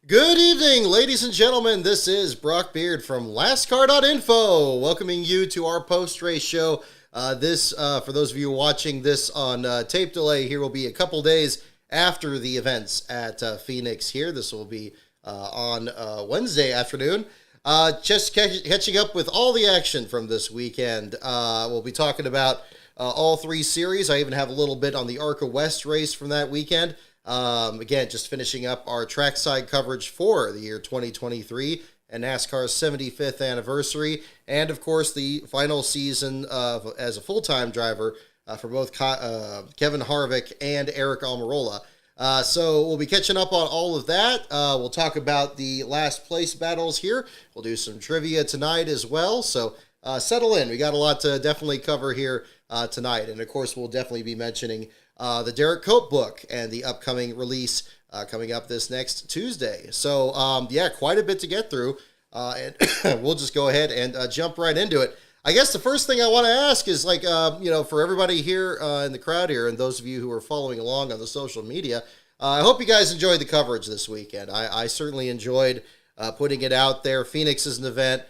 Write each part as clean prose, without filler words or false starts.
Good evening, ladies and gentlemen. This is Brock Beard from LastCar.info, welcoming you to our post-race show. For those of you watching this on tape delay, here will be a couple days after the events at Phoenix here. This will be on Wednesday afternoon. Just catching up with all the action from this weekend. We'll be talking about all three series. I even have a little bit on the ARCA West race from that weekend. Again, just finishing up our trackside coverage for the year 2023 and NASCAR's 75th anniversary, and of course the final season as a full-time driver for both Kevin Harvick and Aric Almirola. So we'll be catching up on all of that. We'll talk about the last place battles here. We'll do some trivia tonight as well. So settle in. We got a lot to definitely cover here tonight. And of course, we'll definitely be mentioning the Derrike Cope book and the upcoming release coming up this next Tuesday. So, quite a bit to get through, and we'll just go ahead and jump right into it. I guess the first thing I want to ask is, for everybody here in the crowd here and those of you who are following along on the social media, I hope you guys enjoyed the coverage this weekend. I certainly enjoyed putting it out there. Phoenix is an event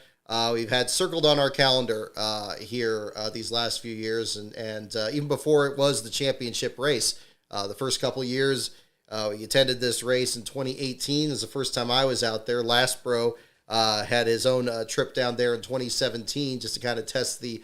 we've had circled on our calendar here these last few years, and even before it was the championship race. The first couple years, we attended this race in 2018. It was the first time I was out there. Last Bro had his own trip down there in 2017 just to kind of test the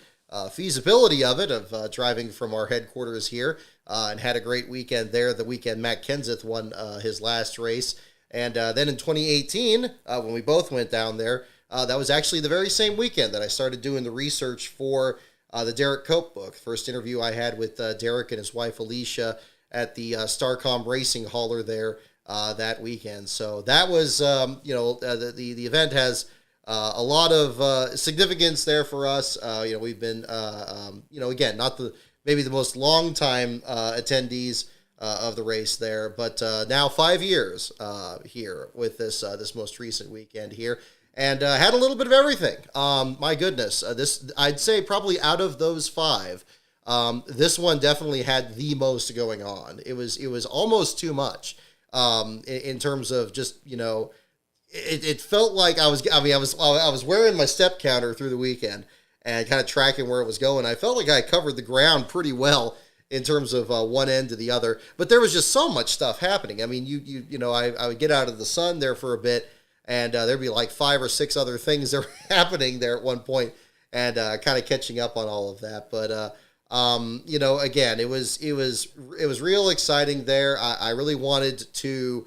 feasibility of it, of driving from our headquarters here, and had a great weekend there. The weekend Matt Kenseth won his last race. And then in 2018, when we both went down there, that was actually the very same weekend that I started doing the research for the Derrike Cope book. First interview I had with Derrike and his wife Alicia at the Starcom Racing hauler there that weekend. So that was, the event has a lot of significance there for us. We've been, again, not maybe the most long-time attendees of the race there, but now 5 years here with this most recent weekend here. And had a little bit of everything. My goodness, I'd say probably out of those five, this one definitely had the most going on. It was almost too much in terms of just, it felt like I was wearing my step counter through the weekend and kind of tracking where it was going. I felt like I covered the ground pretty well in terms of one end to the other, but there was just so much stuff happening. I mean, I would get out of the sun there for a bit, and there'd be like 5 or 6 other things that were happening there at one point, and kind of catching up on all of that. But again, it was real exciting there. I really wanted to.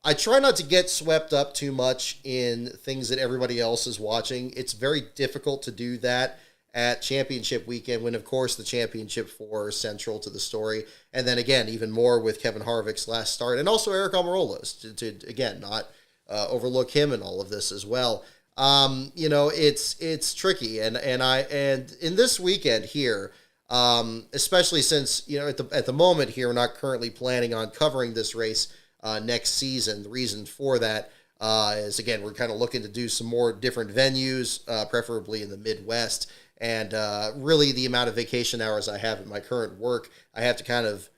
I try not to get swept up too much in things that everybody else is watching. It's very difficult to do that at championship weekend, when of course the championship 4 is central to the story, and then again even more with Kevin Harvick's last start, and also Aric Almirola's to again not overlook him in all of this as well. It's tricky, and in this weekend here, especially since at the moment here we're not currently planning on covering this race next season. The reason for that is, again, we're kind of looking to do some more different venues, preferably in the Midwest, and really the amount of vacation hours I have in my current work, I have to kind of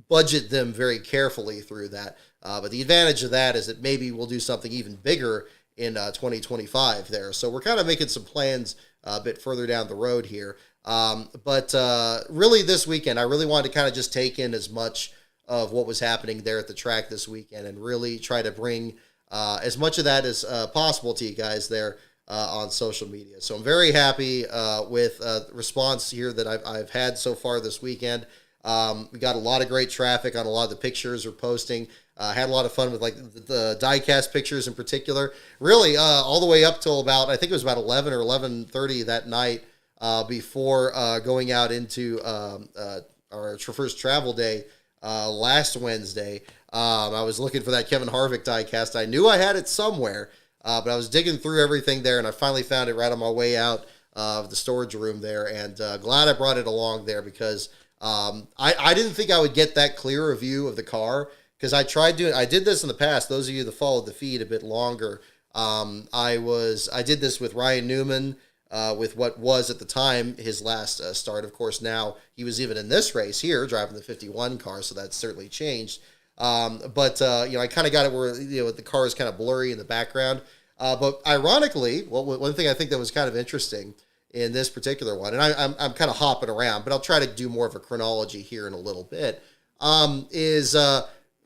budget them very carefully through that. But the advantage of that is that maybe we'll do something even bigger in 2025 there. So we're kind of making some plans a bit further down the road here. But really this weekend, I really wanted to kind of just take in as much of what was happening there at the track this weekend and really try to bring as much of that as possible to you guys there on social media. So I'm very happy with the response here that I've had so far this weekend. We got a lot of great traffic on a lot of the pictures we're posting. Had a lot of fun with like the diecast pictures in particular. Really, all the way up till about, I think it was about 11 or 11:30 that night before going out into our first travel day last Wednesday. I was looking for that Kevin Harvick diecast. I knew I had it somewhere, but I was digging through everything there, and I finally found it right on my way out of the storage room there, and glad I brought it along there because I didn't think I would get that clear a view of the car, because I did this in the past. Those of you that followed the feed a bit longer, I did this with Ryan Newman, with what was at the time his last start. Of course, now he was even in this race here driving the 51 car, so that's certainly changed. I kind of got it where the car is kind of blurry in the background. But ironically, one thing I think that was kind of interesting in this particular one, and I'm kind of hopping around, but I'll try to do more of a chronology here in a little bit. Is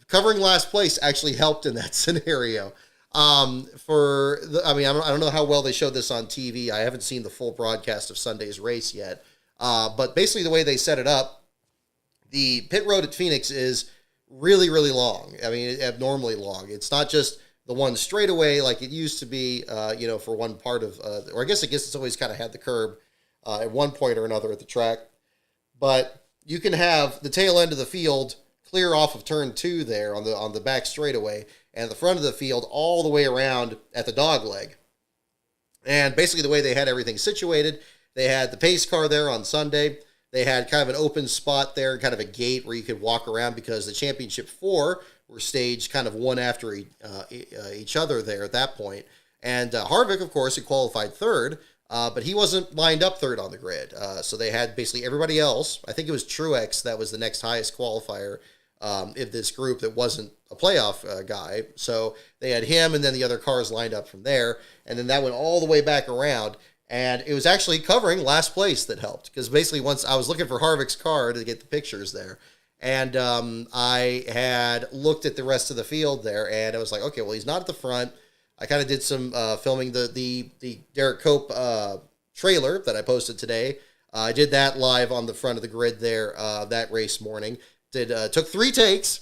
covering last place actually helped in that scenario. I don't know how well they showed this on TV. I haven't seen the full broadcast of Sunday's race yet. But basically the way they set it up, the pit road at Phoenix is really, really long. I mean, abnormally long. It's not just the one straightaway like it used to be, for one part of, or I guess it's always kind of had the curb at one point or another at the track. But you can have the tail end of the field clear off of turn 2 there on the back straightaway, and the front of the field all the way around at the dog leg. And basically the way they had everything situated, they had the pace car there on Sunday. They had kind of an open spot there, kind of a gate where you could walk around because the championship 4 were staged kind of one after each other there at that point. And Harvick, of course, had qualified third, but he wasn't lined up third on the grid. So they had basically everybody else. I think it was Truex that was the next highest qualifier in this group that wasn't a playoff guy. So they had him and then the other cars lined up from there. And then that went all the way back around. And it was actually covering last place that helped. Because basically once I was looking for Harvick's car to get the pictures there. And I had looked at the rest of the field there. And I was like, okay, well, he's not at the front. I kind of did some filming the Derek Cope trailer that I posted today. I did that live on the front of the grid there that race morning. Took 3 takes.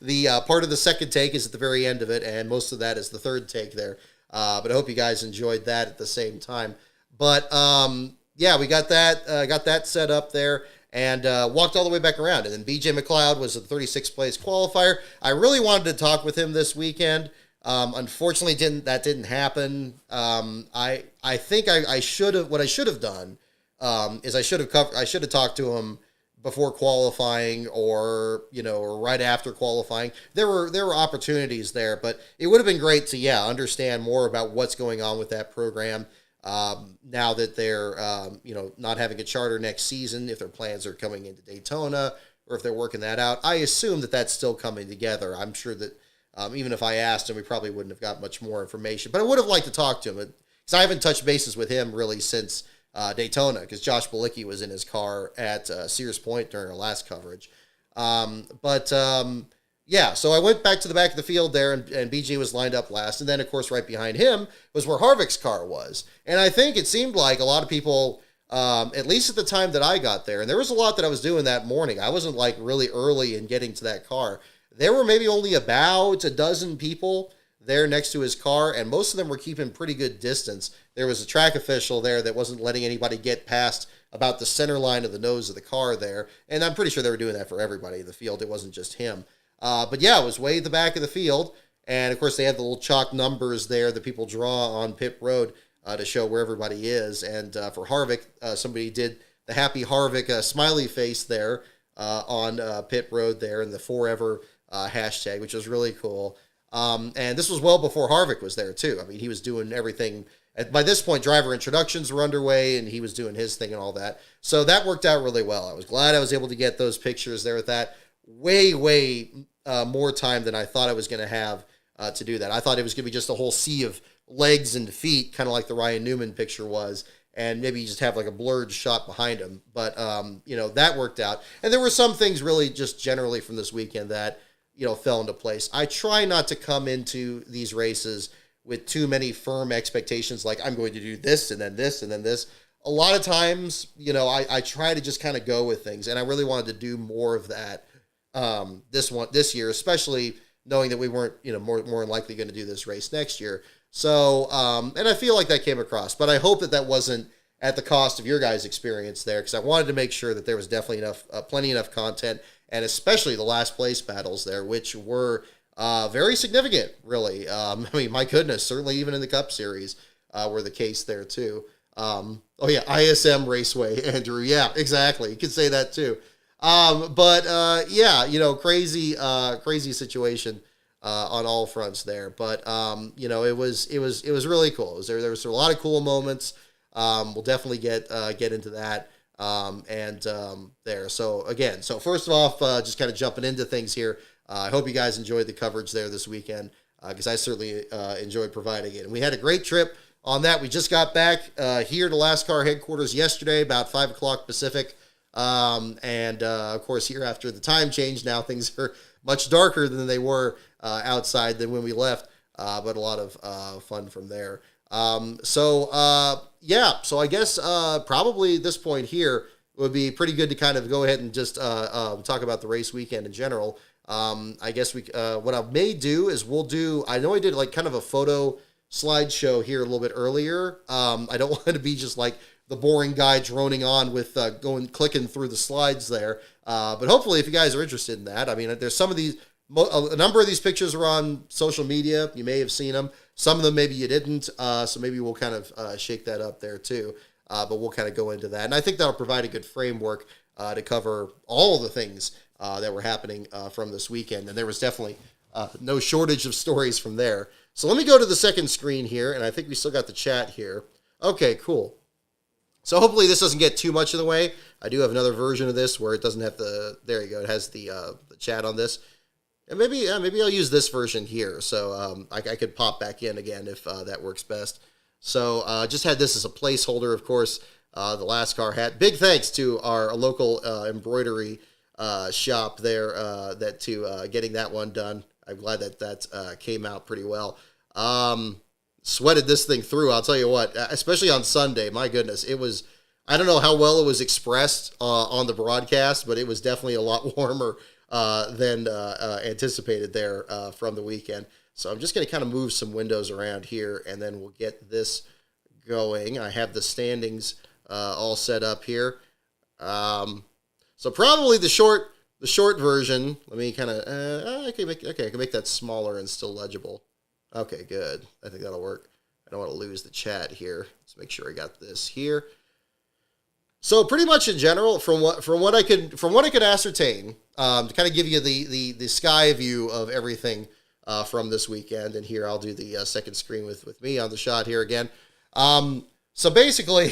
The part of the second take is at the very end of it, and most of that is the third take there. But I hope you guys enjoyed that at the same time. But we got that set up there and walked all the way back around. And then BJ McLeod was the 36th place qualifier. I really wanted to talk with him this weekend. Unfortunately, didn't happen. I think I should have. What I should have done is I should have talked to him before qualifying or right after qualifying. There were opportunities there, but it would have been great to understand more about what's going on with that program now that they're not having a charter next season, if their plans are coming into Daytona or if they're working that out. I assume that that's still coming together. I'm sure that even if I asked him, we probably wouldn't have got much more information, but I would have liked to talk to him because I haven't touched bases with him really since Daytona, because Josh Bilicki was in his car at Sears Point during our last coverage. So I went back to the back of the field there, and BJ was lined up last. And then, of course, right behind him was where Harvick's car was. And I think it seemed like a lot of people, at least at the time that I got there, and there was a lot that I was doing that morning. I wasn't like really early in getting to that car. There were maybe only about a dozen people there next to his car, and most of them were keeping pretty good distance. There was a track official there that wasn't letting anybody get past about the center line of the nose of the car there, and I'm pretty sure they were doing that for everybody in the field. It wasn't just him. It was way at the back of the field, and of course they had the little chalk numbers there that people draw on pit road to show where everybody is, and for Harvick, somebody did the happy Harvick smiley face there on pit road there in the forever hashtag, which was really cool. And this was well before Harvick was there too. I mean, he was doing everything. By this point, driver introductions were underway, and he was doing his thing and all that. So that worked out really well. I was glad I was able to get those pictures there with that. Way more time than I thought I was going to have to do that. I thought it was going to be just a whole sea of legs and feet, kind of like the Ryan Newman picture was, and maybe you just have like a blurred shot behind him. But, that worked out. And there were some things really just generally from this weekend that fell into place. I try not to come into these races with too many firm expectations, like I'm going to do this and then this and then this. A lot of times, I try to just kind of go with things, and I really wanted to do more of that this year, especially knowing that we weren't, more than likely going to do this race next year. So, and I feel like that came across, but I hope that wasn't at the cost of your guys' experience there, because I wanted to make sure that there was definitely plenty enough content, and especially the last place battles there, which were very significant, really. My goodness, certainly even in the Cup Series were the case there too. ISM Raceway, Andrew. Yeah, exactly. You could say that too. Crazy situation on all fronts there. But it was really cool. There was a lot of cool moments. We'll definitely get into that. There. So first off, just kind of jumping into things here. I hope you guys enjoyed the coverage there this weekend, because I certainly enjoyed providing it. And we had a great trip on that. We just got back here to LASCAR headquarters yesterday, about 5 o'clock Pacific. Of course, here after the time change, now things are much darker than they were outside than when we left, but a lot of fun from there. So I guess probably at this point here it would be pretty good to kind of go ahead and just talk about the race weekend in general. I guess what I may do is I know I did like kind of a photo slideshow here a little bit earlier. I don't want to be just like the boring guy droning on with clicking through the slides there. But hopefully if you guys are interested in that, I mean, there's some of these, a number of these pictures are on social media. You may have seen them. Some of them maybe you didn't. So maybe we'll kind of shake that up there too. But we'll kind of go into that. And I think that'll provide a good framework to cover all of the things that were happening from this weekend. And there was definitely no shortage of stories from there. So let me go to the second screen here. And I think we still got the chat here. Okay, cool. So hopefully this doesn't get too much of the way. I do have another version of this where it doesn't have there you go. It has the chat on this. And maybe I'll use this version here. So I could pop back in again if that works best. So just had this as a placeholder, of course, the LASCAR hat. Big thanks to our local embroidery shop there getting that one done. I'm glad that came out pretty well. Sweated this thing through, I'll tell you what, especially on Sunday. My goodness, it was, I don't know how well it was expressed on the broadcast, but it was definitely a lot warmer than anticipated there from the weekend. So I'm just going to kind of move some windows around here, and then we'll get this going. I have the standings all set up here. So probably the short version. Let me kind of, I can make that smaller and still legible. Okay, good. I think that'll work. I don't want to lose the chat here. Let's make sure I got this here. So pretty much in general, from what I could ascertain, to kind of give you the sky view of everything from this weekend, and here I'll do the second screen with me on the shot here again. So basically,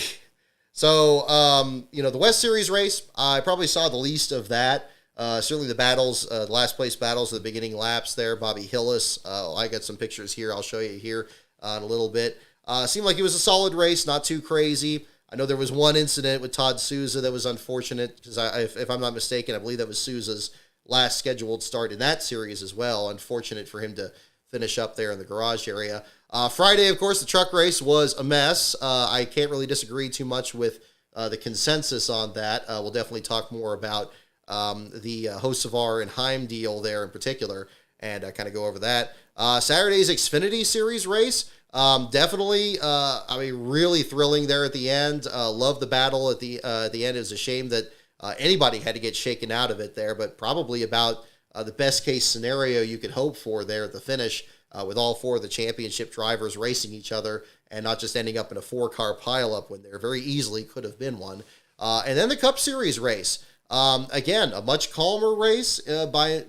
the West Series race, I probably saw the least of that. Certainly the battles, the last place battles, the beginning laps there. Bobby Hillis, I got some pictures here. I'll show you here in a little bit. Seemed like it was a solid race, not too crazy. I know there was one incident with Todd Souza that was unfortunate because if I'm not mistaken, I believe that was Souza's last scheduled start in that series as well. Unfortunate for him to finish up there in the garage area. Friday, of course, the truck race was a mess. I can't really disagree too much with the consensus on that. We'll definitely talk more about the Hocevar and Heim deal there in particular, and kind of go over that. Saturday's Xfinity Series race, definitely, really thrilling there at the end. Love the battle at the end. It was a shame that anybody had to get shaken out of it there, but probably about the best case scenario you could hope for there at the finish, with all four of the championship drivers racing each other and not just ending up in a 4-car pileup when there very easily could have been one. And then the Cup Series race. Again, a much calmer race by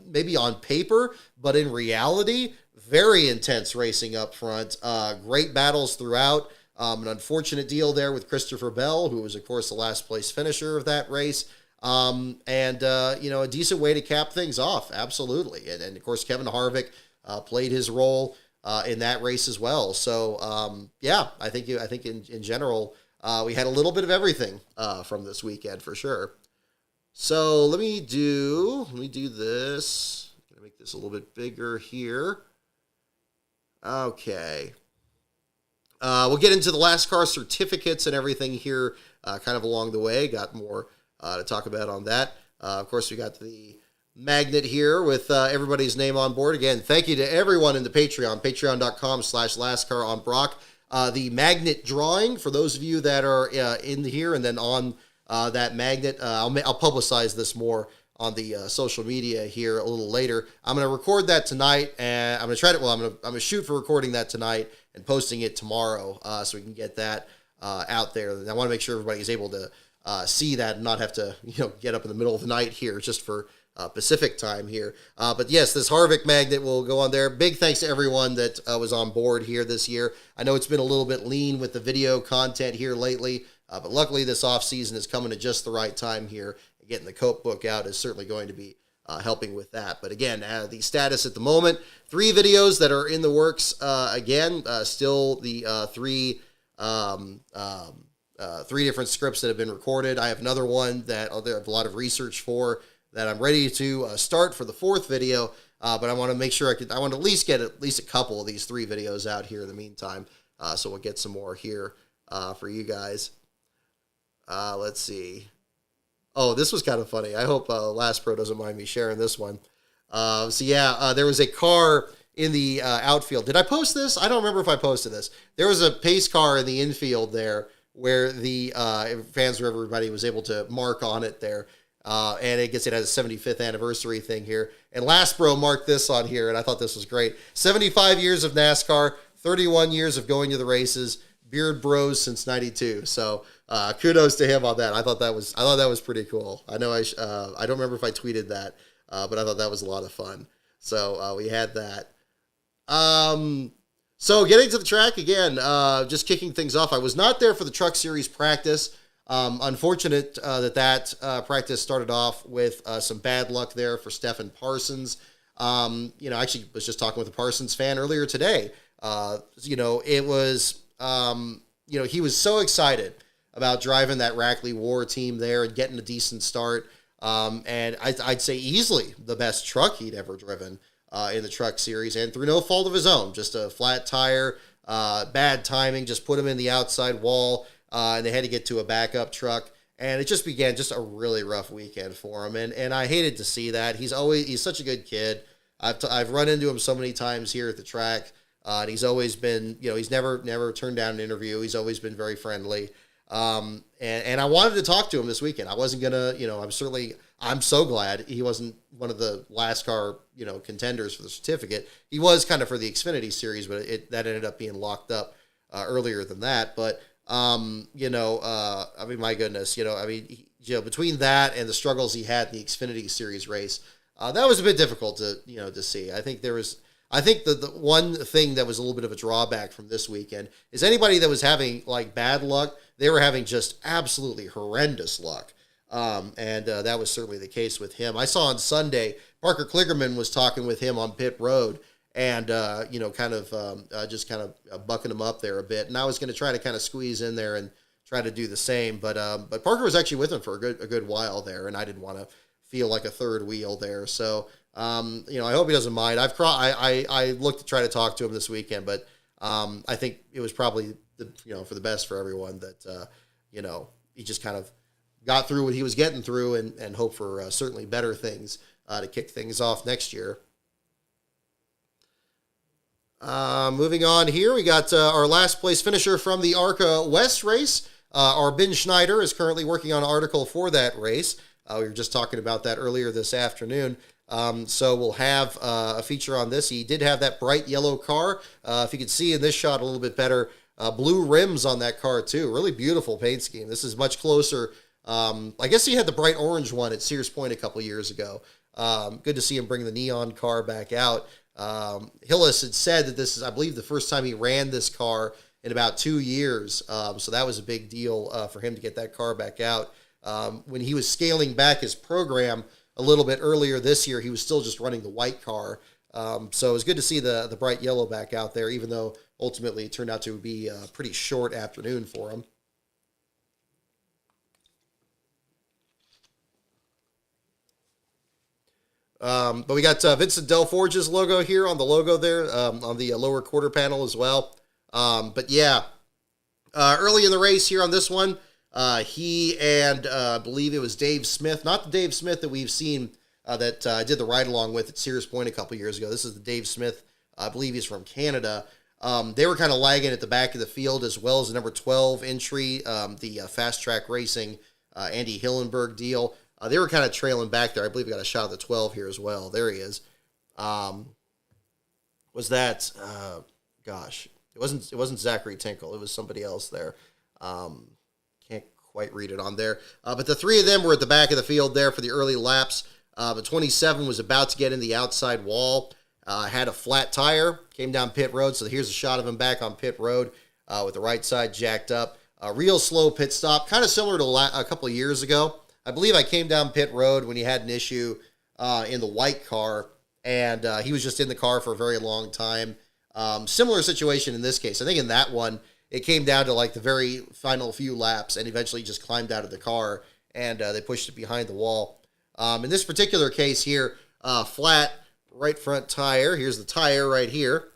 maybe on paper, but in reality, very intense racing up front. Great battles throughout. An unfortunate deal there with Christopher Bell, who was, of course, the last place finisher of that race. A decent way to cap things off. Absolutely. And of course, Kevin Harvick played his role in that race as well. So, I think in general, we had a little bit of everything from this weekend for sure. So let me do this. I'm gonna make this a little bit bigger here. Okay. We'll get into the LASCAR certificates and everything here kind of along the way. Got more to talk about on that. Of course, we got the magnet here with everybody's name on board. Again, thank you to everyone in the Patreon, patreon.com/LASCAR on Brock. The magnet drawing, for those of you that are in here and then on that magnet, I'll publicize this more on the social media here a little later. I'm going to record that tonight, and I'm going to try to, I'm going to shoot for recording that tonight and posting it tomorrow so we can get that out there. And I want to make sure everybody is able to see that and not have to, get up in the middle of the night here just for Pacific time here. But yes, this Harvick magnet will go on there. Big thanks to everyone that was on board here this year. I know it's been a little bit lean with the video content here lately, but luckily this off season is coming at just the right time here. Getting the Cope book out is certainly going to be helping with that. But again, the status at the moment, 3 videos that are in the works. Still the 3 different scripts that have been recorded. I have another one that I have a lot of research for that I'm ready to start for the 4th video. But I want to make sure I want to at least get at least a couple of these 3 videos out here in the meantime. So we'll get some more here for you guys. Let's see. Oh, this was kind of funny. I hope Last Pro doesn't mind me sharing this one. There was a car in the outfield. Did I post this? I don't remember if I posted this. There was a pace car in the infield there where the Fans for Everybody was able to mark on it there. And I guess it has a 75th anniversary thing here. And Last Pro marked this on here, and I thought this was great. 75 years of NASCAR, 31 years of going to the races, Beard Bros since 92. So kudos to him on that. I thought that was pretty cool. I know I don't remember if I tweeted that, but I thought that was a lot of fun. So we had that. So getting to the track again, just kicking things off. I was not there for the Truck Series practice. Unfortunate that practice started off with some bad luck there for Stephen Parsons. I actually was just talking with a Parsons fan earlier today. It was, he was so excited about driving that Rackley War team there and getting a decent start. And I'd say easily the best truck he'd ever driven in the Truck Series, and through no fault of his own, just a flat tire, bad timing, just put him in the outside wall. And they had to get to a backup truck, and it just began just a really rough weekend for him. And I hated to see that. He's such a good kid. I've run into him so many times here at the track, and he's always been, he's never turned down an interview. He's always been very friendly. And I wanted to talk to him this weekend. I wasn't gonna, I'm so glad he wasn't one of the LASCAR, contenders for the certificate. He was kind of for the Xfinity Series, but that ended up being locked up earlier than that. But my goodness, between that and the struggles he had in the Xfinity Series race, that was a bit difficult to see. I think the one thing that was a little bit of a drawback from this weekend is anybody that was having like bad luck, they were having just absolutely horrendous luck. That was certainly the case with him. I saw on Sunday, Parker Kligerman was talking with him on pit road, and just kind of bucking him up there a bit. And I was going to try to kind of squeeze in there and try to do the same, but Parker was actually with him for a good while there, and I didn't want to feel like a third wheel there. So I hope he doesn't mind. I looked to try to talk to him this weekend, but I think it was probably for the best for everyone that he just kind of got through what he was getting through, and hope for certainly better things to kick things off next year. Moving on here, we got our last place finisher from the ARCA West race. Our Ben Schneider is currently working on an article for that race. We were just talking about that earlier this afternoon. So we'll have a feature on this. He did have that bright yellow car. If you can see in this shot a little bit better, blue rims on that car too. Really beautiful paint scheme. This is much closer. I guess he had the bright orange one at Sears Point a couple years ago. Good to see him bring the neon car back out. Hillis had said that this is, I believe, the first time he ran this car in about 2 years. So that was a big deal for him to get that car back out. When he was scaling back his program a little bit earlier this year, he was still just running the white car. So it was good to see the bright yellow back out there, even though ultimately it turned out to be a pretty short afternoon for him. But we got Vincent Delforge's logo here on the logo there, on the lower quarter panel as well. Early in the race here on this one, he and I believe it was Dave Smith, not the Dave Smith that we've seen that I did the ride-along with at Sears Point a couple years ago. This is the Dave Smith, I believe he's from Canada. They were kind of lagging at the back of the field, as well as the number 12 entry, the Fast Track Racing Andy Hillenberg deal. They were kind of trailing back there. I believe we got a shot of the 12 here as well. There he is. Was that, it wasn't Zachary Tinkle. It was somebody else there. Can't quite read it on there. But the 3 of them were at the back of the field there for the early laps. The 27 was about to get in the outside wall. Had a flat tire, came down pit road. So here's a shot of him back on pit road with the right side jacked up. A real slow pit stop, kind of similar to a couple of years ago. I believe I came down pit road when he had an issue in the white car, and he was just in the car for a very long time. Similar situation in this case. I think in that one, it came down to like the very final few laps, and eventually just climbed out of the car, and they pushed it behind the wall. In this particular case here, flat right front tire. Here's the tire right here.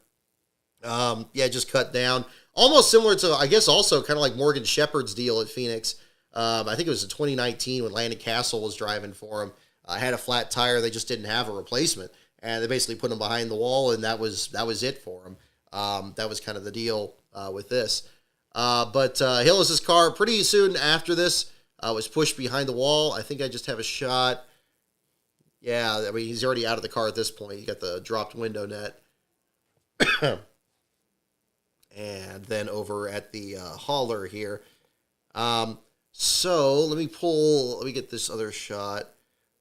Just cut down. Almost similar to, I guess, also kind of like Morgan Shepherd's deal at Phoenix. I think it was in 2019 when Landon Castle was driving for him. Had a flat tire. They just didn't have a replacement, and they basically put him behind the wall, and that was it for him. That was kind of the deal with this. But Hillis's car pretty soon after this was pushed behind the wall. I think I just have a shot. Yeah, I mean, he's already out of the car at this point. You got the dropped window net. And then over at the hauler here. So let me get this other shot.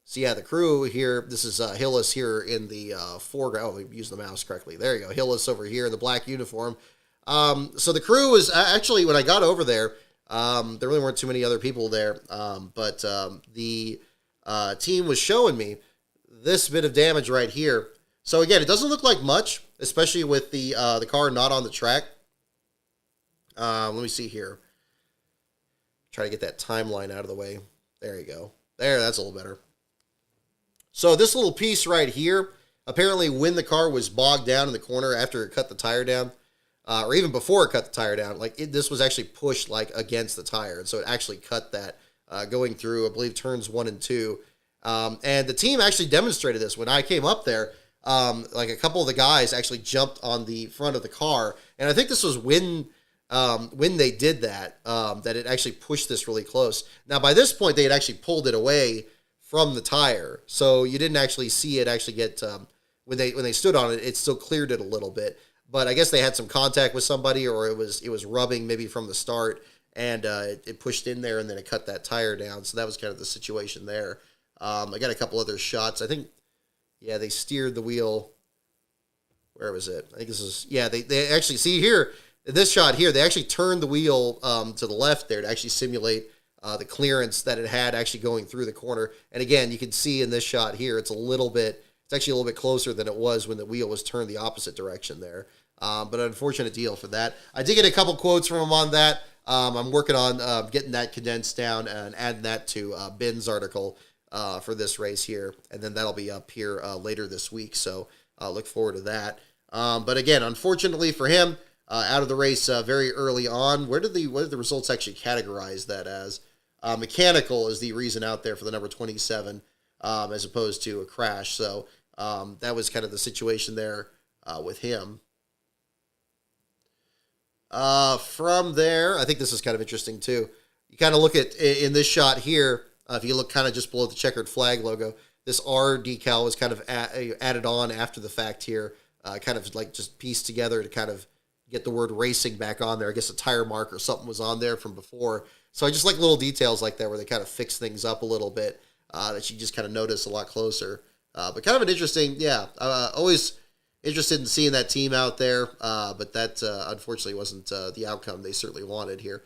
So yeah, the crew here, this is Hillis here in the foreground. Oh, we used the mouse correctly. There you go. Hillis over here in the black uniform. So the crew was actually, when I got over there, there really weren't too many other people there. But the team was showing me this bit of damage right here. So again, it doesn't look like much, especially with the car not on the track. Let me see here. Try to get that timeline out of the way. There you go. There, that's a little better. So this little piece right here, apparently when the car was bogged down in the corner after it cut the tire down, or even before it cut the tire down, this was actually pushed like against the tire. And so it actually cut that going through, I believe, turns 1 and 2. And the team actually demonstrated this when I came up there. Like a couple of the guys actually jumped on the front of the car. And I think this was when they did that, that it actually pushed this really close. Now, by this point, they had actually pulled it away from the tire. So you didn't actually see it actually get, when they stood on it, it still cleared it a little bit. But I guess they had some contact with somebody, or it was rubbing maybe from the start, and it pushed in there, and then it cut that tire down. So that was kind of the situation there. I got a couple other shots. I think, yeah, they steered the wheel. Where was it? I think this is, yeah, they actually, see here, in this shot here, they actually turned the wheel to the left there to actually simulate the clearance that it had actually going through the corner. And again, you can see in this shot here, it's actually a little bit closer than it was when the wheel was turned the opposite direction there. But an unfortunate deal for that. I did get a couple quotes from him on that. I'm working on getting that condensed down and adding that to Ben's article for this race here. And then that'll be up here later this week. So look forward to that. But again, unfortunately for him, out of the race very early on. What did the results actually categorize that as? Mechanical is the reason out there for the number 27, as opposed to a crash. So that was kind of the situation there with him. From there, I think this is kind of interesting too. You kind of look at, in this shot here, if you look kind of just below the checkered flag logo, this R decal was kind of added on after the fact here, kind of like just pieced together to kind of get the word racing back on there. I guess a tire mark or something was on there from before. So I just like little details like that where they kind of fix things up a little bit, that you just kind of notice a lot closer. But kind of an interesting, always interested in seeing that team out there. But that unfortunately wasn't the outcome they certainly wanted here.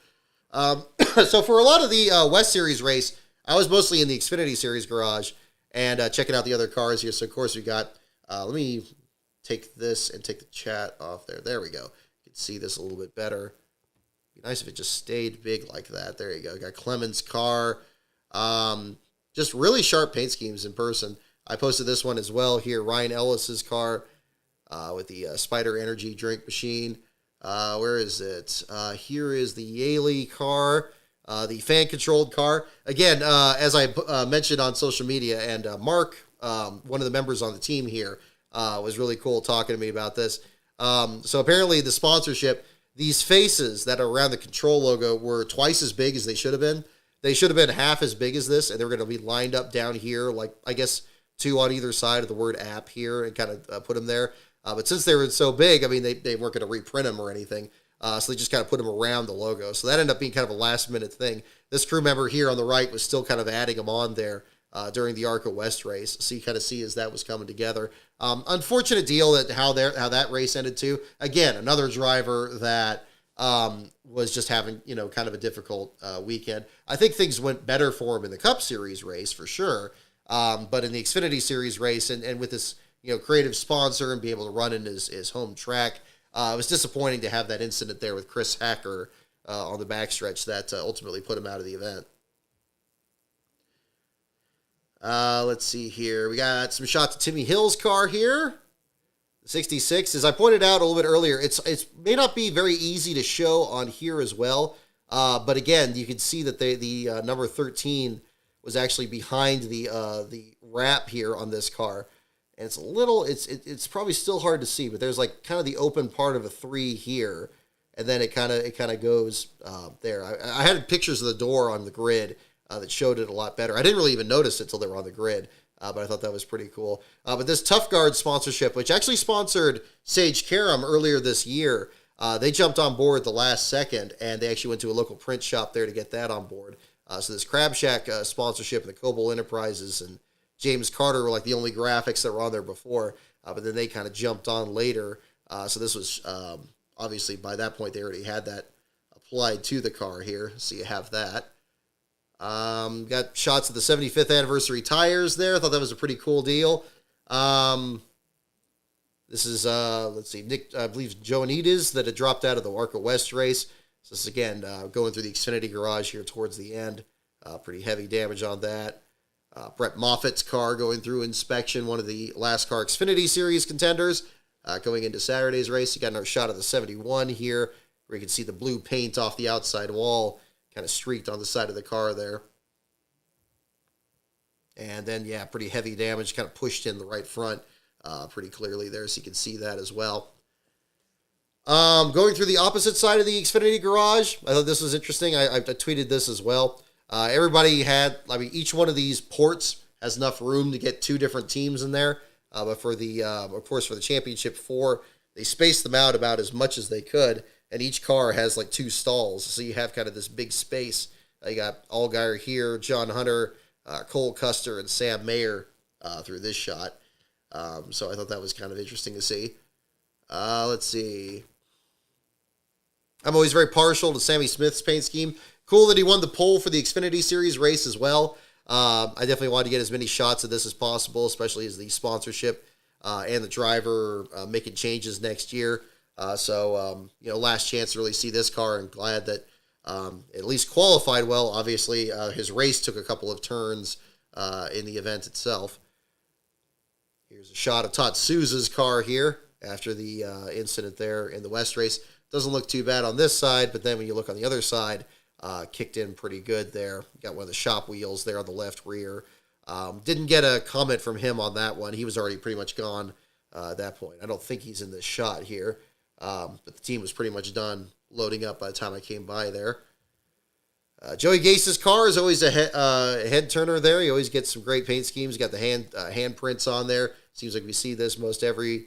So for a lot of the West Series race, I was mostly in the Xfinity Series garage and checking out the other cars here. So of course we got, let me take this and take the chat off there. There we go. You can see this a little bit better. Be nice if it just stayed big like that. There you go. Got Clemens' car. Just really sharp paint schemes in person. I posted this one as well here. Ryan Ellis's car with the Spider Energy drink machine. Where is it? Here is the Yaley car, the fan-controlled car. Again, as I mentioned on social media, and Mark, one of the members on the team here, was really cool talking to me about this. So apparently the sponsorship, these faces that are around the control logo were twice as big as they should have been. They should have been half as big as this, and they're going to be lined up down here, like, I guess, 2 on either side of the word app here, and kind of put them there. But since they were so big, I mean, they weren't going to reprint them or anything. So they just kind of put them around the logo. So that ended up being kind of a last-minute thing. This crew member here on the right was still kind of adding them on there during the ARCA West race. So you kind of see as that was coming together. Unfortunate deal that how that race ended too. Again, another driver that was just having, kind of a difficult weekend. I think things went better for him in the Cup Series race for sure. But in the Xfinity Series race and with this creative sponsor and be able to run in his home track, it was disappointing to have that incident there with Chris Hacker on the backstretch that ultimately put him out of the event. Let's see here. We got some shots of Timmy Hill's car here. 66. As I pointed out a little bit earlier, it's may not be very easy to show on here as well. But again, you can see that the number 13 was actually behind the wrap here on this car. And it's a little, it's probably still hard to see, but there's like kind of the open part of a 3 here. And then it kind of goes there. I had pictures of the door on the grid that showed it a lot better. I didn't really even notice it until they were on the grid, but I thought that was pretty cool. But this Tough Guard sponsorship, which actually sponsored Sage Karam earlier this year, they jumped on board the last second, and they actually went to a local print shop there to get that on board. So this Crab Shack sponsorship, the Coble Enterprises and James Carter were like the only graphics that were on there before, but then they kind of jumped on later. So this was, obviously, by that point, they already had that applied to the car here, so you have that. Got shots of the 75th anniversary tires there. I thought that was a pretty cool deal. This is, let's see, Nick, I believe Joanides that had dropped out of the ARCA West race. So this is, again, going through the Xfinity garage here towards the end. Pretty heavy damage on that. Brett Moffitt's car going through inspection, one of the last car Xfinity Series contenders. Going into Saturday's race, you got another shot of the 71 here, where you can see the blue paint off the outside wall, kind of streaked on the side of the car there. And then, yeah, pretty heavy damage, kind of pushed in the right front pretty clearly there, so you can see that as well. Going through the opposite side of the Xfinity garage, I thought this was interesting. I tweeted this as well. Everybody had, each one of these ports has enough room to get 2 different teams in there. But for the, of course, for the Championship 4, they spaced them out about as much as they could, and each car has like 2 stalls, so you have kind of this big space. You got Allgaier here, John Hunter, Cole Custer, and Sam Mayer through this shot. So I thought that was kind of interesting to see. Let's see. I'm always very partial to Sammy Smith's paint scheme. Cool that he won the pole for the Xfinity Series race as well. I definitely wanted to get as many shots of this as possible, especially as the sponsorship and the driver making changes next year. So last chance to really see this car, and glad that at least qualified well. Obviously, his race took a couple of turns in the event itself. Here's a shot of Todd Souza's car here after the incident there in the West race. Doesn't look too bad on this side, but then when you look on the other side, kicked in pretty good there. Got one of the shop wheels there on the left rear. Didn't get a comment from him on that one. He was already pretty much gone at that point. I don't think he's in this shot here, but the team was pretty much done loading up by the time I came by there. Joey Gase's car is always a head turner there. He always gets some great paint schemes. Got the hand prints on there. Seems like we see this most every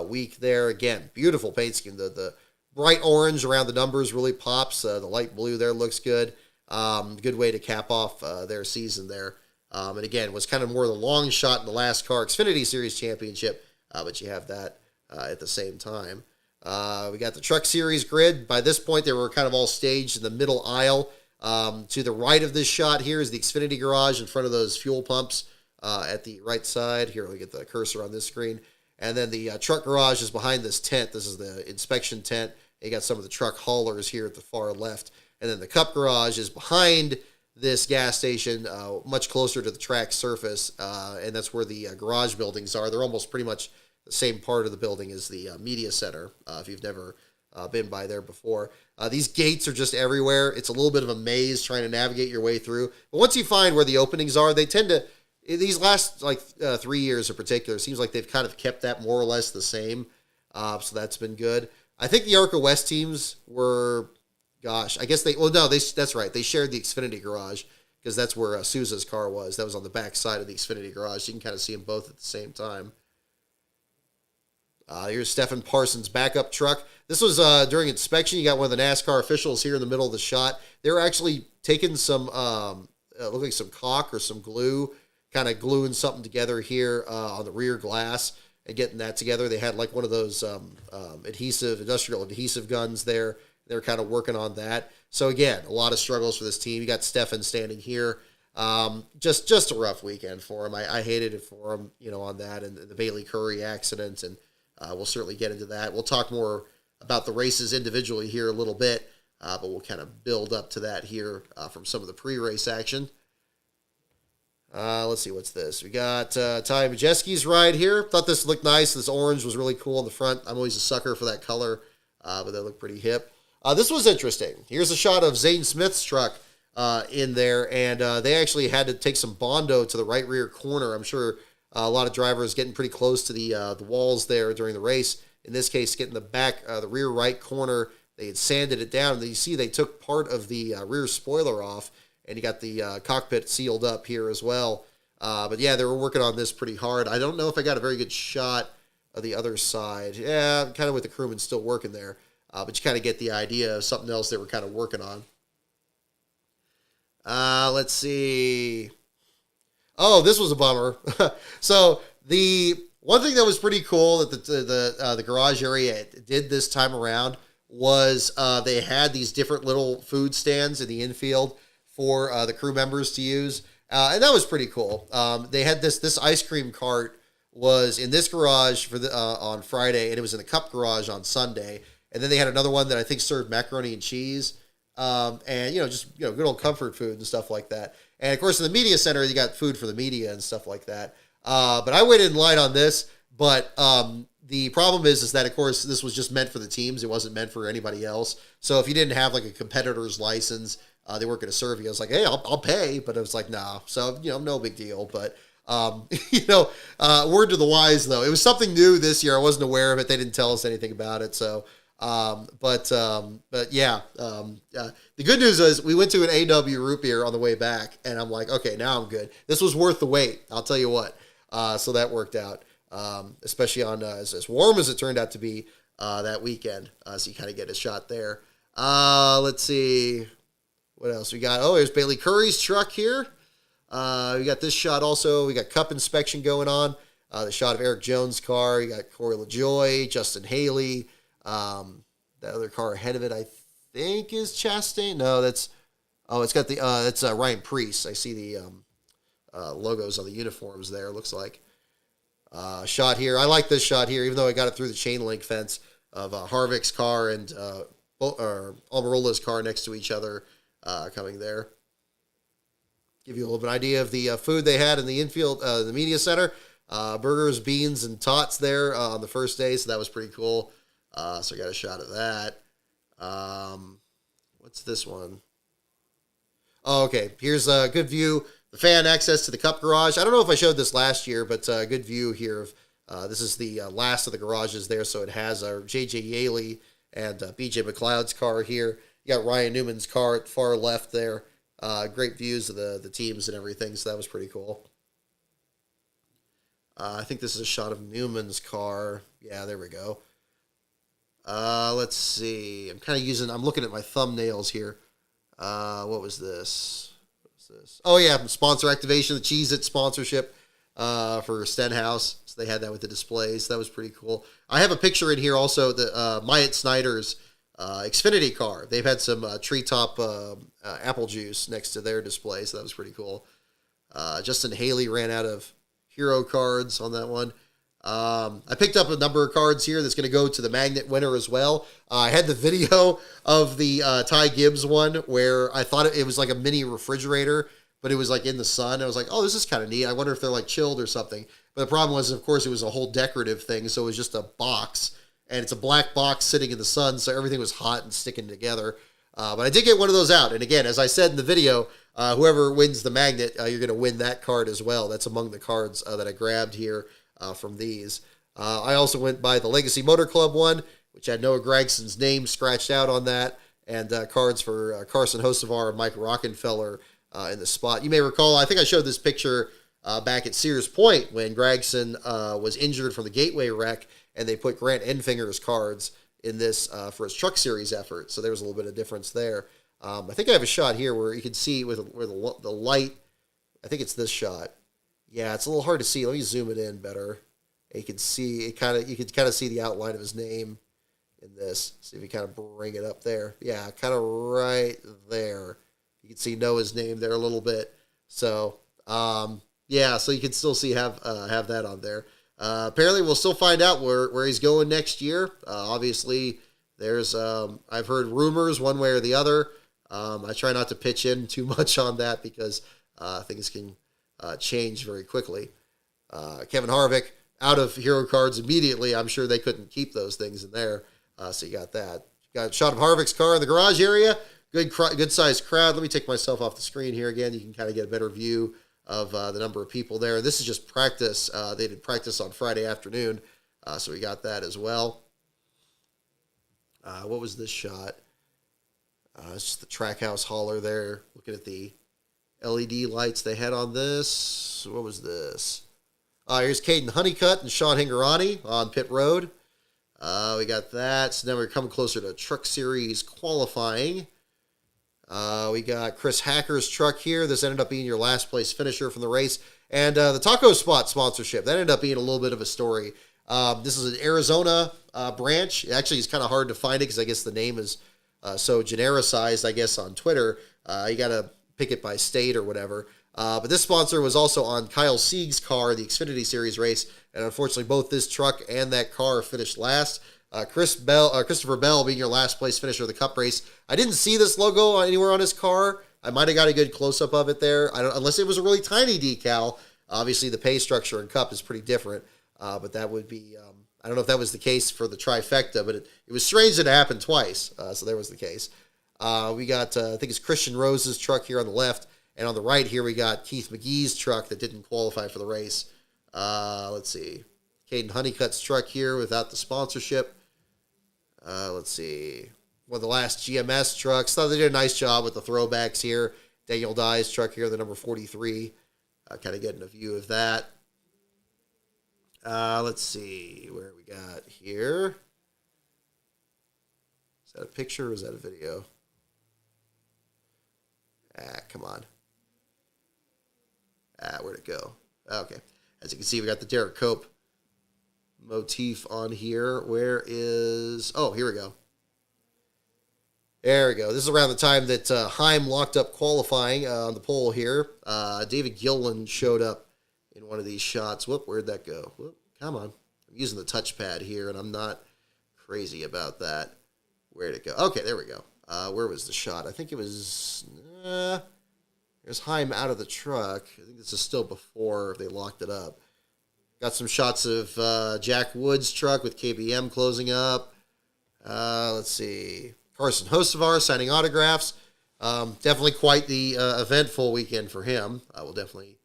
week there. Again, beautiful paint scheme. The bright orange around the numbers really pops. The light blue there looks good. Good way to cap off their season there. And again, was kind of more the long shot in the last car Xfinity Series Championship, but you have that at the same time. We got the Truck Series grid. By this point, they were kind of all staged in the middle aisle. To the right of this shot here is the Xfinity garage in front of those fuel pumps at the right side. Here, we get the cursor on this screen. And then the truck garage is behind this tent. This is the inspection tent. You got some of the truck haulers here at the far left. And then the Cup garage is behind this gas station, much closer to the track surface. And that's where the garage buildings are. They're almost pretty much the same part of the building as the media center, if you've never been by there before. These gates are just everywhere. It's a little bit of a maze trying to navigate your way through. But once you find where the openings are, they tend to, these last 3 years in particular, it seems like they've kind of kept that more or less the same. So that's been good. I think the ARCA West teams were, that's right. They shared the Xfinity garage because that's where Souza's car was. That was on the back side of the Xfinity garage. You can kind of see them both at the same time. Here's Stephen Parsons' backup truck. This was during inspection. You got one of the NASCAR officials here in the middle of the shot. They were actually taking some, look like some caulk or some glue, kind of gluing something together here on the rear glass and getting that together. They had like one of those industrial adhesive guns there. They were kind of working on that. So again, a lot of struggles for this team. You got Stefan standing here Just a rough weekend for him. I hated it for him, on that and the Bailey Curry accident, and we'll certainly get into that. We'll talk more about the races individually here a little bit, but we'll kind of build up to that here from some of the pre-race action. Let's see, what's this? We got Ty Majeski's ride here. Thought this looked nice. This orange was really cool in the front. I'm always a sucker for that color, but they look pretty hip. This was interesting. Here's a shot of Zane Smith's truck in there, and they actually had to take some Bondo to the right rear corner. I'm sure a lot of drivers getting pretty close to the walls there during the race. In this case, getting the back, the rear right corner. They had sanded it down. And you see they took part of the rear spoiler off, and you got the cockpit sealed up here as well. But yeah, they were working on this pretty hard. I don't know if I got a very good shot of the other side. Yeah, kind of with the crewman still working there. But you kind of get the idea of something else they were kind of working on. Let's see. Oh, this was a bummer. So the one thing that was pretty cool that the garage area did this time around was they had these different little food stands in the infield for the crew members to use, and that was pretty cool. They had this ice cream cart was in this garage for the on Friday, and it was in the Cup garage on Sunday, and then they had another one that I think served macaroni and cheese. And just good old comfort food and stuff like that. And of course, in the media center, you got food for the media and stuff like that. But I waited in line on this. But the problem is that of course this was just meant for the teams. It wasn't meant for anybody else. So if you didn't have like a competitor's license, they weren't going to serve you. I was like, hey, I'll pay, but it was like, nah. So no big deal. But word to the wise though, it was something new this year. I wasn't aware of it. They didn't tell us anything about it. So. But yeah, the good news is we went to an AW root beer on the way back, and I'm like, okay, now I'm good. This was worth the wait. I'll tell you what. So that worked out, especially on as warm as it turned out to be that weekend. So you kind of get a shot there. Let's see what else we got. Oh, there's Bailey Curry's truck here. We got this shot also. We got Cup inspection going on. The shot of Eric Jones' car. You got Corey LaJoie, Justin Haley. That other car ahead of it, I think, is Chastain. No, it's got the that's Ryan Preece. I see the logos on the uniforms there. Looks like shot here. I like this shot here, even though I got it through the chain link fence of Harvick's car and Almirola's car next to each other coming there. Give you a little bit of idea of the food they had in the infield, the media center. Burgers, beans, and tots there on the first day, so that was pretty cool. So I got a shot of that. What's this one? Oh, okay. Here's a good view. The fan access to the Cup garage. I don't know if I showed this last year, but a good view here of this is the last of the garages there. So it has J.J. Yaley and B.J. McLeod's car here. You got Ryan Newman's car at far left there. Great views of the teams and everything. So that was pretty cool. I think this is a shot of Newman's car. Yeah, there we go. Let's see. I'm looking at my thumbnails here. What was this? Oh yeah, sponsor activation, the Cheez-It sponsorship, for Stenhouse. So they had that with the displays. That was pretty cool. I have a picture in here also, the Myatt Snyder's, Xfinity car. They've had some, treetop, apple juice next to their display. So that was pretty cool. Justin Haley ran out of hero cards on that one. I picked up a number of cards here that's going to go to the magnet winner as well. I had the video of the Ty Gibbs one where I thought it was like a mini refrigerator, but it was like in the sun. I was like, oh, this is kind of neat. I wonder if they're like chilled or something. But the problem was, of course, it was a whole decorative thing. So it was just a box, and it's a black box sitting in the sun. So everything was hot and sticking together. But I did get one of those out. And again, as I said in the video, whoever wins the magnet, you're going to win that card as well. That's among the cards that I grabbed here. From these. I also went by the Legacy Motor Club one, which had Noah Gregson's name scratched out on that, and cards for Carson Hocevar and Mike Rockenfeller in the spot. You may recall, I think I showed this picture back at Sears Point when Gregson was injured from the Gateway wreck, and they put Grant Enfinger's cards in this for his Truck Series effort, so there was a little bit of difference there. I think I have a shot here where you can see where the light, I think it's this shot. Yeah, it's a little hard to see. Let me zoom it in better. You can see it you can kind of see the outline of his name in this. See if you kind of bring it up there. Yeah, kind of right there. You can see Noah's name there a little bit. So, yeah, so you can still see have that on there. Apparently, we'll still find out where he's going next year. Obviously, there's I've heard rumors one way or the other. I try not to pitch in too much on that because things can change very quickly. Kevin Harvick out of hero cards immediately. I'm sure they couldn't keep those things in there. So you got that. You got a shot of Harvick's car in the garage area. Good sized crowd. Let me take myself off the screen here again. You can kind of get a better view of the number of people there. This is just practice. They did practice on Friday afternoon, so we got that as well. What was this shot? It's just the Trackhouse hauler there. Looking at the LED lights they had on this. What was this? Here's Caden Honeycutt and Sean Hingorani on pit road. We got that. So now we're coming closer to Truck Series qualifying. We got Chris Hacker's truck here. This ended up being your last place finisher from the race. And the Taco Spot sponsorship, that ended up being a little bit of a story. This is an Arizona branch. Actually, it's kind of hard to find it because I guess the name is so genericized, I guess, on Twitter. You got to pick it by state or whatever. But this sponsor was also on Kyle Sieg's car, the Xfinity Series race, and unfortunately both this truck and that car finished last. Christopher Bell being your last place finisher of the Cup race. I didn't see this logo anywhere on his car. I might have got a good close-up of it there. Unless it was a really tiny decal. Obviously the pay structure in Cup is pretty different, but that would be, I don't know if that was the case for the trifecta, but it was strange that it happened twice, so there was the case. We got, I think it's Christian Rose's truck here on the left. And on the right here, we got Keith McGee's truck that didn't qualify for the race. Let's see. Caden Honeycutt's truck here without the sponsorship. Let's see. One of the last GMS trucks. Thought they did a nice job with the throwbacks here. Daniel Dye's truck here, the number 43. Kind of getting a view of that. Let's see where we got here. Is that a picture or is that a video? Come on. Where'd it go? Okay. As you can see, we got the Derek Cope motif on here. Where is... Oh, here we go. There we go. This is around the time that Heim locked up qualifying on the pole here. David Gilliland showed up in one of these shots. Whoop, where'd that go? Whoop, come on. I'm using the touchpad here, and I'm not crazy about that. Where'd it go? Okay, there we go. Where was the shot? I think it was... there's Heim out of the truck. I think this is still before they locked it up. Got some shots of Jack Wood's truck with KBM closing up. Let's see. Carson Hocevar signing autographs. Definitely quite the eventful weekend for him. We'll definitely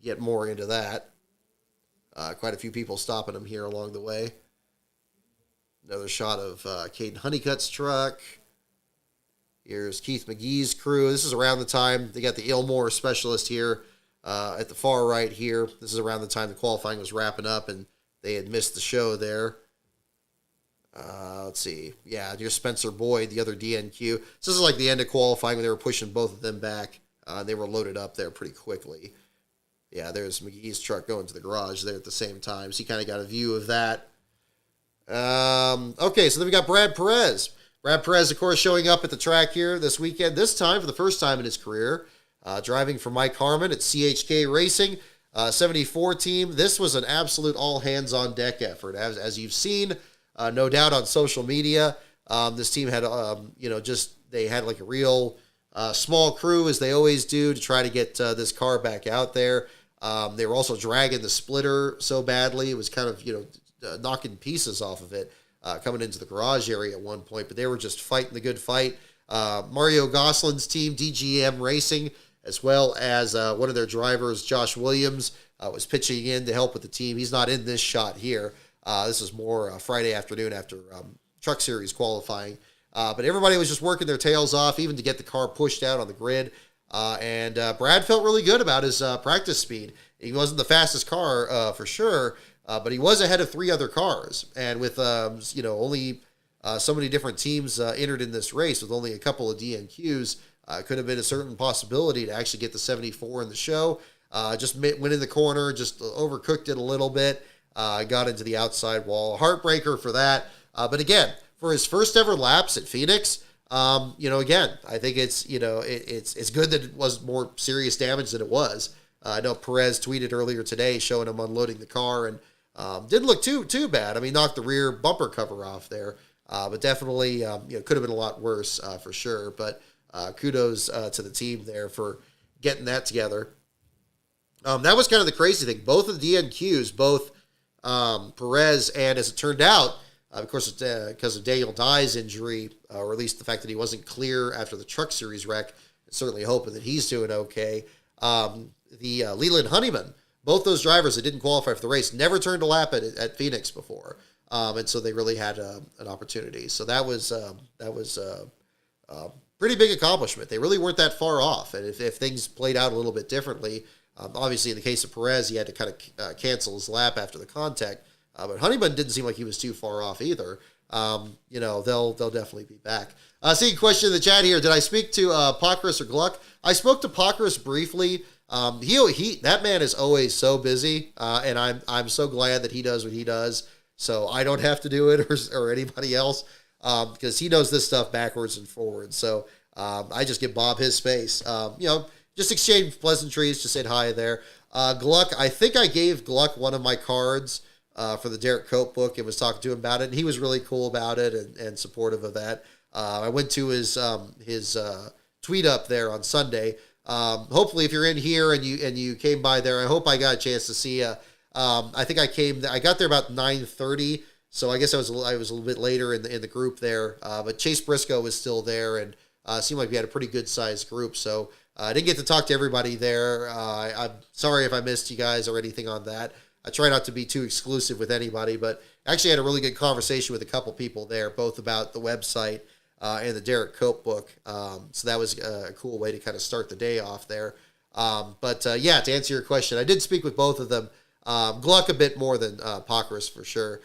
get more into that. Quite a few people stopping him here along the way. Another shot of Caden Honeycutt's truck. Here's Keith McGee's crew. This is around the time they got the Ilmore specialist here at the far right here. This is around the time the qualifying was wrapping up and they had missed the show there. Let's see. Yeah, here's Spencer Boyd, the other DNQ. So this is like the end of qualifying when they were pushing both of them back. They were loaded up there pretty quickly. Yeah, there's McGee's truck going to the garage there at the same time. So you kind of got a view of that. Okay, so then we got Brad Perez. Brad Perez, of course, showing up at the track here this weekend, this time for the first time in his career, driving for Mike Harmon at CHK Racing, 74 team. This was an absolute all-hands-on-deck effort, as you've seen, no doubt on social media. This team had, they had like a real small crew, as they always do, to try to get this car back out there. They were also dragging the splitter so badly. It was kind of, knocking pieces off of it. Coming into the garage area at one point, but they were just fighting the good fight. Mario Gosselin's team, DGM Racing, as well as one of their drivers, Josh Williams, was pitching in to help with the team. He's not in this shot here. This is more Friday afternoon after Truck Series qualifying. But everybody was just working their tails off, even to get the car pushed out on the grid. And Brad felt really good about his practice speed. He wasn't the fastest car for sure, but he was ahead of 3 other cars. And with, only so many different teams entered in this race with only a couple of DNQs, could have been a certain possibility to actually get the 74 in the show. Just went in the corner, just overcooked it a little bit, got into the outside wall. Heartbreaker for that. But again, for his first ever laps at Phoenix, Again, I think it's, it's good that it was more serious damage than it was. I know Perez tweeted earlier today showing him unloading the car, and didn't look too bad. I mean, knocked the rear bumper cover off there, but definitely could have been a lot worse for sure. But kudos to the team there for getting that together. That was kind of the crazy thing. Both of the DNQs, both Perez and, as it turned out, of course, because of Daniel Dye's injury, or at least the fact that he wasn't clear after the Truck Series wreck, certainly hoping that he's doing okay. The Leland Honeyman, both those drivers that didn't qualify for the race, never turned a lap at Phoenix before, and so they really had an opportunity. So that was pretty big accomplishment. They really weren't that far off, and if things played out a little bit differently, obviously in the case of Perez, he had to kind of cancel his lap after the contact. But Honeyman didn't seem like he was too far off either. They'll definitely be back. Seeing a question in the chat here. Did I speak to Pockrass or Gluck? I spoke to Pockrass briefly. That man is always so busy, and I'm so glad that he does what he does, so I don't have to do it or anybody else, because he knows this stuff backwards and forwards. So I just give Bob his space. Just exchange pleasantries, just said hi there. Gluck, I think I gave Gluck one of my cards for the Derek Cope book and was talking to him about it, and he was really cool about it and supportive of that. I went to his tweet up there on Sunday. Hopefully, if you're in here and you came by there, I hope I got a chance to see you. I think I got there about 9:30, so I guess I was a little bit later in the group there. But Chase Briscoe was still there, and seemed like we had a pretty good sized group. So I didn't get to talk to everybody there. I'm sorry if I missed you guys or anything on that. I try not to be too exclusive with anybody, but actually had a really good conversation with a couple people there, both about the website and the Derek Cope book. So that was a cool way to kind of start the day off there. To answer your question, I did speak with both of them. Gluck a bit more than Pockrass for sure.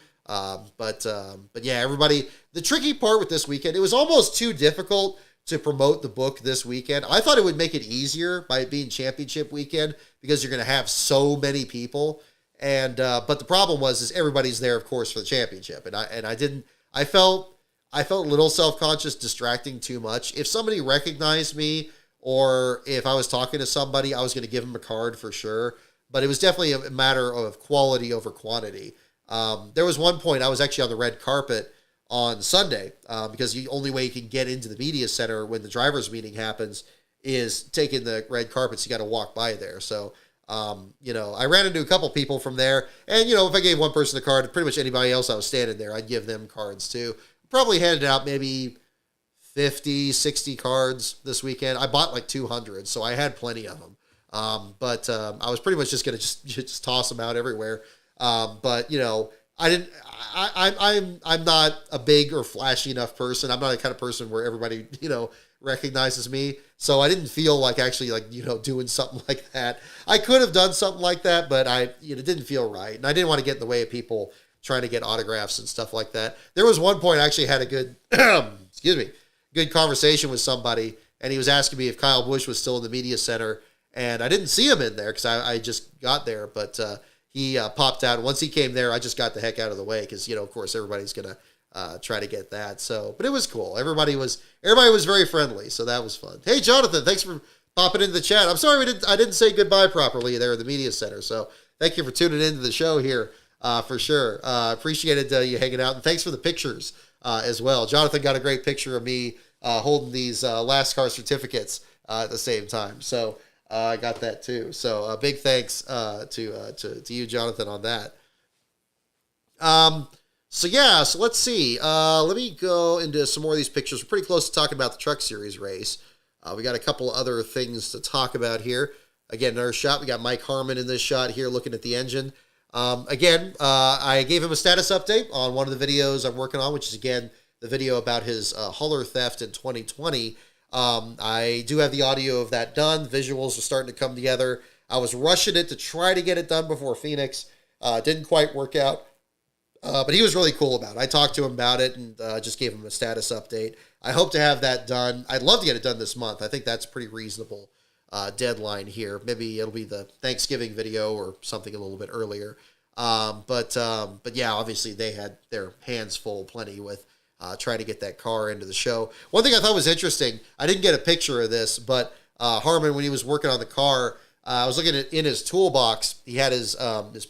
Everybody, the tricky part with this weekend, it was almost too difficult to promote the book this weekend. I thought it would make it easier by it being championship weekend because you're going to have so many people. And but the problem is everybody's there, of course, for the championship, and I felt a little self-conscious distracting too much. If somebody recognized me, or if I was talking to somebody, I was going to give them a card for sure. But it was definitely a matter of quality over quantity. There was one point I was actually on the red carpet on Sunday because the only way you can get into the media center when the drivers' meeting happens is taking the red carpets. You got to walk by there, so. I ran into a couple people from there, and, if I gave one person a card, pretty much anybody else I was standing there, I'd give them cards too. Probably handed out maybe 50, 60 cards this weekend. I bought like 200, so I had plenty of them. I was pretty much just going to just toss them out everywhere. I'm not a big or flashy enough person. I'm not the kind of person where everybody, recognizes me. So I didn't feel like actually doing something like that. I could have done something like that, but it didn't feel right. And I didn't want to get in the way of people trying to get autographs and stuff like that. There was one point I actually had a good, good conversation with somebody, and he was asking me if Kyle Busch was still in the media center, and I didn't see him in there because I just got there, but he popped out. Once he came there, I just got the heck out of the way because, of course, everybody's going to try to get that. So, but it was cool. Everybody was very friendly, so that was fun. Hey, Jonathan, thanks for popping into the chat. I'm sorry I didn't say goodbye properly there at the media center. So thank you for tuning into the show here for sure. Appreciated you hanging out, and thanks for the pictures as well. Jonathan got a great picture of me holding these LASCAR certificates at the same time. So I got that too. So big thanks to you, Jonathan, on that. So let's see. Let me go into some more of these pictures. We're pretty close to talking about the Truck Series race. We got a couple other things to talk about here. Again, another shot. We got Mike Harmon in this shot here looking at the engine. I gave him a status update on one of the videos I'm working on, which is, again, the video about his hauler theft in 2020. I do have the audio of that done. Visuals are starting to come together. I was rushing it to try to get it done before Phoenix. Didn't quite work out. But he was really cool about it. I talked to him about it and just gave him a status update. I hope to have that done. I'd love to get it done this month. I think that's a pretty reasonable deadline here. Maybe it'll be the Thanksgiving video or something a little bit earlier. Obviously they had their hands full plenty with try to get that car into the show. One thing I thought was interesting, I didn't get a picture of this, but Harman, when he was working on the car, I was looking at in his toolbox, he had his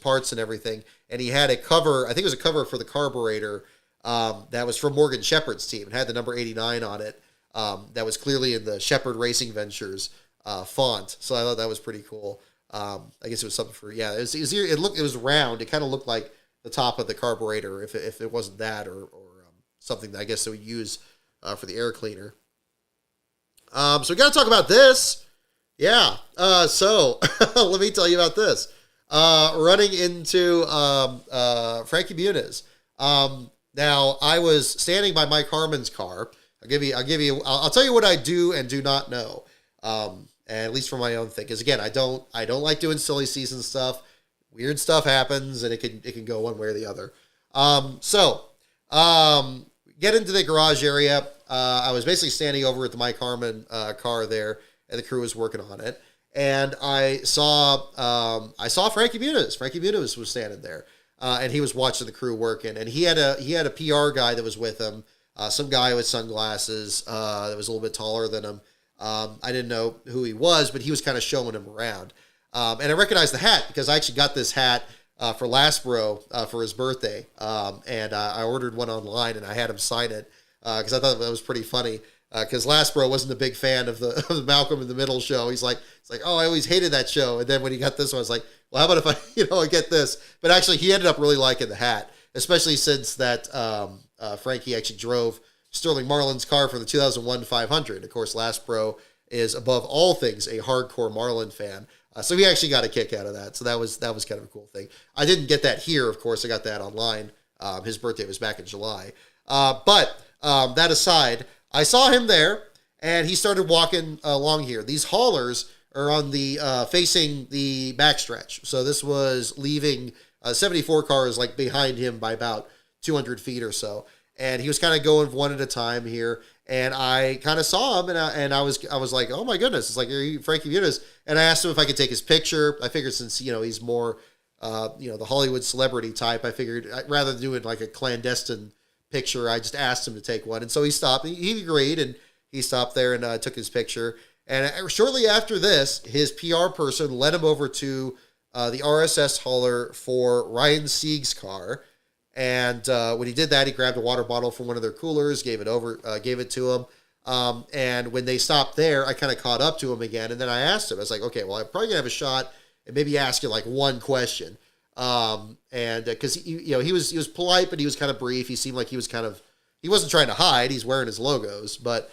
parts and everything, and he had a cover, I think it was a cover for the carburetor that was from Morgan Shepherd's team. It had the number 89 on it. That was clearly in the Shepherd Racing Ventures font. So I thought that was pretty cool. I guess it was something for, it was round. It kind of looked like the top of the carburetor if it wasn't that or something that I guess they would use for the air cleaner. So we got to talk about this. Yeah. So let me tell you about this. Running into Frankie Muniz. Now I was standing by Mike Harmon's car. I'll tell you what I do and do not know. And at least for my own thing, because again, I don't like doing silly season stuff. Weird stuff happens, and it can go one way or the other. Get into the garage area. I was basically standing over at the Mike Harmon car there, and the crew was working on it. And I saw Frankie Muniz. Frankie Muniz was standing there, and he was watching the crew working. And he had a PR guy that was with him, some guy with sunglasses that was a little bit taller than him. I didn't know who he was, but he was kind of showing him around. And I recognized the hat because I actually got this hat for Lastbro for his birthday. And I ordered one online, and I had him sign it because I thought that was pretty funny. Because Lastbro wasn't a big fan of the Malcolm in the Middle show. It's like, oh, I always hated that show. And then when he got this one, I was like, well, how about if I get this? But actually, he ended up really liking the hat, especially since that Frankie actually drove Sterling Marlin's car for the 2001 500. Of course, Lastbro is above all things a hardcore Marlin fan. So he actually got a kick out of that. So that was kind of a cool thing. I didn't get that here, of course. I got that online. His birthday was back in July. But that aside, I saw him there, and he started walking along here. These haulers are on the facing the backstretch. So this was leaving 74 cars like behind him by about 200 feet or so. And he was kind of going one at a time here. And I kind of saw him, and I was like, oh my goodness, it's like, are you Frankie Muniz? And I asked him if I could take his picture. I figured since, he's more, the Hollywood celebrity type, I figured rather than doing like a clandestine picture, I just asked him to take one. And so he stopped. He agreed, and he stopped there and took his picture. And shortly after this, his PR person led him over to the RSS hauler for Ryan Sieg's car. And when he did that, he grabbed a water bottle from one of their coolers, gave it to him. And when they stopped there, I kind of caught up to him again. And then I asked him, I was like, okay, well, I'm probably gonna have a shot and maybe ask you like one question. And because he was polite, but he was kind of brief. He seemed like he wasn't trying to hide. He's wearing his logos, but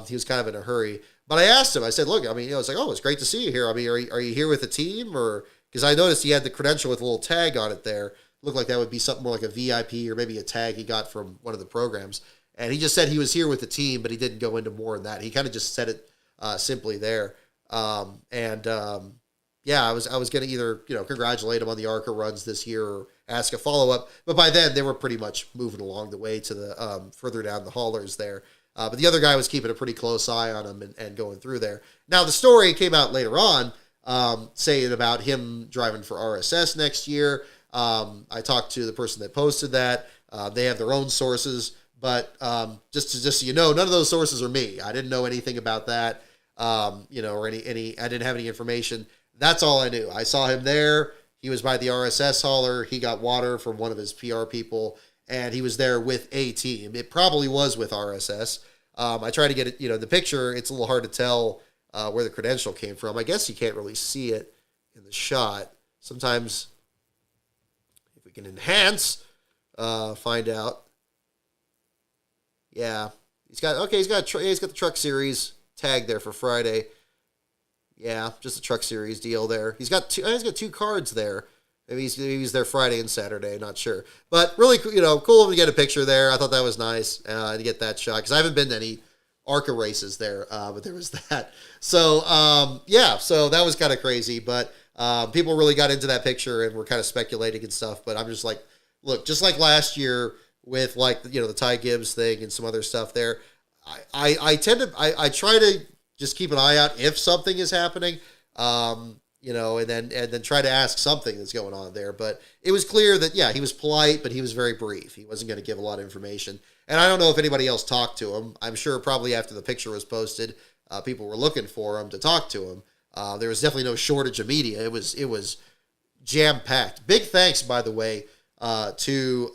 he was kind of in a hurry. But I asked him, I said, look, it's like, oh, it's great to see you here. I mean, are you here with the team, or because I noticed he had the credential with a little tag on it there. Looked like that would be something more like a VIP or maybe a tag he got from one of the programs. And he just said he was here with the team, but he didn't go into more than that. He kind of just said it simply there. I was going to either, congratulate him on the ARCA runs this year or ask a follow-up. But by then, they were pretty much moving along the way to the further down the haulers there. But the other guy was keeping a pretty close eye on him and going through there. Now, the story came out later on saying about him driving for RSS next year. I talked to the person that posted that. They have their own sources, but just so you know, none of those sources are me. I didn't know anything about that, or any. I didn't have any information. That's all I knew. I saw him there. He was by the RSS hauler. He got water from one of his PR people, and he was there with a team. It probably was with RSS. I tried to get it. The picture. It's a little hard to tell where the credential came from. I guess you can't really see it in the shot. Sometimes. Can enhance, find out. Yeah, he's got the Truck Series tag there for Friday. Yeah, just a Truck Series deal there. He's got two cards there. Maybe he's there Friday and Saturday, not sure. But really, cool to get a picture there. I thought that was nice to get that shot because I haven't been to any ARCA races there, but there was that. So so that was kind of crazy, but. People really got into that picture and were kind of speculating and stuff, but I'm just like, look, just like last year with like, the Ty Gibbs thing and some other stuff there, I try to just keep an eye out if something is happening. and then try to ask something that's going on there. But it was clear that, yeah, he was polite, but he was very brief. He wasn't going to give a lot of information. And I don't know if anybody else talked to him. I'm sure probably after the picture was posted, people were looking for him to talk to him. There was definitely no shortage of media. It was jam-packed. Big thanks, by the way, to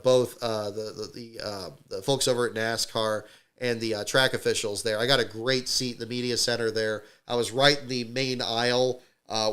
both the folks over at NASCAR and the track officials there. I got a great seat in the media center there. I was right in the main aisle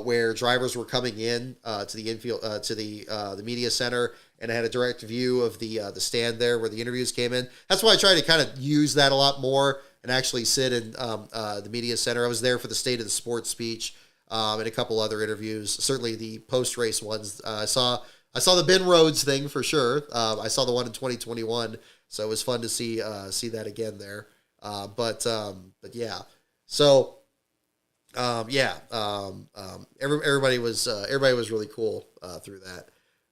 where drivers were coming in to the infield to the media center, and I had a direct view of the stand there where the interviews came in. That's why I try to kind of use that a lot more and actually sit in the media center. I was there for the State of the Sport speech and a couple other interviews. Certainly the post-race ones. I saw the Ben Rhodes thing for sure. I saw the one in 2021, so it was fun to see that again there. But yeah, so everybody was really cool through that.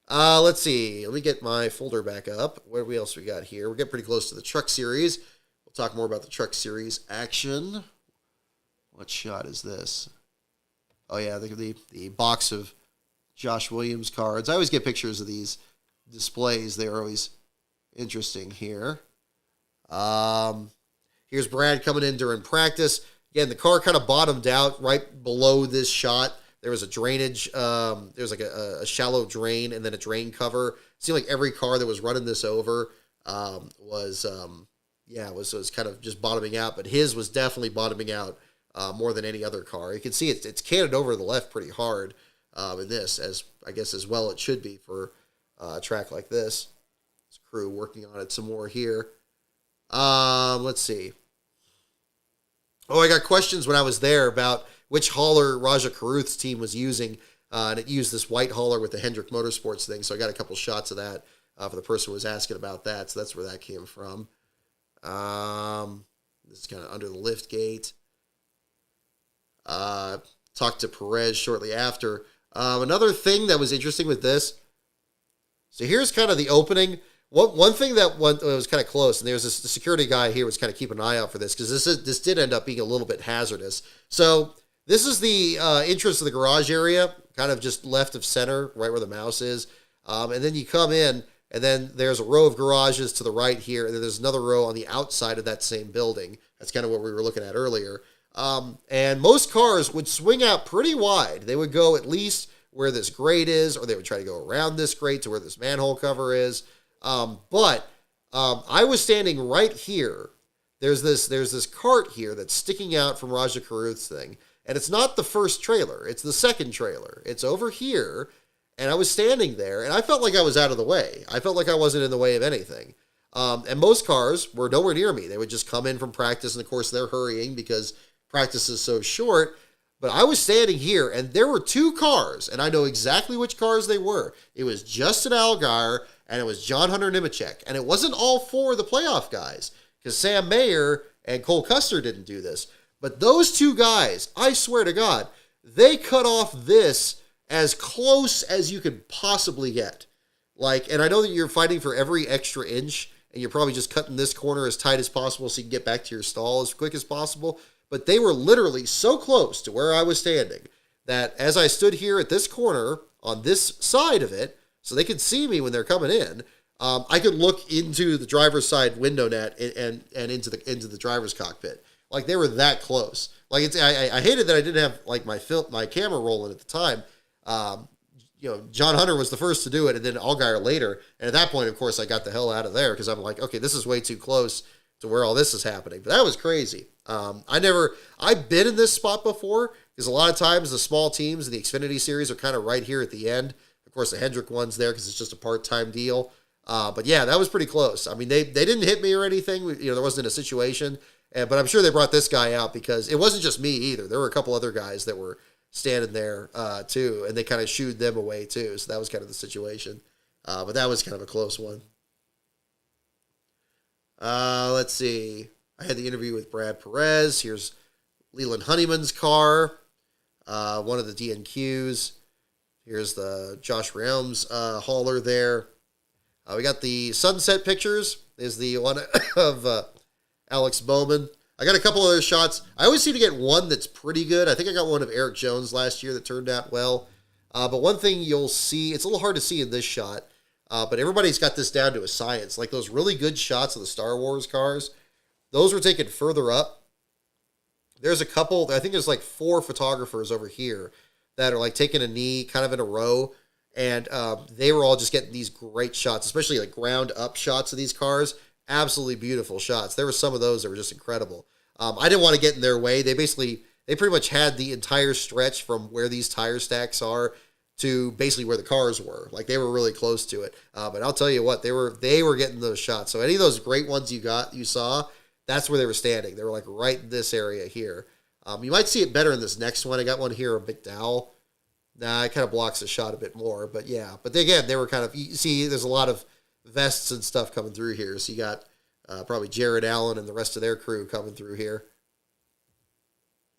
Let's see. Let me get my folder back up. What else we got here? We're getting pretty close to the Truck Series. We'll talk more about the Truck Series action. What shot is this? Oh yeah, the box of Josh Williams cards. I always get pictures of these displays. They are always interesting here. Here's Brad coming in during practice. Again, the car kind of bottomed out right below this shot. There was a drainage. There was like a shallow drain and then a drain cover. It seemed like every car that was running this over was kind of just bottoming out. But his was definitely bottoming out more than any other car. You can see it's canted over to the left pretty hard in this, as I guess as well it should be for a track like this. This crew working on it some more here. Let's see. Oh, I got questions when I was there about which hauler Raja Caruth's team was using, and it used this white hauler with the Hendrick Motorsports thing, so I got a couple shots of that for the person who was asking about that, so that's where that came from. This is kind of under the lift gate. Talked to Perez shortly after. Another thing that was interesting with this, so here's kind of the opening. One thing that was kind of close, and there's the security guy here was kind of keeping an eye out for this, because this did end up being a little bit hazardous. So this is the entrance to the garage area, kind of just left of center, right where the mouse is. And then you come in, and then there's a row of garages to the right here, and then there's another row on the outside of that same building. That's kind of what we were looking at earlier. And most cars would swing out pretty wide. They would go at least where this grate is, or they would try to go around this grate to where this manhole cover is. But I was standing right here. There's this cart here that's sticking out from Raja Caruth's thing, and it's not the first trailer. It's the second trailer. It's over here, and I was standing there, and I felt like I was out of the way. I felt like I wasn't in the way of anything. And most cars were nowhere near me. They would just come in from practice, and of course they're hurrying because practice is so short. But I was standing here, and there were two cars, and I know exactly which cars they were. It was Justin Allgaier, and it was John Hunter Nemechek. And it wasn't all four of the playoff guys, because Sam Mayer and Cole Custer didn't do this. But those two guys, I swear to God, they cut off this as close as you could possibly get. And I know that you're fighting for every extra inch, and you're probably just cutting this corner as tight as possible so you can get back to your stall as quick as possible. But they were literally so close to where I was standing that as I stood here at this corner on this side of it, so they could see me when they're coming in, I could look into the driver's side window net and into the driver's cockpit. Like, they were that close. Like, I hated that I didn't have like my camera rolling at the time. John Hunter was the first to do it, and then Allgaier later. And at that point, of course, I got the hell out of there because I'm like, okay, this is way too close to where all this is happening. But that was crazy. I've been in this spot before, because a lot of times the small teams in the Xfinity Series are kind of right here at the end. Of course, the Hendrick one's there because it's just a part-time deal. But yeah, that was pretty close. I mean, they didn't hit me or anything. There wasn't a situation. But I'm sure they brought this guy out because it wasn't just me either. There were a couple other guys that were standing there too, and they kind of shooed them away too. So that was kind of the situation. But that was kind of a close one. Let's see. I had the interview with Brad Perez. Here's Leland Honeyman's car, one of the DNQs. Here's the Josh Realms hauler there. We got the sunset pictures. There's the one of Alex Bowman. I got a couple other shots. I always seem to get one that's pretty good. I think I got one of Eric Jones last year that turned out well. But one thing you'll see, it's a little hard to see in this shot, but everybody's got this down to a science. Like those really good shots of the Star Wars cars, those were taken further up. There's a couple, I think there's like 4 photographers over here that are like taking a knee kind of in a row. And they were all just getting these great shots, especially like ground up shots of these cars. Absolutely beautiful shots. There were some of those that were just incredible. I didn't want to get in their way. They pretty much had the entire stretch from where these tire stacks are to basically where the cars were. Like they were really close to it. But I'll tell you what, they were getting those shots. So any of those great ones you saw, that's where they were standing. They were like right in this area here. You might see it better in this next one. I got one here of McDowell. Nah, it kind of blocks the shot a bit more, but yeah. But again, they were kind of, you see, there's a lot of vests and stuff coming through here. So you got probably Jared Allen and the rest of their crew coming through here.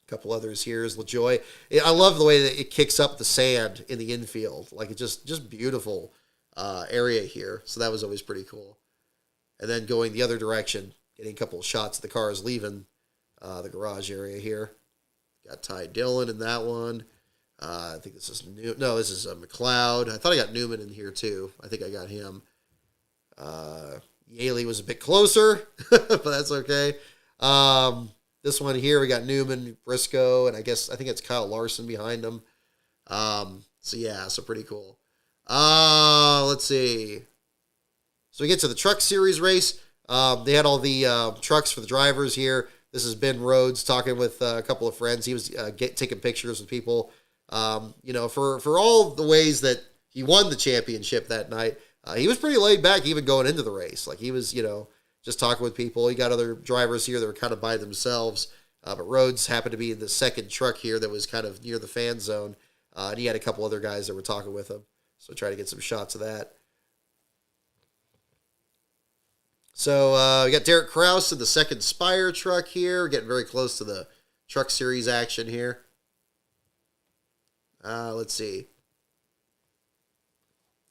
A couple others here is LaJoy. I love the way that it kicks up the sand in the infield. Like it's just beautiful area here. So that was always pretty cool. And then going the other direction, getting a couple of shots of the cars leaving the garage area here. Got Ty Dillon in that one. I think this is this is McLeod. I thought I got Newman in here too. I think I got him. Yaley was a bit closer, but that's okay. This one here, we got Newman, Briscoe, and I think it's Kyle Larson behind him. So pretty cool. Let's see. So we get to the Truck Series race. They had all the trucks for the drivers here. This is Ben Rhodes talking with a couple of friends. He was taking pictures with people. For all the ways that he won the championship that night, he was pretty laid back even going into the race. Like he was, just talking with people. He got other drivers here that were kind of by themselves. But Rhodes happened to be in the second truck here that was kind of near the fan zone. And he had a couple other guys that were talking with him. So try to get some shots of that. So we got Derek Kraus in the second Spire truck here. We're getting very close to the Truck Series action here. Let's see.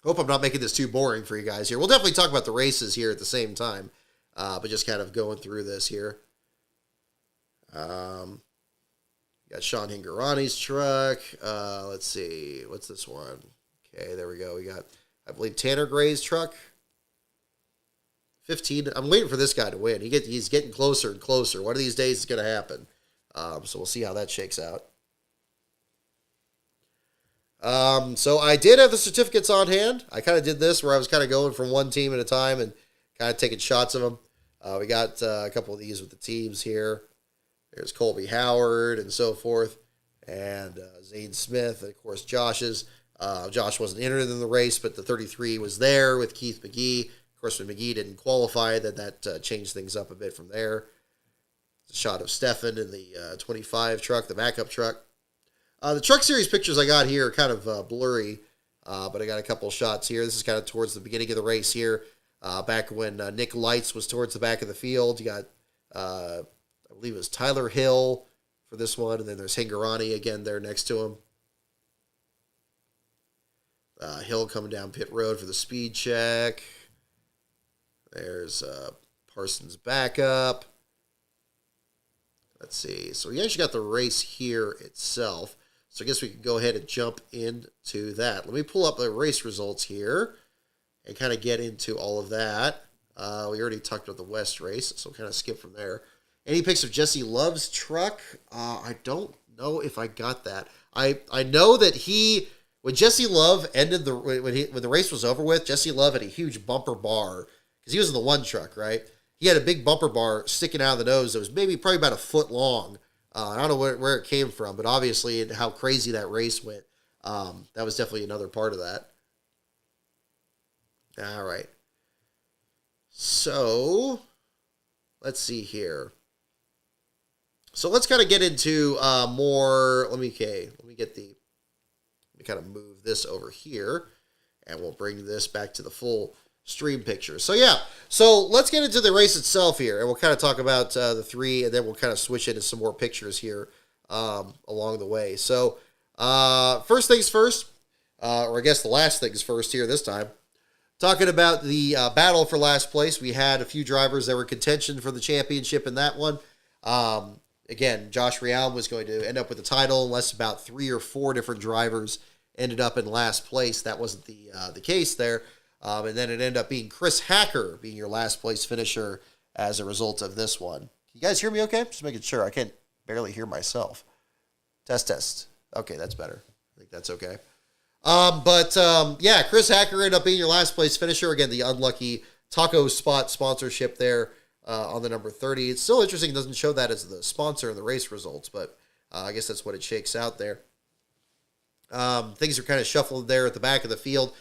Hope I'm not making this too boring for you guys here. We'll definitely talk about the races here at the same time, but just kind of going through this here. Got Sean Hingorani's truck. Let's see. What's this one? Okay, there we go. We got, I believe, Tanner Gray's truck. 15. I'm waiting for this guy to win. He's getting closer and closer. One of these days it's going to happen. So we'll see how that shakes out. So I did have the certificates on hand. I kind of did this where I was kind of going from one team at a time and kind of taking shots of them. We got a couple of these with the teams here. There's Colby Howard and so forth, and Zane Smith, and of course Josh's. Josh wasn't entered in the race, but the 33 was there with Keith McGee. Of course, when McGee didn't qualify, then that changed things up a bit from there. It's a shot of Stefan in the 25 truck, the backup truck. The Truck Series pictures I got here are kind of blurry, but I got a couple shots here. This is kind of towards the beginning of the race here, back when Nick Lights was towards the back of the field. You got, I believe it was Tyler Hill for this one, and then there's Hingorani again there next to him. Hill coming down pit road for the speed check. There's Parsons' backup. Let's see. So we actually got the race here itself. So I guess we can go ahead and jump into that. Let me pull up the race results here and kind of get into all of that. We already talked about the West race, so we'll kind of skip from there. Any pics of Jesse Love's truck? I don't know if I got that. I know that when Jesse Love ended when the race was over with, Jesse Love had a huge bumper bar because he was in the one truck, right? He had a big bumper bar sticking out of the nose that was probably about a foot long. I don't know where it came from, but obviously how crazy that race went. That was definitely another part of that. All right. So, let's see here. So let's kind of get into more. Let me kind of move this over here, and we'll bring this back to the full stream picture. So yeah, so let's get into the race itself here, and we'll kind of talk about the three, and then we'll kind of switch into some more pictures here along the way. So first things first, or I guess the last things first here this time. Talking about the battle for last place, we had a few drivers that were in contention for the championship in that one. Again, Josh Rial was going to end up with the title unless about 3 or 4 different drivers ended up in last place. That wasn't the case there. And then it ended up being Chris Hacker being your last place finisher as a result of this one. You guys hear me okay? Just making sure. I can't barely hear myself. Test. Okay, that's better. I think that's okay. Chris Hacker ended up being your last place finisher. Again, the unlucky Taco Spot sponsorship there on the number 30. It's still interesting. It doesn't show that as the sponsor in the race results, but I guess that's what it shakes out there. Things are kind of shuffled there at the back of the field.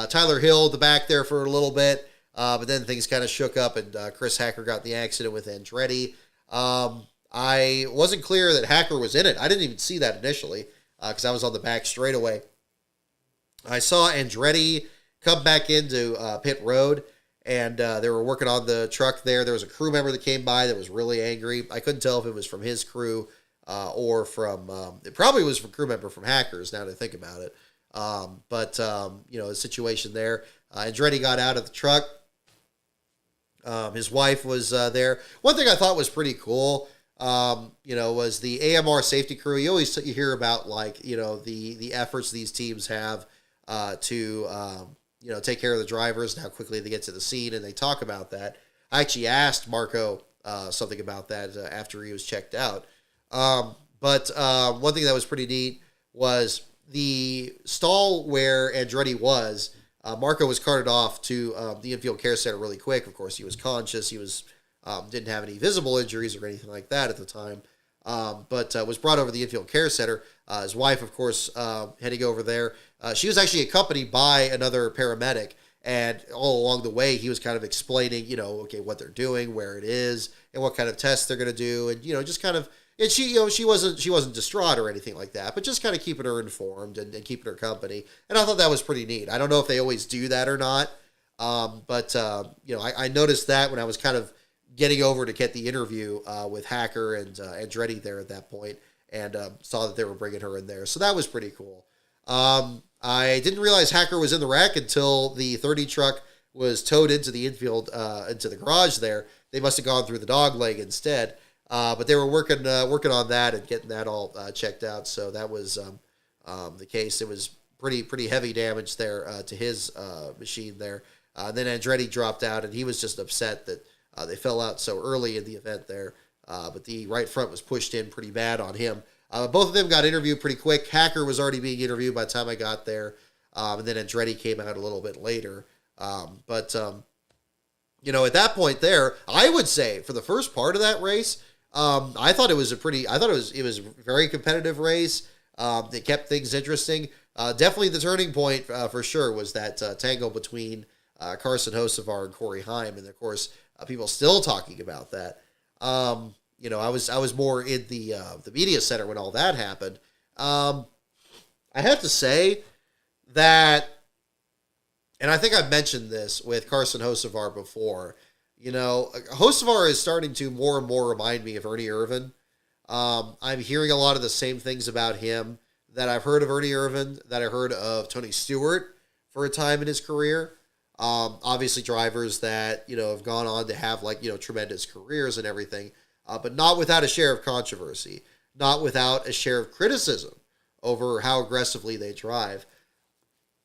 Tyler Hill at the back there for a little bit, but then things kind of shook up, and Chris Hacker got in the accident with Andretti. I wasn't clear that Hacker was in it. I didn't even see that initially because I was on the back straightaway. I saw Andretti come back into pit road, and they were working on the truck there. There was a crew member that came by that was really angry. I couldn't tell if it was from his crew or from, it probably was from crew member from Hackers, now that I think about it. The situation there. Andretti got out of the truck. His wife was there. One thing I thought was pretty cool, was the AMR safety crew. You always hear about, the efforts these teams have to take care of the drivers and how quickly they get to the scene, and they talk about that. I actually asked Marco something about that after he was checked out. One thing that was pretty neat was the stall where Andretti was. Marco was carted off to the infield care center really quick. Of course, he was conscious. He was didn't have any visible injuries or anything like that at the time, but was brought over to the infield care center. His wife, of course, heading over there. She was actually accompanied by another paramedic, and all along the way, he was kind of explaining, what they're doing, where it is, and what kind of tests they're going to do, and just kind of. And she wasn't distraught or anything like that, but just kind of keeping her informed and keeping her company. And I thought that was pretty neat. I don't know if they always do that or not, I noticed that when I was kind of getting over to get the interview with Hacker and Andretti there at that point, and saw that they were bringing her in there. So that was pretty cool. I didn't realize Hacker was in the wreck until the 30 truck was towed into the infield, into the garage there. They must have gone through the dog leg instead. But they were working on that and getting that all checked out. So that was the case. It was pretty heavy damage there to his machine there. Then Andretti dropped out, and he was just upset that they fell out so early in the event there. But the right front was pushed in pretty bad on him. Both of them got interviewed pretty quick. Hacker was already being interviewed by the time I got there. And then Andretti came out a little bit later. At that point there, I would say for the first part of that race, I thought it was a very competitive race. It kept things interesting. Definitely the turning point for sure was that tango between Carson Hocevar and Corey Heim, and of course people still talking about that. I was more in the media center when all that happened. I have to say that, and I think I've mentioned this with Carson Hocevar before. Hocevar is starting to more and more remind me of Ernie Irvan. I'm hearing a lot of the same things about him that I've heard of Ernie Irvan, that I heard of Tony Stewart for a time in his career. Obviously drivers that, have gone on to have tremendous careers and everything, but not without a share of controversy, not without a share of criticism over how aggressively they drive.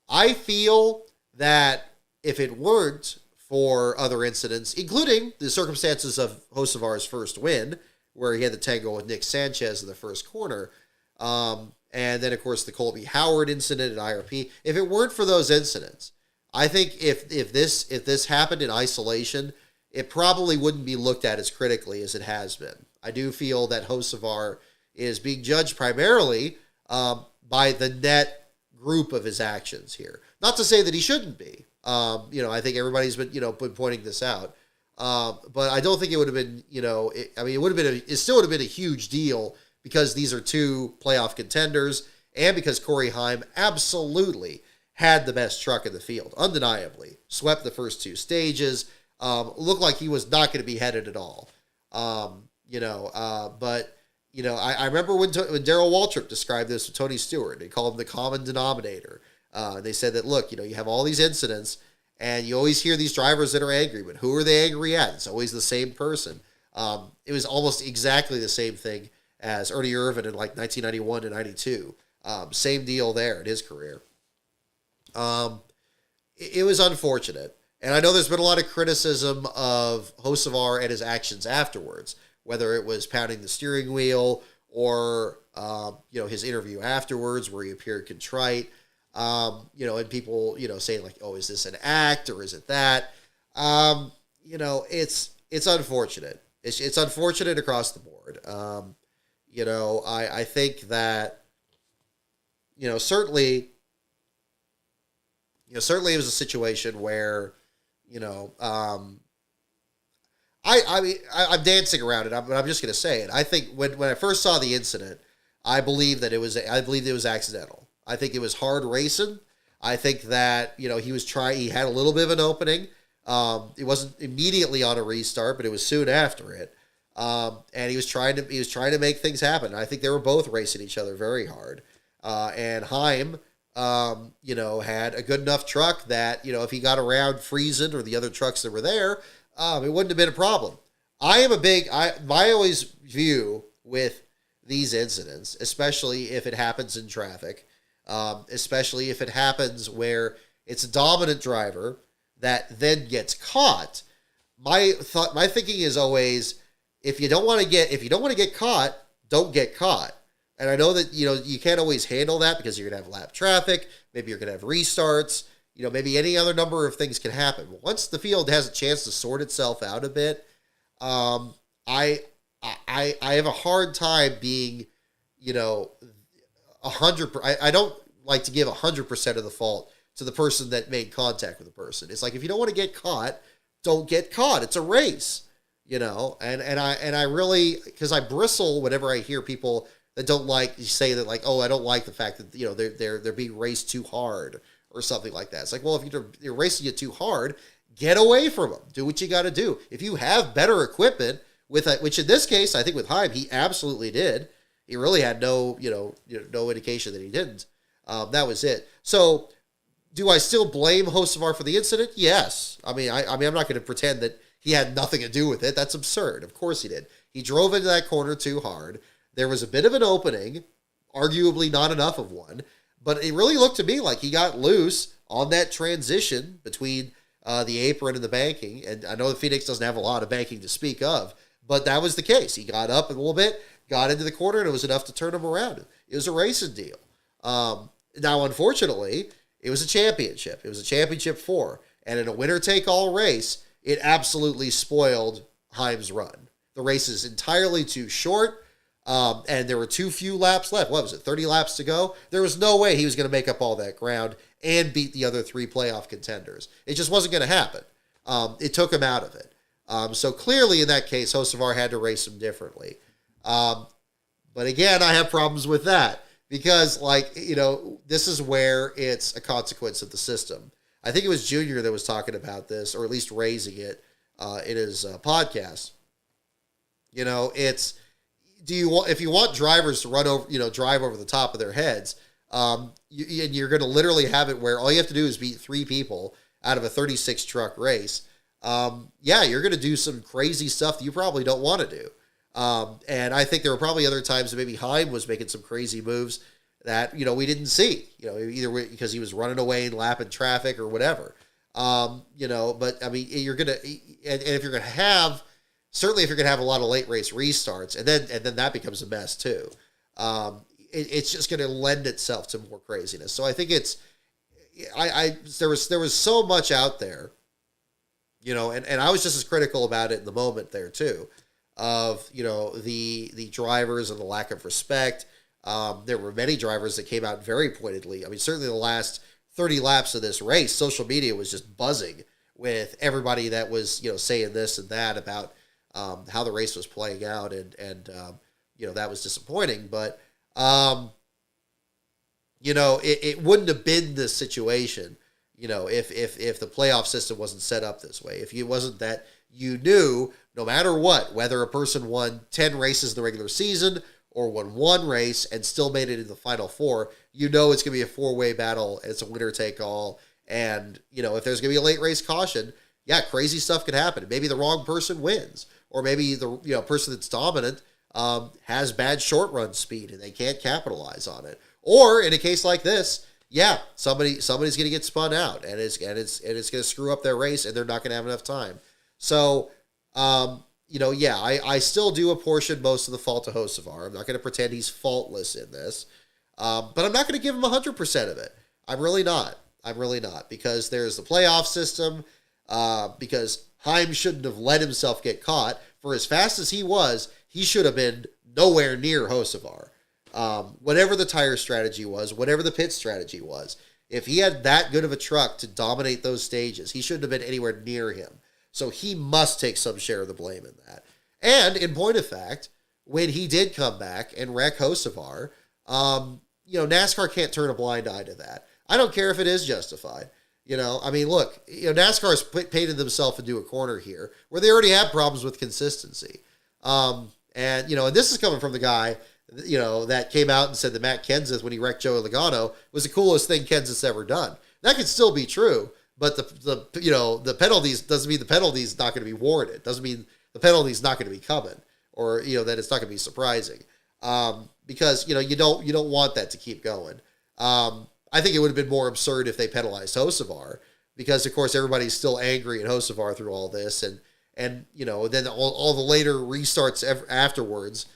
I feel that if it weren't for other incidents, including the circumstances of Hocevar's first win, where he had the tango with Nick Sanchez in the first corner, and then, of course, the Colby Howard incident at IRP. If it weren't for those incidents, I think if this happened in isolation, it probably wouldn't be looked at as critically as it has been. I do feel that Hocevar is being judged primarily by the net group of his actions here. Not to say that he shouldn't be. I think everybody's been pointing this out. But I don't think it would have been, it still would have been a huge deal because these are two playoff contenders and because Corey Heim absolutely had the best truck in the field, undeniably. Swept the first two stages, looked like he was not going to be headed at all. I remember when Darrell Waltrip described this with Tony Stewart. He called him the common denominator. They said that, look, you have all these incidents, and you always hear these drivers that are angry, but who are they angry at? It's always the same person. It was almost exactly the same thing as Ernie Irvan in like 1991 to 92. Same deal there in his career. It was unfortunate. And I know there's been a lot of criticism of Hocevar and his actions afterwards, whether it was pounding the steering wheel or, his interview afterwards where he appeared contrite, and people, saying like, oh, is this an act or is it that? It's unfortunate. It's unfortunate across the board. I think that, certainly it was a situation where, I'm dancing around it, but I'm just going to say it. I think when I first saw the incident, I believed it was accidental. I think it was hard racing. I think that, he had a little bit of an opening. It wasn't immediately on a restart, but it was soon after it. And he was trying to make things happen. I think they were both racing each other very hard. And Heim, had a good enough truck that, if he got around Friesen or the other trucks that were there, it wouldn't have been a problem. My always view with these incidents, especially if it happens in traffic, especially if it happens where it's a dominant driver that then gets caught. My thinking is always, if you don't want to get caught, don't get caught. And I know that, you can't always handle that because you're going to have lap traffic. Maybe you're going to have restarts. Maybe any other number of things can happen. But once the field has a chance to sort itself out a bit, I have a hard time being, 100. I don't like to give 100% of the fault to the person that made contact with the person. It's like, if you don't want to get caught, don't get caught. It's a race, and I really, because I bristle whenever I hear people that don't say that, like, oh, I don't like the fact that, they're being raced too hard or something like that. It's like, well, if you're racing you too hard, get away from them. Do what you got to do. If you have better equipment, which in this case, I think with Heim, he absolutely did. He really had no indication that he didn't. That was it. So, do I still blame Hocevar for the incident? Yes. I'm not going to pretend that he had nothing to do with it. That's absurd. Of course he did. He drove into that corner too hard. There was a bit of an opening, arguably not enough of one, but it really looked to me like he got loose on that transition between the apron and the banking. And I know the Phoenix doesn't have a lot of banking to speak of, but that was the case. He got up a little bit, got into the corner, and it was enough to turn him around. It was a racing deal. Now, unfortunately, it was a championship. It was a championship 4. And in a winner-take-all race, it absolutely spoiled Heim's run. The race is entirely too short. And there were too few laps left. What was it, 30 laps to go? There was no way he was going to make up all that ground and beat the other 3 playoff contenders. It just wasn't going to happen. It took him out of it. So clearly in that case, Hocevar had to race him differently. But again, I have problems with that because, this is where it's a consequence of the system. I think it was Junior that was talking about this, or at least raising it in his podcast. If you want drivers to drive over the top of their heads, and you're going to literally have it where all you have to do is beat 3 people out of a 36 truck race. You're going to do some crazy stuff that you probably don't want to do. And I think there were probably other times that maybe Heim was making some crazy moves that, we didn't see, either because he was running away and lapping traffic or whatever. But you're going to, and if you're going to have, certainly if you're going to have a lot of late race restarts, and then that becomes a mess too. It's just going to lend itself to more craziness. So I think there was so much out there, and I was just as critical about it in the moment there too, of, the drivers and the lack of respect. There were many drivers that came out very pointedly. Certainly the last 30 laps of this race, social media was just buzzing with everybody that was, saying this and that about how the race was playing out, and that was disappointing. But it wouldn't have been this situation, if the playoff system wasn't set up this way. If it wasn't that you knew no matter what, whether a person won 10 races in the regular season or won 1 race and still made it in the final 4, it's going to be a 4-way battle. It's a winner take all. And, if there's going to be a late race caution, yeah, crazy stuff can happen. Maybe the wrong person wins, or maybe the person that's dominant has bad short run speed and they can't capitalize on it. Or in a case like this, yeah, somebody's going to get spun out, and it's going to screw up their race, and they're not going to have enough time. So, yeah, I still do apportion most of the fault to Hocevar. I'm not going to pretend he's faultless in this, but I'm not going to give him 100% of it. I'm really not, because there's the playoff system, because Heim shouldn't have let himself get caught. For as fast as he should have been nowhere near Hocevar. Whatever the tire strategy was, whatever the pit strategy was, if he had that good of a truck to dominate those stages, he shouldn't have been anywhere near him. So he must take some share of the blame in that. And in point of fact, when he did come back and wreck Hocevar, NASCAR can't turn a blind eye to that. I don't care if it is justified. Look, NASCAR's painted themselves into a corner here where they already have problems with consistency. And this is coming from the guy that came out and said that Matt Kenseth, when he wrecked Joey Logano, was the coolest thing Kenseth's ever done. That could still be true, but the penalties doesn't mean the penalty's not going to be warranted. Doesn't mean the penalty's not going to be coming, or that it's not going to be surprising. Because you don't want that to keep going. I think it would have been more absurd if they penalized Hocevar, because of course everybody's still angry at Hocevar through all this, and then all the later restarts afterwards.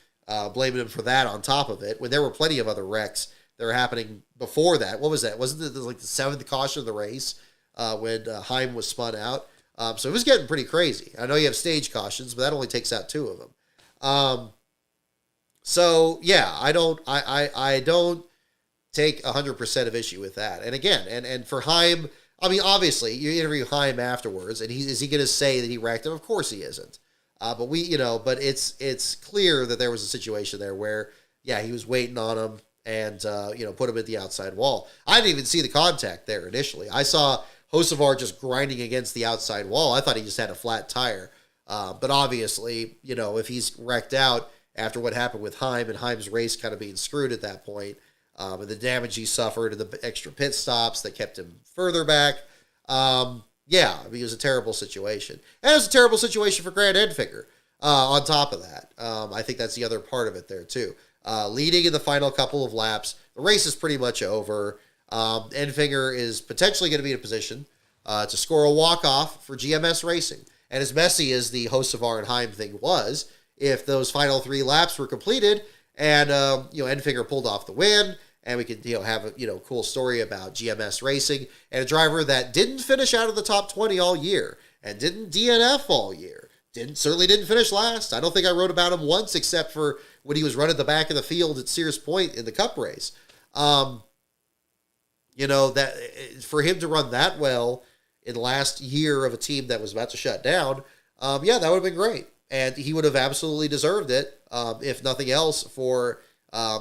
Blaming him for that on top of it, when there were plenty of other wrecks that were happening before that. What was that? Wasn't it like the 7th caution of the race when Heim was spun out? So it was getting pretty crazy. I know you have stage cautions, but that only takes out 2 of them. So yeah, I don't take 100% of issue with that. And again, and for Heim, obviously you interview Heim afterwards, and is he going to say that he wrecked him? Of course he isn't. But it's clear that there was a situation there where, yeah, he was waiting on him and, put him at the outside wall. I didn't even see the contact there initially. I saw Hocevar just grinding against the outside wall. I thought he just had a flat tire. But obviously, if he's wrecked out after what happened with Heim and Heim's race kind of being screwed at that point, and the damage he suffered and the extra pit stops that kept him further back, yeah, it was a terrible situation. And it was a terrible situation for Grant Enfinger on top of that. I think that's the other part of it there, too. Leading in the final couple of laps, the race is pretty much over. Enfinger is potentially going to be in a position to score a walk-off for GMS Racing. And as messy as the Hocevar and Heim thing was, if those final 3 laps were completed and, Enfinger pulled off the win, and we could, have a, cool story about GMS Racing and a driver that didn't finish out of the top 20 all year and didn't DNF all year. Certainly didn't finish last. I don't think I wrote about him once except for when he was running the back of the field at Sears Point in the Cup race. That for him to run that well in the last year of a team that was about to shut down, yeah, that would have been great. And he would have absolutely deserved it, if nothing else, for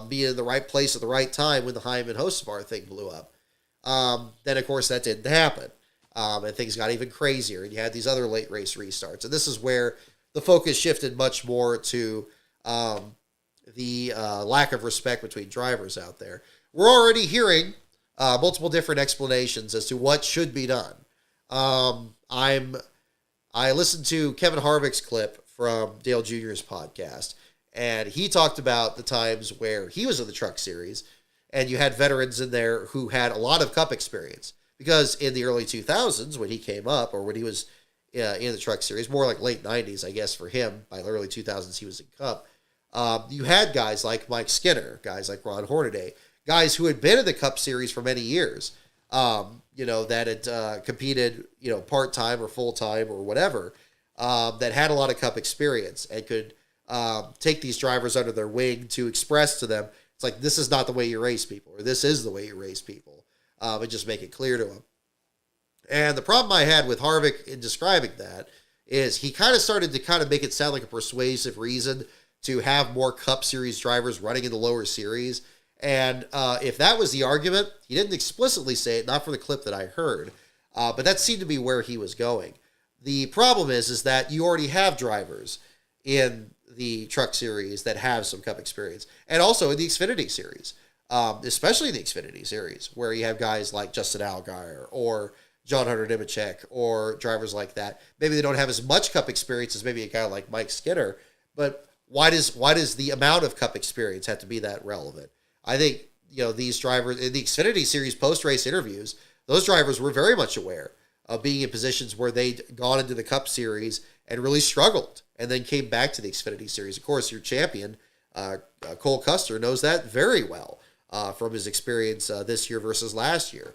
being in the right place at the right time when the Heim and Hocevar thing blew up. Then, of course, that didn't happen. And things got even crazier, and you had these other late race restarts. And this is where the focus shifted much more to the lack of respect between drivers out there. We're already hearing multiple different explanations as to what should be done. I listened to Kevin Harvick's clip from Dale Jr.'s podcast, and he talked about the times where he was in the Truck Series, and you had veterans in there who had a lot of Cup experience. Because in the early 2000s, when he came up, or when he was in the Truck Series, more like late 90s, I guess, for him, by the early 2000s, he was in Cup, you had guys like Mike Skinner, guys like Ron Hornaday, guys who had been in the Cup Series for many years, that had competed, part-time or full-time or whatever, that had a lot of Cup experience and could take these drivers under their wing to express to them, it's like, this is not the way you race people, or this is the way you race people. And just make it clear to him. And the problem I had with Harvick in describing that is he kind of started to make it sound like a persuasive reason to have more Cup Series drivers running in the lower series. And if that was the argument, he didn't explicitly say it, not for the clip that I heard, but that seemed to be where he was going. The problem is that you already have drivers in the Truck Series that have some Cup experience, and also in the Xfinity Series. Especially in the Xfinity Series, where you have guys like Justin Allgaier or John Hunter Nemechek or drivers like that. Maybe they don't have as much Cup experience as maybe a guy like Mike Skinner, but why does the amount of Cup experience have to be that relevant? I think, these drivers in the Xfinity Series post-race interviews, those drivers were very much aware of being in positions where they'd gone into the Cup Series and really struggled and then came back to the Xfinity Series. Of course, your champion, Cole Custer, knows that very well from his experience this year versus last year.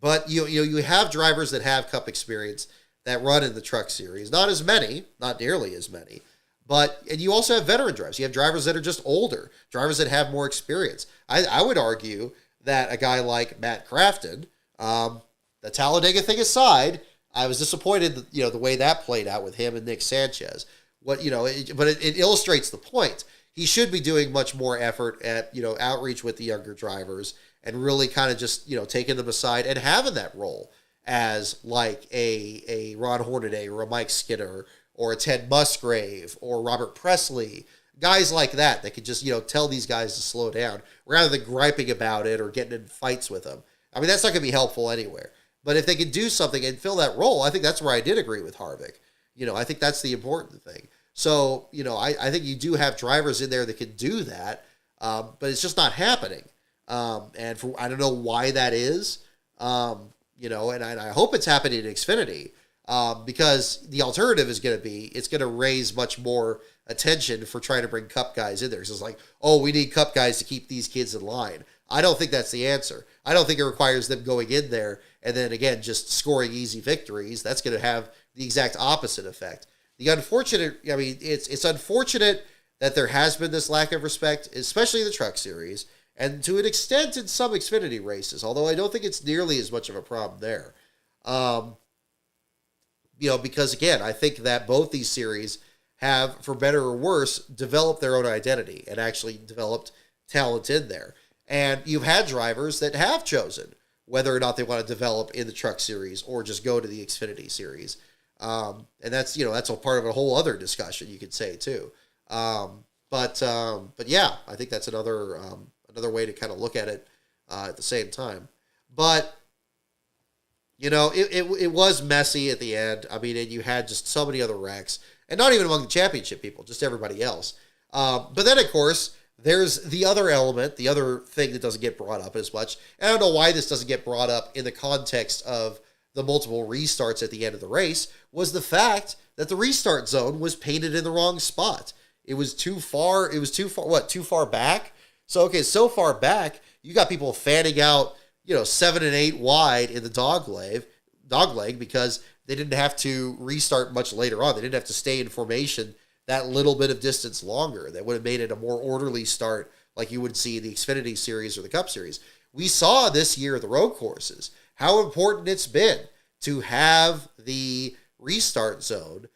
But you have drivers that have Cup experience that run in the Truck Series. Not as many, not nearly as many. And you also have veteran drivers. You have drivers that are just older, drivers that have more experience. I would argue that a guy like Matt Crafton, the Talladega thing aside, I was disappointed, the way that played out with him and Nick Sanchez. But it illustrates the point. He should be doing much more effort at, outreach with the younger drivers and really kind of just, taking them aside and having that role as like a Ron Hornaday or a Mike Skinner or a Ted Musgrave or Robert Presley, guys like that could just, tell these guys to slow down rather than griping about it or getting in fights with them. I mean, that's not going to be helpful anywhere. But if they could do something and fill that role, I think that's where I did agree with Harvick. I think that's the important thing. So, I think you do have drivers in there that can do that, but it's just not happening. And I don't know why that is, and I hope it's happening in Xfinity, because the alternative is going to be, it's going to raise much more attention for trying to bring Cup guys in there. So it's like, oh, we need Cup guys to keep these kids in line. I don't think that's the answer. I don't think it requires them going in there and then, again, just scoring easy victories. That's going to have the exact opposite effect. It's unfortunate that there has been this lack of respect, especially in the Truck Series, and to an extent in some Xfinity races, although I don't think it's nearly as much of a problem there. Because, again, I think that both these series have, for better or worse, developed their own identity and actually developed talent in there. And you've had drivers that have chosen whether or not they want to develop in the Truck Series or just go to the Xfinity Series. And that's a part of a whole other discussion, you could say, too. But yeah, I think that's another way to kind of look at it at the same time. But, it was messy at the end. I mean, and you had just so many other wrecks, and not even among the championship people, just everybody else. But then, of course, there's the other element, the other thing that doesn't get brought up as much. And I don't know why this doesn't get brought up in the context of the multiple restarts at the end of the race, was the fact that the restart zone was painted in the wrong spot. It was too far back? So far back, you got people fanning out, 7 and 8 wide in the dog leg because they didn't have to restart much later on. They didn't have to stay in formation that little bit of distance longer. That would have made it a more orderly start like you would see in the Xfinity Series or the Cup Series. We saw this year at the road courses how important it's been to have the restart zone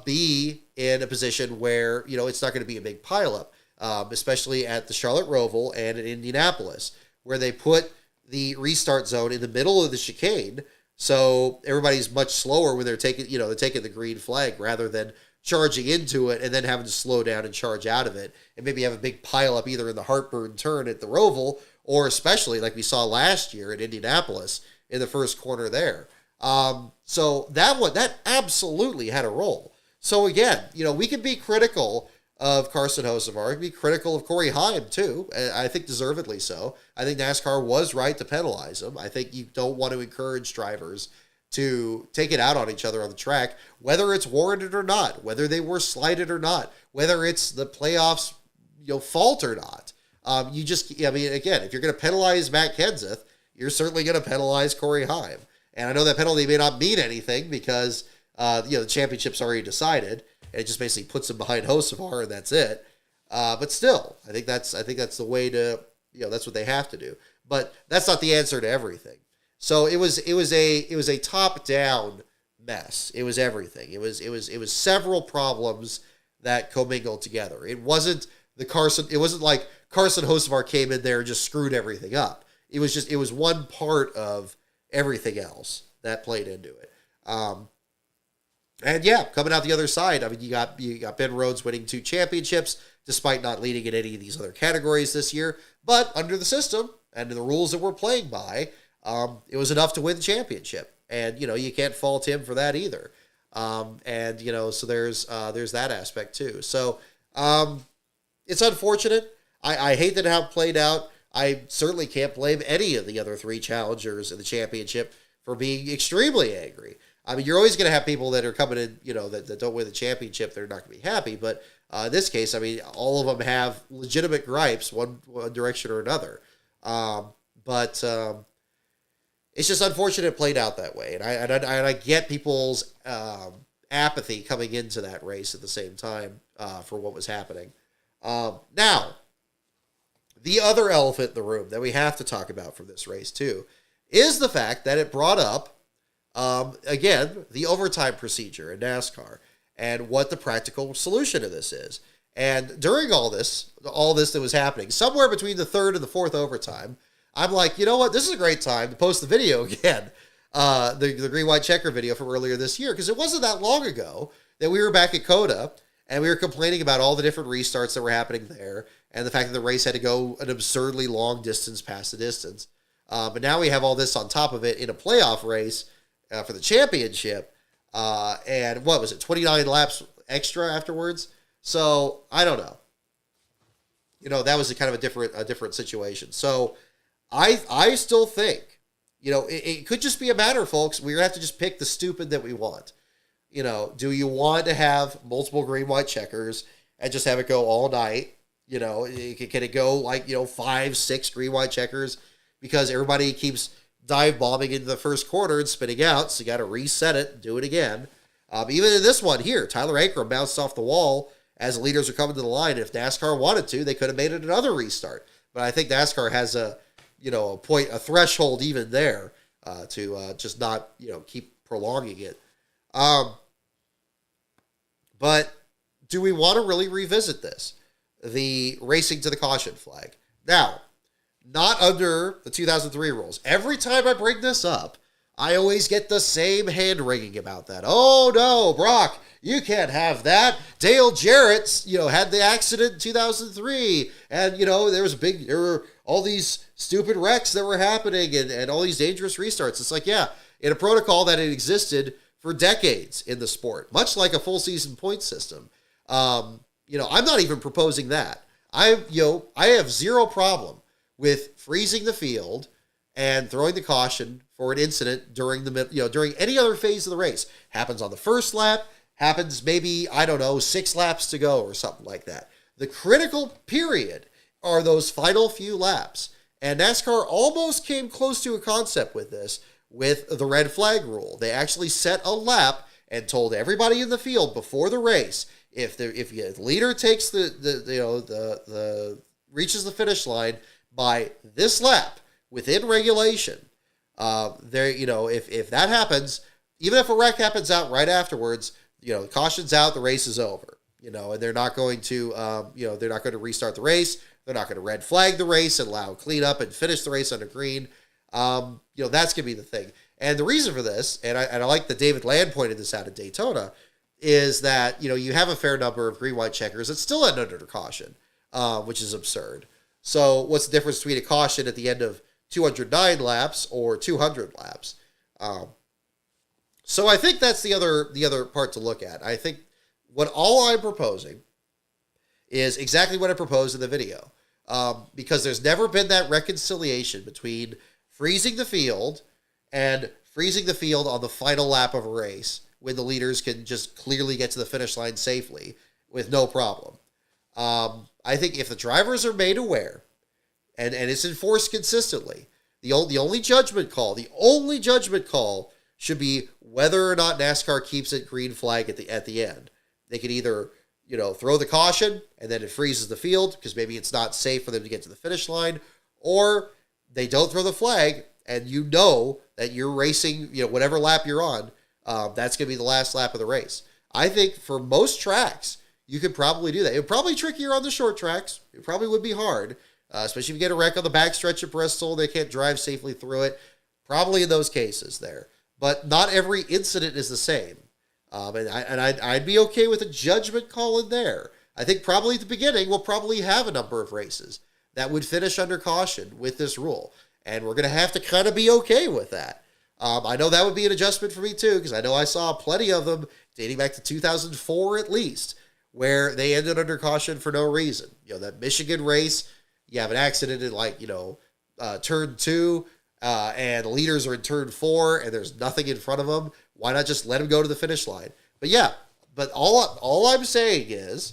be in a position where, it's not going to be a big pileup, especially at the Charlotte Roval and in Indianapolis, where they put the restart zone in the middle of the chicane. So everybody's much slower when they're taking the green flag rather than charging into it and then having to slow down and charge out of it and maybe have a big pileup either in the Heartburn turn at the Roval or especially like we saw last year at Indianapolis in the first corner there. So that absolutely had a role. So again, we can be critical of Carson Hocevar, can be critical of Corey Heim too. I think deservedly so. I think NASCAR was right to penalize him. I think you don't want to encourage drivers to take it out on each other on the track, whether it's warranted or not, whether they were slighted or not, whether it's the playoffs, fault or not. Again, if you're going to penalize Matt Kenseth, you're certainly going to penalize Corey Heim. And I know that penalty may not mean anything because, the championship's already decided. And it just basically puts him behind Hocevar and that's it. But still, I think that's the way to, that's what they have to do. But that's not the answer to everything. So it was a top-down mess. It was everything. It was several problems that commingled together. It wasn't like Carson Hocevar came in there and just screwed everything up. It was one part of everything else that played into it. And yeah, coming out the other side, I mean, you got Ben Rhodes winning 2 championships despite not leading in any of these other categories this year. But under the system and the rules that we're playing by, it was enough to win the championship. And, you can't fault him for that either. And, so there's that aspect too. So it's unfortunate. I hate that how it played out. I certainly can't blame any of the other three challengers in the championship for being extremely angry. I mean, you're always going to have people that are coming in, that don't win the championship. They're not going to be happy. But in this case, I mean, all of them have legitimate gripes, one direction or another. But it's just unfortunate it played out that way. And I get people's apathy coming into that race at the same time for what was happening. Now, the other elephant in the room that we have to talk about from this race, too, is the fact that it brought up, again, the overtime procedure in NASCAR and what the practical solution to this is. And during all this that was happening, somewhere between the third and the fourth overtime, I'm like, you know what? This is a great time to post the video again, the green-white checker video from earlier this year, because it wasn't that long ago that we were back at COTA and we were complaining about all the different restarts that were happening there and the fact that the race had to go an absurdly long distance past the distance. But now we have all this on top of it in a playoff race for the championship. And what was it, 29 laps extra afterwards? So I don't know. That was a kind of a different situation. So I still think, it could just be a matter, folks. We're going to have to just pick the stupid that we want. Do you want to have multiple green-white checkers and just have it go all night? Can it go like, 5, 6 green-white checkers because everybody keeps dive bombing into the first quarter and spinning out, so you got to reset it and do it again. Even in this one here, Tyler Ankrum bounced off the wall as the leaders are coming to the line. If NASCAR wanted to, they could have made it another restart. But I think NASCAR has a threshold even there to just not, keep prolonging it. But do we want to really revisit this? The racing to the caution flag. Now, not under the 2003 rules. Every time I bring this up, I always get the same hand wringing about that. Oh no, Brock, you can't have that. Dale Jarrett, had the accident in 2003, and there were all these stupid wrecks that were happening and all these dangerous restarts. It's like, yeah, in a protocol that had existed for decades in the sport, much like a full season point system. I'm not even proposing that. I have zero problem with freezing the field and throwing the caution for an incident during during any other phase of the race. Happens on the first lap, happens maybe, 6 laps to go or something like that. The critical period are those final few laps. And NASCAR almost came close to a concept with this, with the red flag rule. They actually set a lap and told everybody in the field before the race, if the leader takes reaches the finish line by this lap within regulation, if that happens, even if a wreck happens out right afterwards, caution's out, the race is over. And they're not going to restart the race. They're not going to red flag the race and allow cleanup and finish the race under green. That's going to be the thing. And the reason for this, and I like that David Land pointed this out at Daytona, is that, you have a fair number of green-white checkers that's still under caution, which is absurd. So what's the difference between a caution at the end of 209 laps or 200 laps? So I think that's the other part to look at. I think all I'm proposing is exactly what I proposed in the video. Because there's never been that reconciliation between freezing the field and freezing the field on the final lap of a race when the leaders can just clearly get to the finish line safely with no problem. I think if the drivers are made aware and it's enforced consistently, the only judgment call should be whether or not NASCAR keeps it green flag at the end. They can either throw the caution and then it freezes the field because maybe it's not safe for them to get to the finish line, or they don't throw the flag and that you're racing, whatever lap you're on, that's going to be the last lap of the race. I think for most tracks, you could probably do that. It would probably be trickier on the short tracks. It probably would be hard, especially if you get a wreck on the backstretch of Bristol. They can't drive safely through it. Probably in those cases there. But not every incident is the same. I'd be okay with a judgment call in there. I think probably at the beginning, we'll probably have a number of races that would finish under caution with this rule. And we're going to have to kind of be okay with that. I know that would be an adjustment for me too, because I know I saw plenty of them dating back to 2004 at least, where they ended under caution for no reason. That Michigan race, you have an accident in turn 2, and the leaders are in turn 4, and there's nothing in front of them. Why not just let them go to the finish line? But yeah, all I'm saying is,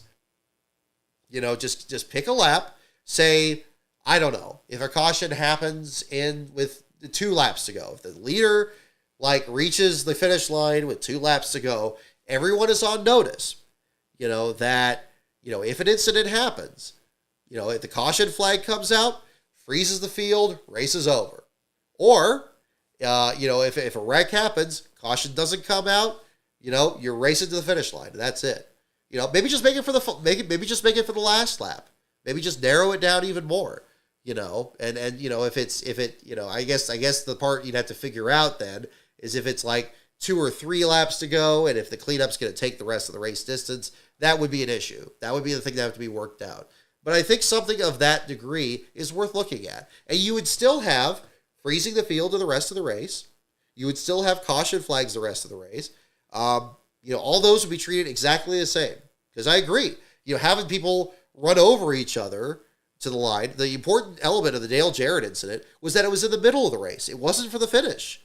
just pick a lap. Say, I don't know, if a caution happens with 2 laps to go, if the leader reaches the finish line with 2 laps to go, everyone is on notice. That if an incident happens, if the caution flag comes out, freezes the field, race is over. Or, if a wreck happens, caution doesn't come out, you're racing to the finish line. And that's it. Maybe just make it for the last lap. Maybe just narrow it down even more. And I guess the part you'd have to figure out then is if it's 2 or 3 laps to go, and if the cleanup's going to take the rest of the race distance, that would be an issue. That would be the thing that have to be worked out. But I think something of that degree is worth looking at. And you would still have freezing the field to the rest of the race. You would still have caution flags the rest of the race. All those would be treated exactly the same. Because I agree. Having people run over each other to the line, the important element of the Dale Jarrett incident was that it was in the middle of the race. It wasn't for the finish.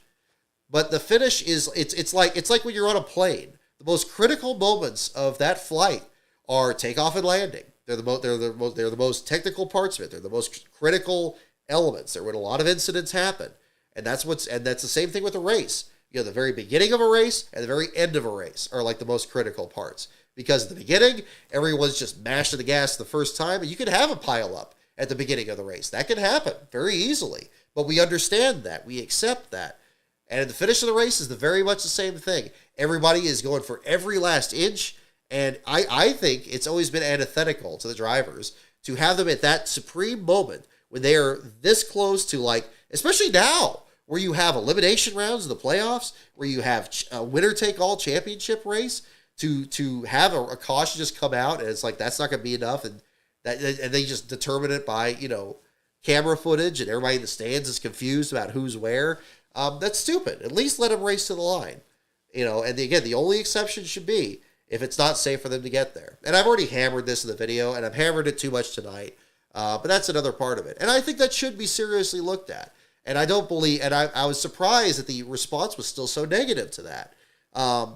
But the finish is, it's like when you're on a plane. The most critical moments of that flight are takeoff and landing. They're the most technical parts of it. They're the most critical elements. They're when a lot of incidents happen. And that's the same thing with a race. The very beginning of a race and the very end of a race are the most critical parts. Because at the beginning, everyone's just mashing the gas the first time, and you can have a pile up at the beginning of the race. That can happen very easily. But we understand that. We accept that. And at the finish of the race is very much the same thing. Everybody is going for every last inch. And I think it's always been antithetical to the drivers to have them at that supreme moment when they are this close to especially now, where you have elimination rounds in the playoffs, where you have a winner-take-all championship race, to have a caution just come out, and it's that's not going to be enough, and they just determine it by camera footage, and everybody in the stands is confused about who's where. That's stupid. At least let them race to the line, And again, the only exception should be if it's not safe for them to get there. And I've already hammered this in the video, and I've hammered it too much tonight. But that's another part of it, and I think that should be seriously looked at. And I don't believe, and I was surprised that the response was still so negative to that.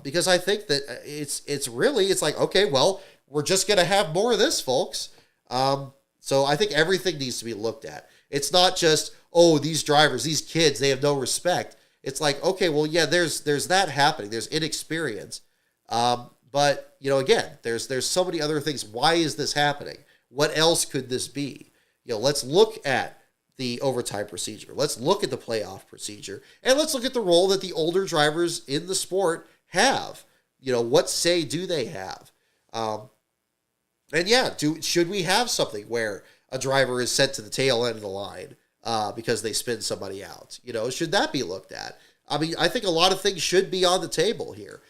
Because I think that it's okay, well, we're just going to have more of this, folks. So I think everything needs to be looked at. It's not just, these drivers, these kids, they have no respect. It's okay, well, yeah, there's that happening. There's inexperience. But, again, there's so many other things. Why is this happening? What else could this be? Let's look at the overtime procedure. Let's look at the playoff procedure, and let's look at the role that the older drivers in the sport have. What say do they have? And yeah, should we have something where a driver is sent to the tail end of the line because they spin somebody out? Should that be looked at? I mean, I think a lot of things should be on the table here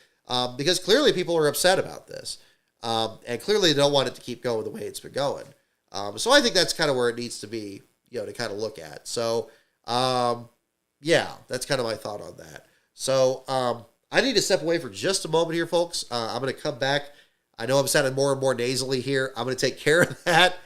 because clearly people are upset about this. And clearly they don't want it to keep going the way it's been going. So I think that's kind of where it needs to be, to kind of look at. So, yeah, that's kind of my thought on that. So, I need to step away for just a moment here, folks. I'm going to come back. I know I'm sounding more and more nasally here. I'm going to take care of that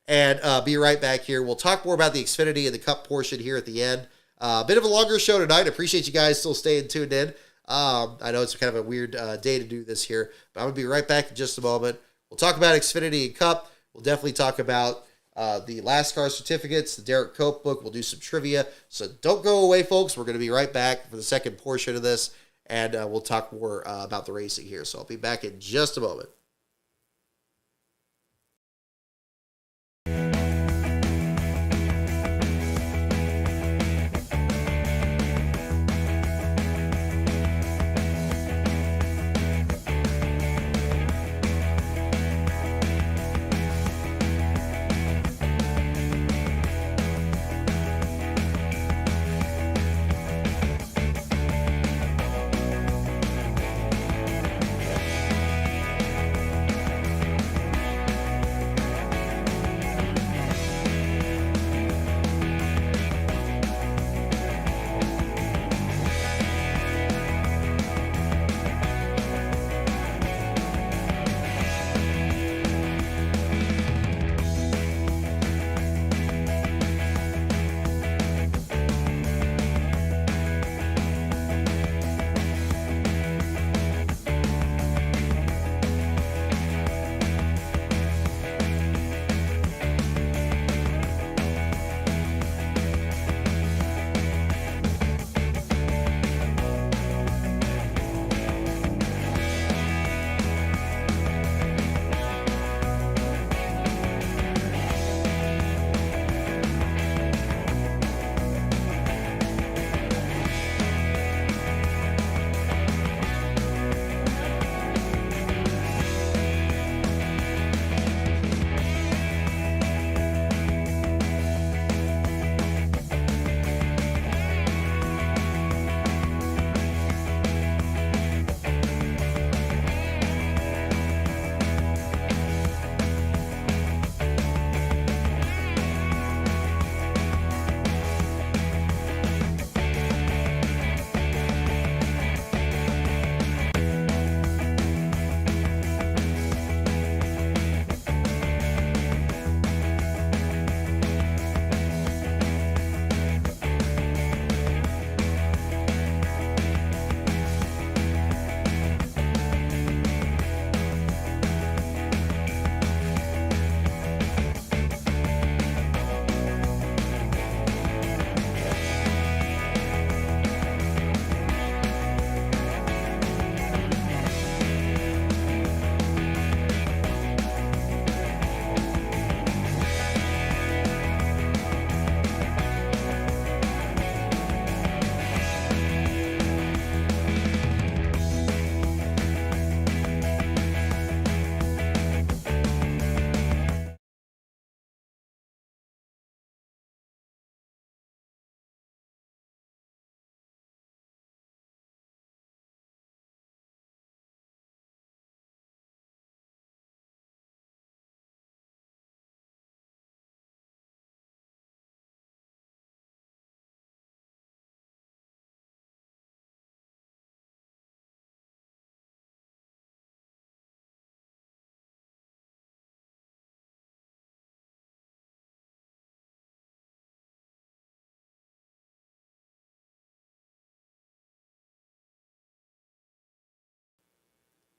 and be right back here. We'll talk more about the Xfinity and the Cup portion here at the end. A bit of a longer show tonight. I appreciate you guys still staying tuned in. I know it's kind of a weird day to do this here, but I'm going to be right back in just a moment. We'll talk about Xfinity and Cup. We'll definitely talk about the last car certificates, the Derek Cope book. We'll do some trivia. So don't go away, folks. We're going to be right back for the second portion of this, and we'll talk more about the racing here. So I'll be back in just a moment.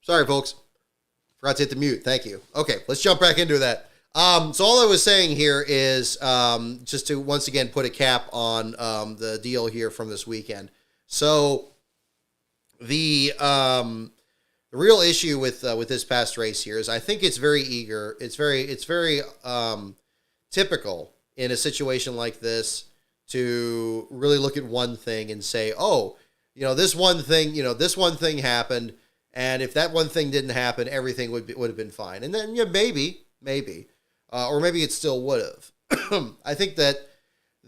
Sorry, folks. Forgot to hit the mute. Thank you. Okay, let's jump back into that. So all I was saying here is just to once again put a cap on the deal here from this weekend. So the real issue with this past race here is I think it's very eager. It's very typical in a situation like this to really look at one thing and say, oh, this one thing happened. And if that one thing didn't happen, everything would have been fine. And then maybe, or maybe it still would have. I think that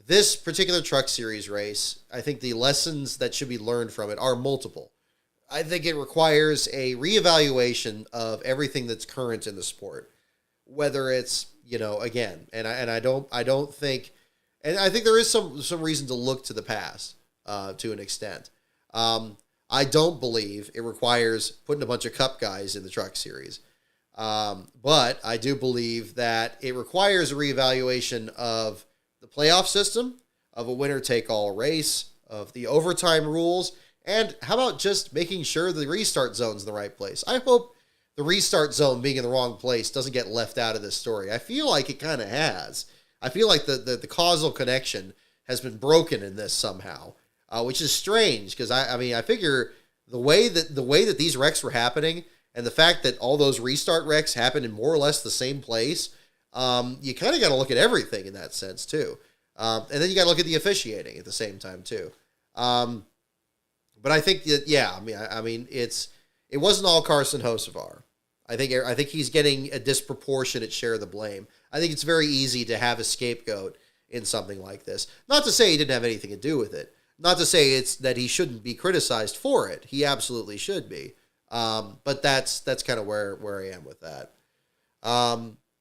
this particular Truck Series race, I think the lessons that should be learned from it are multiple. I think it requires a reevaluation of everything that's current in the sport, whether it's again, and I don't think, and I think there is some reason to look to the past to an extent. I don't believe it requires putting a bunch of Cup guys in the Truck Series. But I do believe that it requires a reevaluation of the playoff system, of a winner-take-all race, of the overtime rules, and how about just making sure the restart zone's in the right place? I hope the restart zone being in the wrong place doesn't get left out of this story. I feel like it kind of has. I feel like the causal connection has been broken in this somehow. Which is strange because I figure the way that these wrecks were happening and the fact that all those restart wrecks happened in more or less the same place, you kind of got to look at everything in that sense too, and then you got to look at the officiating at the same time too. But I think that it wasn't all Carson Hocevar. I think he's getting a disproportionate share of the blame. I think it's very easy to have a scapegoat in something like this. Not to say he didn't have anything to do with it. Not to say it's that he shouldn't be criticized for it. He absolutely should be. But that's kind of where I am with that.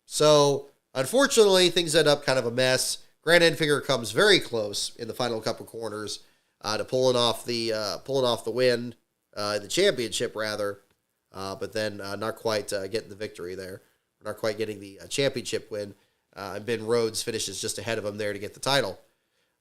So unfortunately, things end up kind of a mess. Grant Enfinger comes very close in the final couple corners to pulling off the win, the championship rather. But then not quite getting the victory there. Not quite getting the championship win. And Ben Rhodes finishes just ahead of him there to get the title.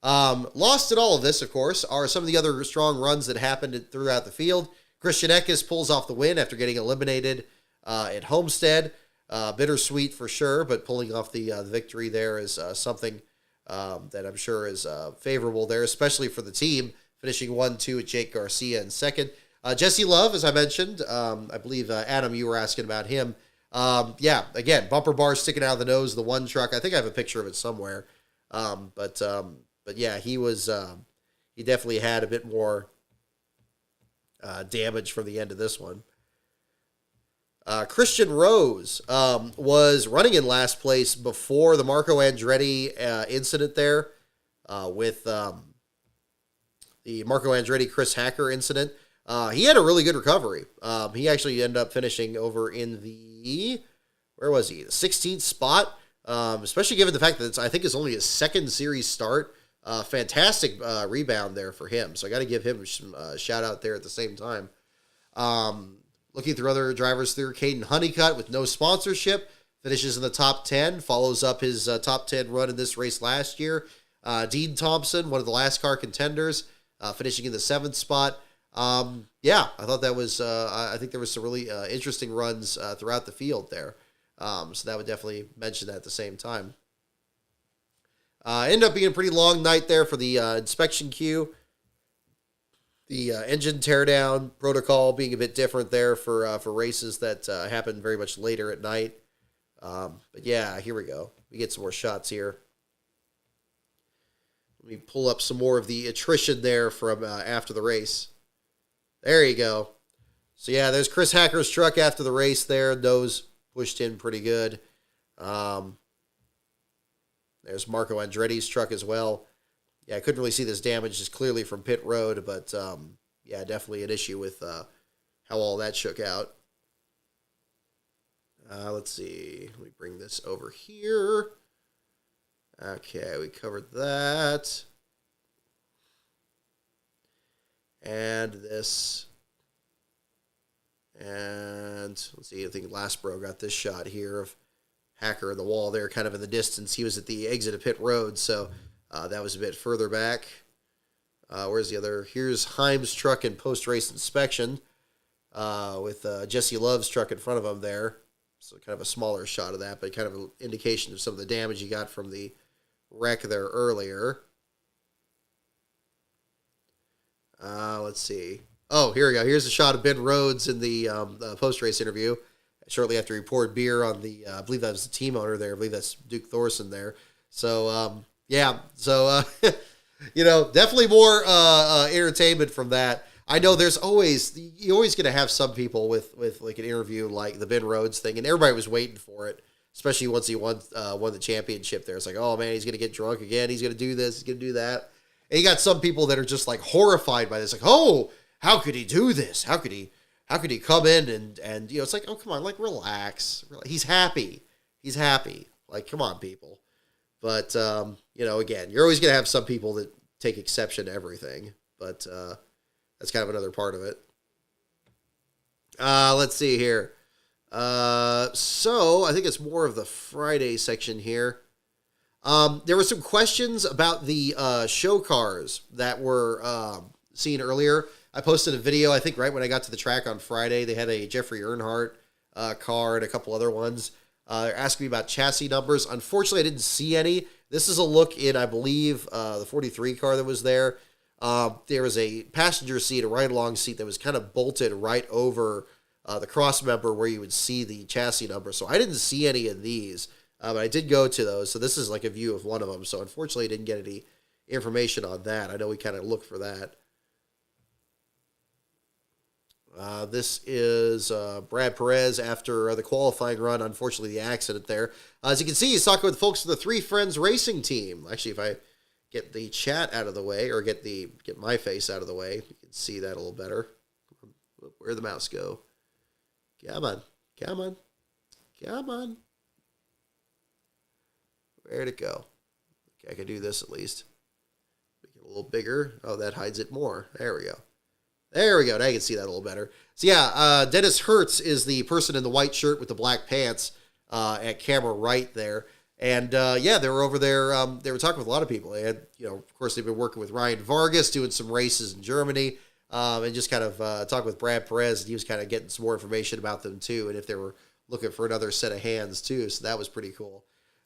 Lost in all of this, of course, are some of the other strong runs that happened throughout the field. Christian Eckes pulls off the win after getting eliminated at Homestead. Bittersweet for sure, but pulling off the victory there is something that I'm sure is favorable there, especially for the team, finishing 1-2 with Jake Garcia in second. Jesse Love, as I mentioned, I believe, Adam, you were asking about him. Again, bumper bars sticking out of the nose, the one truck. I think I have a picture of it somewhere. But yeah, he definitely had a bit more damage from the end of this one. Christian Rose was running in last place before the Marco Andretti incident there with the Marco Andretti-Chris Hacker incident. He had a really good recovery. He actually ended up finishing over in the 16th spot, especially given the fact that I think it's only his second series start. Fantastic rebound there for him. So I got to give him some shout out there at the same time. Looking through other drivers there, Caden Honeycutt with no sponsorship finishes in the top 10, follows up his top 10 run in this race last year. Dean Thompson, one of the last car contenders, finishing in the 7th spot. I thought that was, I think there was some really interesting runs throughout the field there. So that would definitely mention that at the same time. Ended up being a pretty long night there for the inspection queue. The engine teardown protocol being a bit different there for races that happen very much later at night. But yeah, here we go. We get some more shots here. Let me pull up some more of the attrition there from after the race. There you go. So yeah, there's Chris Hacker's truck after the race there. Nose pushed in pretty good. There's Marco Andretti's truck as well. Yeah, I couldn't really see this damage just clearly from pit road, but definitely an issue with how all that shook out. Let's see. Let me bring this over here. Okay, we covered that. And this. And let's see, I think Lasbro got this shot here of Hacker in the wall there, kind of in the distance. He was at the exit of pit road, so that was a bit further back. Where's the other? Here's Heim's truck in post-race inspection. with Jesse Love's truck in front of him there. So kind of a smaller shot of that, but kind of an indication of some of the damage he got from the wreck there earlier. Let's see. Oh, here we go. Here's a shot of Ben Rhodes in the post-race interview shortly after he poured beer on the, I believe that was the team owner there. I believe that's Duke Thorson there. So, yeah. So, definitely more entertainment from that. I know you're always going to have some people with like an interview like the Ben Rhodes thing, and everybody was waiting for it, especially once he won the championship there. It's like, oh man, he's going to get drunk again. He's going to do this. He's going to do that. And you got some people that are just like horrified by this. Like, oh, how could he do this? How could he come in and it's like, oh, come on, like relax. He's happy. He's happy. Like, come on, people. But, again, you're always going to have some people that take exception to everything. But that's kind of another part of it. Let's see here. So I think it's more of the Friday section here. There were some questions about the show cars that were seen earlier. I posted a video, I think, right when I got to the track on Friday. They had a Jeffrey Earnhardt car and a couple other ones. They're asking me about chassis numbers. Unfortunately, I didn't see any. This is a look in, I believe, the 43 car that was there. There was a passenger seat, a ride-along seat that was kind of bolted right over the cross member where you would see the chassis number. So I didn't see any of these. But I did go to those, so this is like a view of one of them. So unfortunately, I didn't get any information on that. I know we kind of look for that. This is Brad Perez after the qualifying run. Unfortunately, the accident there. As you can see, he's talking with folks from the Three Friends Racing Team. Actually, if I get the chat out of the way, or get my face out of the way, you can see that a little better. Where'd the mouse go? Come on. Where'd it go? Okay, I can do this at least. Make it a little bigger. Oh, that hides it more. There we go. Now you can see that a little better. So yeah, Dennis Hertz is the person in the white shirt with the black pants at camera right there. And they were over there. They were talking with a lot of people. They had, of course, they've been working with Ryan Vargas, doing some races in Germany, and just kind of talking with Brad Perez. And he was kind of getting some more information about them too, and if they were looking for another set of hands too. So that was pretty cool.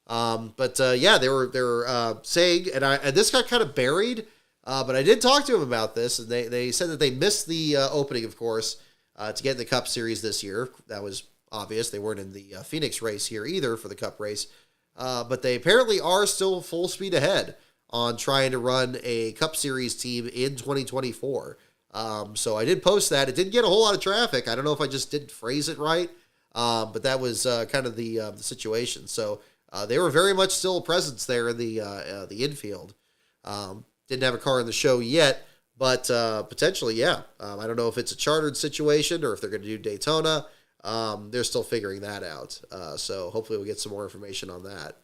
They were saying, and this got kind of buried, but I did talk to him about this, and they said that they missed the opening, of course, to get in the Cup Series this year. That was obvious. They weren't in the Phoenix race here either for the Cup race, but they apparently are still full speed ahead on trying to run a Cup Series team in 2024. So I did post that. It didn't get a whole lot of traffic. I don't know if I just didn't phrase it right, but that was kind of the situation. So they were very much still a presence there in the infield. Didn't have a car in the show yet, but potentially, yeah. I don't know if it's a chartered situation or if they're going to do Daytona. They're still figuring that out. So hopefully we'll get some more information on that.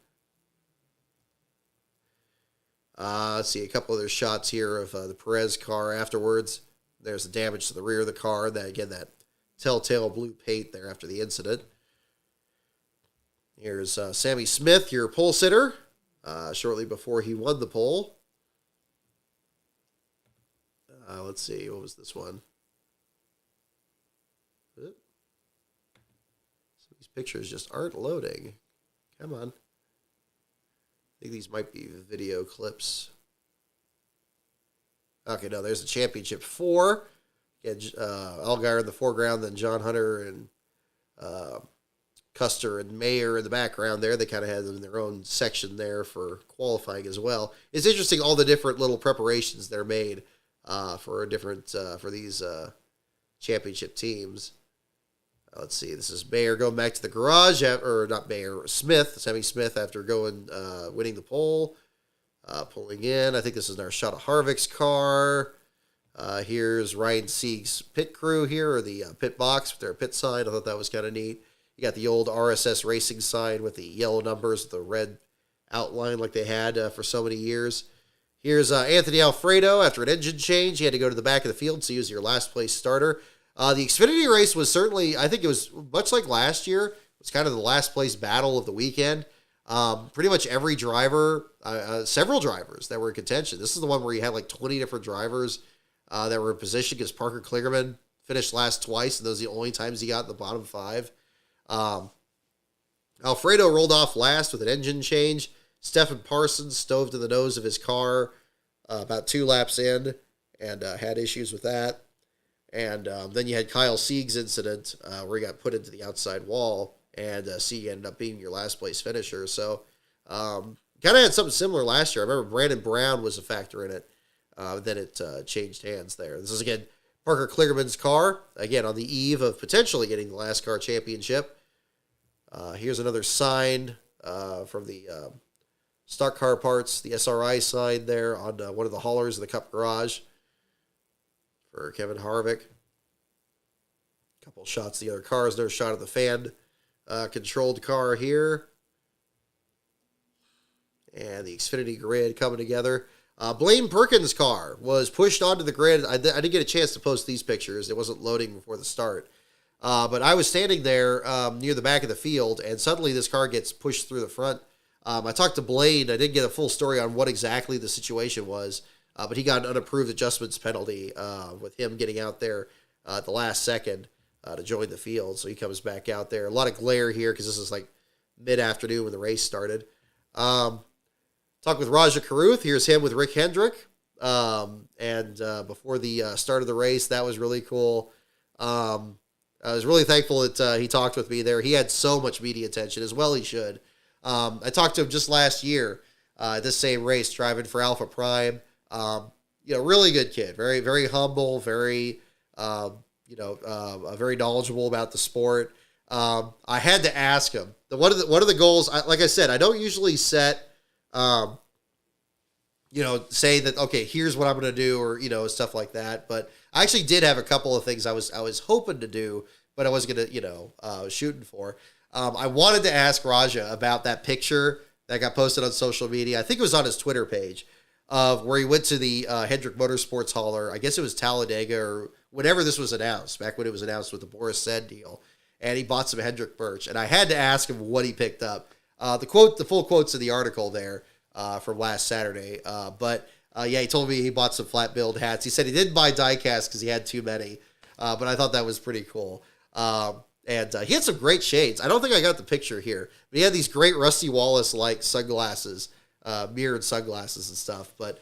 Let's see a couple other shots here of the Perez car afterwards. There's the damage to the rear of the car. That telltale blue paint there after the incident. Here's Sammy Smith, your pole sitter, shortly before he won the pole. Let's see, what was this one? Some of these pictures just aren't loading. Come on. I think these might be video clips. Okay, no, there's the championship 4. Allgaier in the foreground, then John Hunter and Custer and Mayer in the background there. They kind of had them in their own section there for qualifying as well. It's interesting all the different little preparations they're made for these championship teams. Let's see. This is Mayer going back to the garage, Sammy Smith after winning the pole, pulling in. I think this is Narshada Harvick's car. Here's Ryan Sieg's pit crew here, or the pit box with their pit sign. I thought that was kind of neat. You got the old RSS Racing sign with the yellow numbers, the red outline like they had for so many years. Here's Anthony Alfredo after an engine change. He had to go to the back of the field, so he was your last place starter. The Xfinity race was certainly, I think it was much like last year. It was kind of the last place battle of the weekend. Pretty much every driver, several drivers that were in contention. This is the one where you had like 20 different drivers that were in position because Parker Kligerman finished last twice, and those are the only times he got in the bottom 5. Alfredo rolled off last with an engine change. Stephen Parsons stove to the nose of his car about 2 laps in and had issues with that. And then you had Kyle Sieg's incident where he got put into the outside wall, and Sieg ended up being your last place finisher. So kind of had something similar last year. I remember Brandon Brown was a factor in it. Then it changed hands there. This is, again, Parker Kligerman's car, again, on the eve of potentially getting the NASCAR championship. Here's another sign from the Stock Car Parts, the SRI sign there on one of the haulers in the Cup Garage for Kevin Harvick. A couple shots of the other cars. Another shot of the fan controlled car here. And the Xfinity grid coming together. Blaine Perkins' car was pushed onto the grid. I didn't get a chance to post these pictures. It wasn't loading before the start. But I was standing there near the back of the field, and suddenly this car gets pushed through the front. I talked to Blaine. I didn't get a full story on what exactly the situation was, but he got an unapproved adjustments penalty with him getting out there at the last second to join the field. So he comes back out there. A lot of glare here because this is like mid-afternoon when the race started. Talk with Raja Karuth. Here's him with Rick Hendrick. Before the start of the race, that was really cool. I was really thankful that he talked with me there. He had so much media attention, as well he should. I talked to him just last year at this same race, driving for Alpha Prime. Really good kid. Very, very humble, very, very knowledgeable about the sport. I had to ask him, what are the goals? Like I said, I don't usually set say that, okay, here's what I'm going to do, or, stuff like that. But I actually did have a couple of things I was hoping to do, but I wasn't going to, shooting for. I wanted to ask Raja about that picture that got posted on social media. I think it was on his Twitter page of where he went to the Hendrick Motorsports hauler. I guess it was Talladega or whenever this was announced, back when it was announced with the Boris Said deal. And he bought some Hendrick merch. And I had to ask him what he picked up. The full quote's in the article there from last Saturday. He told me he bought some flat build hats. He said he didn't buy diecast because he had too many. But I thought that was pretty cool. He had some great shades. I don't think I got the picture here. But he had these great Rusty Wallace-like sunglasses, mirrored sunglasses and stuff. But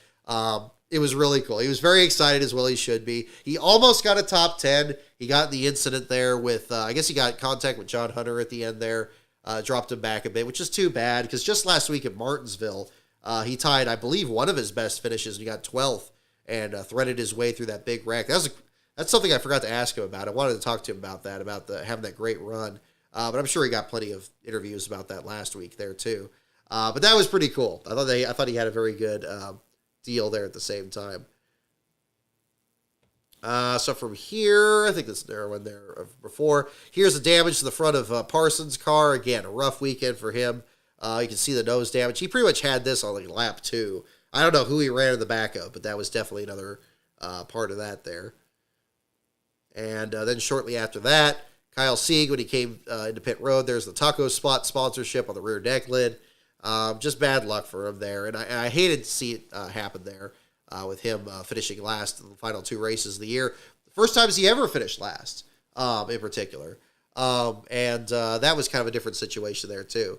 it was really cool. He was very excited, as well he should be. He almost got a top 10. He got in the incident there with, I guess he got in contact with John Hunter at the end there. Dropped him back a bit, which is too bad, because just last week at Martinsville, he tied, I believe, one of his best finishes, and he got 12th and threaded his way through that big wreck. That's something I forgot to ask him about. I wanted to talk to him about that, having that great run. But I'm sure he got plenty of interviews about that last week there too. But that was pretty cool. I thought he had a very good deal there at the same time. So from here, I think this narrow one there before. Here's the damage to the front of Parsons' car. Again, a rough weekend for him. You can see the nose damage. He pretty much had this on like lap 2. I don't know who he ran in the back of, but that was definitely another part of that there. And then shortly after that, Kyle Sieg, when he came into pit road, there's the Taco Spot sponsorship on the rear deck lid. Just bad luck for him there. And I hated to see it happen there with him finishing last in the final 2 races of the year. The first times he ever finished last, in particular. That was kind of a different situation there, too.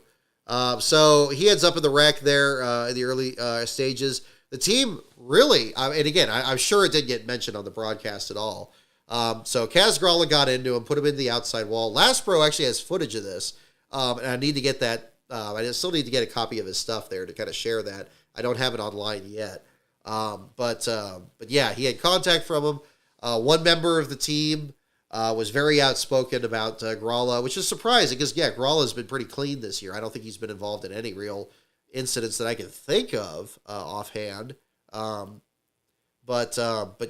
So he ends up in the wreck there in the early stages. The team really, and again, I'm sure it didn't get mentioned on the broadcast at all. So Kaz Grala got into him, put him in the outside wall. Last Pro actually has footage of this, and I need to get that. I still need to get a copy of his stuff there to kind of share that. I don't have it online yet. But yeah, he had contact from him. One member of the team was very outspoken about Grala, which is surprising because, yeah, Grala's been pretty clean this year. I don't think he's been involved in any real incidents that I can think of offhand. But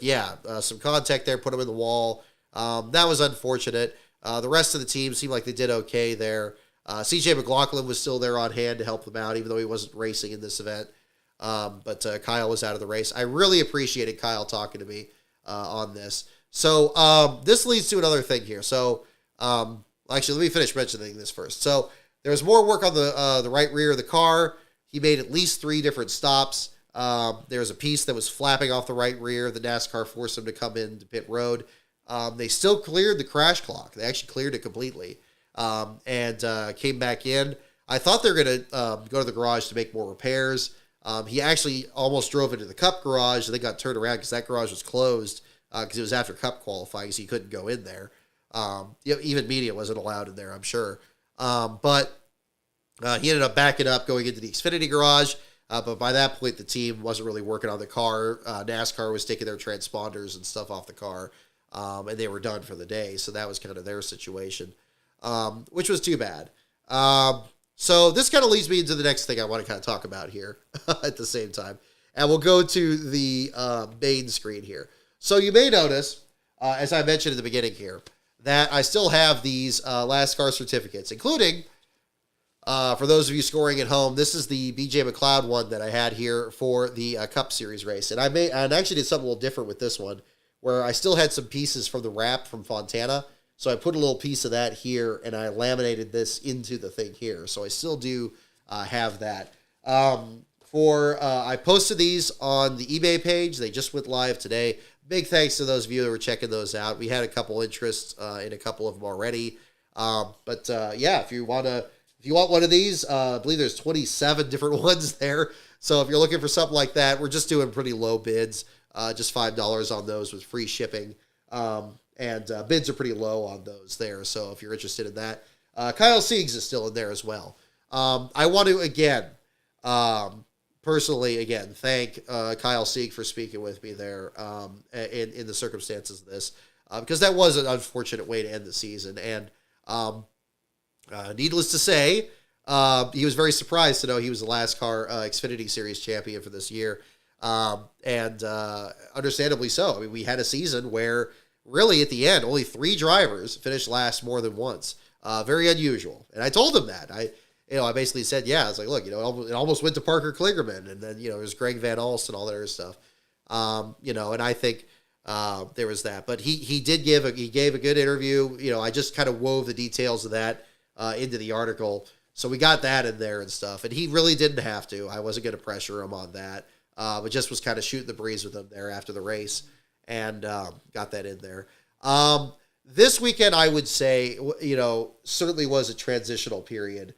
yeah, some contact there, put him in the wall. That was unfortunate. The rest of the team seemed like they did okay there. CJ McLaughlin was still there on hand to help them out, even though he wasn't racing in this event. But Kyle was out of the race. I really appreciated Kyle talking to me on this. So this leads to another thing here. So actually, let me finish mentioning this first. So there was more work on the right rear of the car. He made at least 3 different stops. There was a piece that was flapping off the right rear. The NASCAR forced him to come in to pit road. They still cleared the crash clock. They actually cleared it completely, and came back in. I thought they were going to go to the garage to make more repairs. He actually almost drove into the Cup garage, and then got turned around because that garage was closed because it was after Cup qualifying, so he couldn't go in there. Even media wasn't allowed in there, I'm sure. But he ended up backing up, going into the Xfinity garage. But by that point, the team wasn't really working on the car. NASCAR was taking their transponders and stuff off the car, and they were done for the day. So that was kind of their situation, which was too bad. So this kind of leads me into the next thing I want to kind of talk about here at the same time. And we'll go to the main screen here. So you may notice, as I mentioned at the beginning here, that I still have these last car certificates, including, for those of you scoring at home, this is the BJ McLeod one that I had here for the Cup Series race. And I actually did something a little different with this one, where I still had some pieces from the wrap from Fontana. So I put a little piece of that here, and I laminated this into the thing here. So I still do have that. I posted these on the eBay page. They just went live today. Big thanks to those of you that were checking those out. We had a couple interests in a couple of them already. Yeah, if you want one of these, I believe there's 27 different ones there. So if you're looking for something like that, we're just doing pretty low bids, just $5 on those with free shipping. And bids are pretty low on those there. So if you're interested in that, Kyle Siegs is still in there as well. I want to, again, personally, thank Kyle Sieg for speaking with me there in the circumstances of this, because that was an unfortunate way to end the season. And needless to say, he was very surprised to know he was the last car Xfinity Series champion for this year. And understandably so. I mean, we had a season where really at the end, only 3 drivers finished last more than once. Very unusual. And I told him that. I basically said, I was like, look, it almost went to Parker Kligerman, and then, there's Greg Van Alst and all that other stuff. And I think there was that. But he gave a good interview. I just kind of wove the details of that into the article. So we got that in there and stuff. And he really didn't have to. I wasn't going to pressure him on that. But just was kind of shooting the breeze with him there after the race, and got that in there. This weekend, I would say, certainly was a transitional period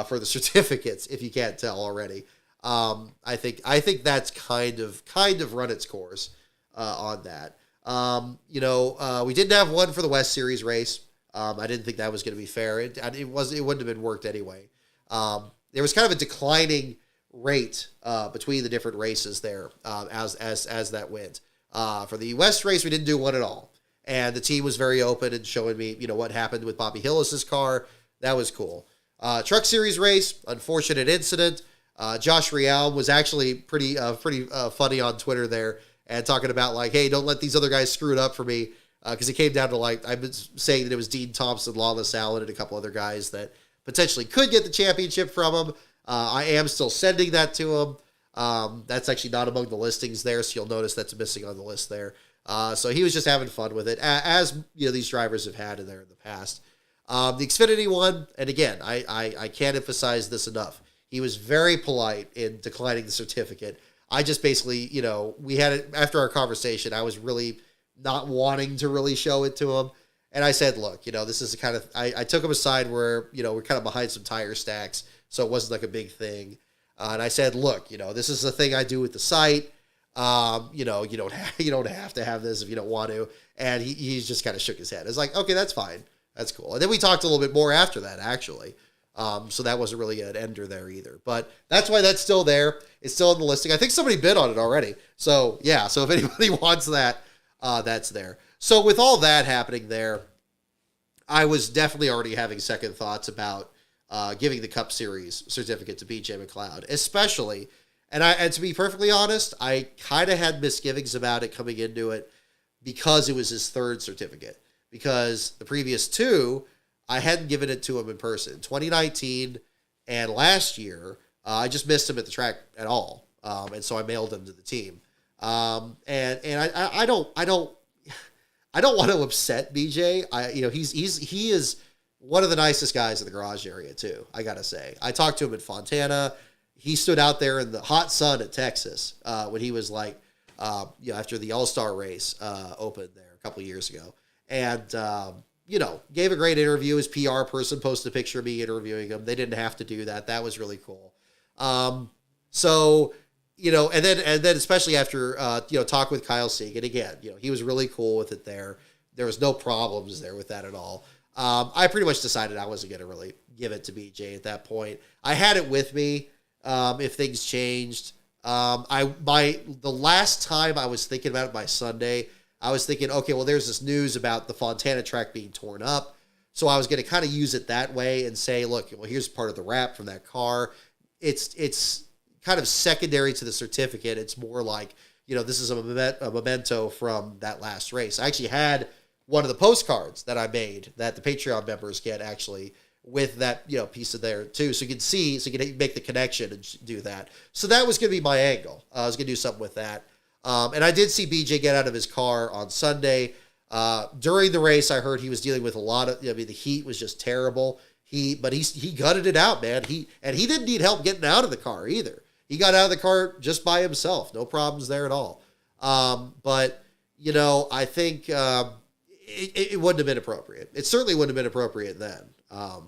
for the certificates, if you can't tell already. I think that's kind of run its course on that. We didn't have one for the West Series race. I didn't think that was going to be fair. It wouldn't have been worked anyway. There was kind of a declining rate between the different races there as that went. For the West race, we didn't do one at all. And the team was very open and showing me, what happened with Bobby Hillis's car. That was cool. Truck Series race, unfortunate incident. Josh Rial was actually pretty funny on Twitter there and talking about like, hey, don't let these other guys screw it up for me. Because it came down to I've been saying that it was Dean Thompson, Lawless Allen, and a couple other guys that potentially could get the championship from him. I am still sending that to him. That's actually not among the listings there, so you'll notice that's missing on the list there. So he was just having fun with it, as these drivers have had in there in the past. The Xfinity one, and again, I can't emphasize this enough. He was very polite in declining the certificate. I just basically, we had it after our conversation. I was really not wanting to really show it to him. And I said, look, this is the kind of, I took him aside where, we're kind of behind some tire stacks, so it wasn't like a big thing. And I said, look, this is the thing I do with the site. You don't have to have this if you don't want to. And he's just kind of shook his head. It's like, okay, that's fine. That's cool. And then we talked a little bit more after that, actually. So that wasn't really an ender there either. But that's why that's still there. It's still in the listing. I think somebody bid on it already. So yeah, so if anybody wants that, that's there. So with all that happening there, I was definitely already having second thoughts about giving the Cup Series certificate to BJ McLeod, especially, and to be perfectly honest, I kind of had misgivings about it coming into it because it was his third certificate. Because the previous 2, I hadn't given it to him in person. 2019 and last year, I just missed him at the track at all, and so I mailed him to the team. And I don't want to upset BJ. He is one of the nicest guys in the garage area too. I gotta say, I talked to him in Fontana. He stood out there in the hot sun at Texas when he was after the All-Star race opened there a couple of years ago. and gave a great interview. His PR person posted a picture of me interviewing him. They didn't have to do that. That was really cool. So, and then especially after, talk with Kyle Sieg. And again, he was really cool with it there. There was no problems there with that at all. I pretty much decided I wasn't going to really give it to BJ at that point. I had it with me. If things changed, the last time I was thinking about it by Sunday, I was thinking, okay, well, there's this news about the Fontana track being torn up. So I was going to kind of use it that way and say, look, well, here's part of the wrap from that car. It's kind of secondary to the certificate. It's more like, this is a memento from that last race. I actually had one of the postcards that I made that the Patreon members get actually with that, piece of there too. So you can see, so you can make the connection and do that. So that was going to be my angle. I was going to do something with that. And I did see BJ get out of his car on Sunday. During the race, I heard he was dealing with a lot of, the heat was just terrible. He gutted it out, man. He didn't need help getting out of the car either. He got out of the car just by himself. No problems there at all. But I think it wouldn't have been appropriate. It certainly wouldn't have been appropriate then,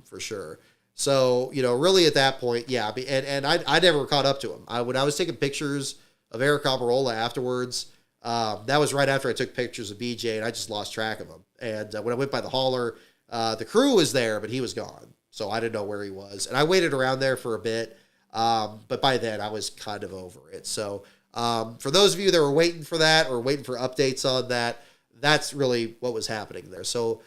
for sure. So, really at that point, yeah. And I never caught up to him. When I was taking pictures of Eric Almirola afterwards, that was right after I took pictures of BJ, and I just lost track of him. And when I went by the hauler, the crew was there, but he was gone. So I didn't know where he was. And I waited around there for a bit. But by then I was kind of over it. So, for those of you that were waiting for that or waiting for updates on that, that's really what was happening there. So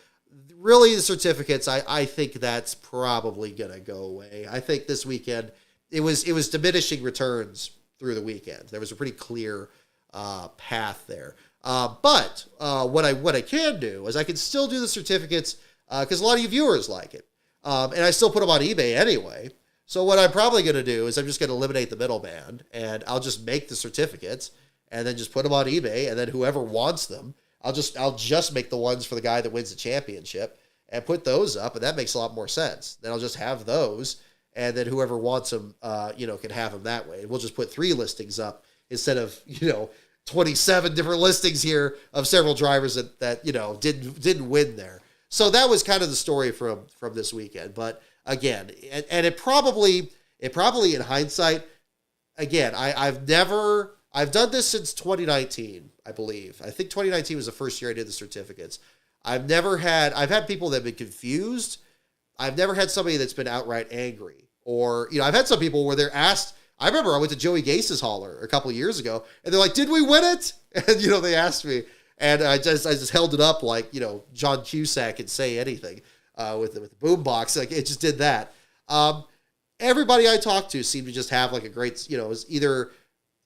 really the certificates, I think that's probably going to go away. I think this weekend it was diminishing returns through the weekend. There was a pretty clear, path there. But what I can do is I can still do the certificates, cause a lot of you viewers like it. And I still put them on eBay anyway. So what I'm probably going to do is I'm just going to eliminate the middleman, and I'll just make the certificates and then just put them on eBay, and then whoever wants them, I'll just make the ones for the guy that wins the championship and put those up, and that makes a lot more sense. Then I'll just have those, and then whoever wants them, can have them that way. We'll just put 3 listings up instead of 27 different listings here of several drivers that didn't win there. So that was kind of the story from this weekend, but. Again, and it probably in hindsight, again, I've done this since 2019, I believe. I think 2019 was the first year I did the certificates. I've had people that have been confused. I've never had somebody that's been outright angry. Or, I've had some people where they're asked, I remember I went to Joey Gase's hauler a couple of years ago, and they're like, did we win it? And, they asked me, and I just held it up like, John Cusack could say anything. With the boom box, like it just did that. Everybody I talked to seemed to just have like a great, it was either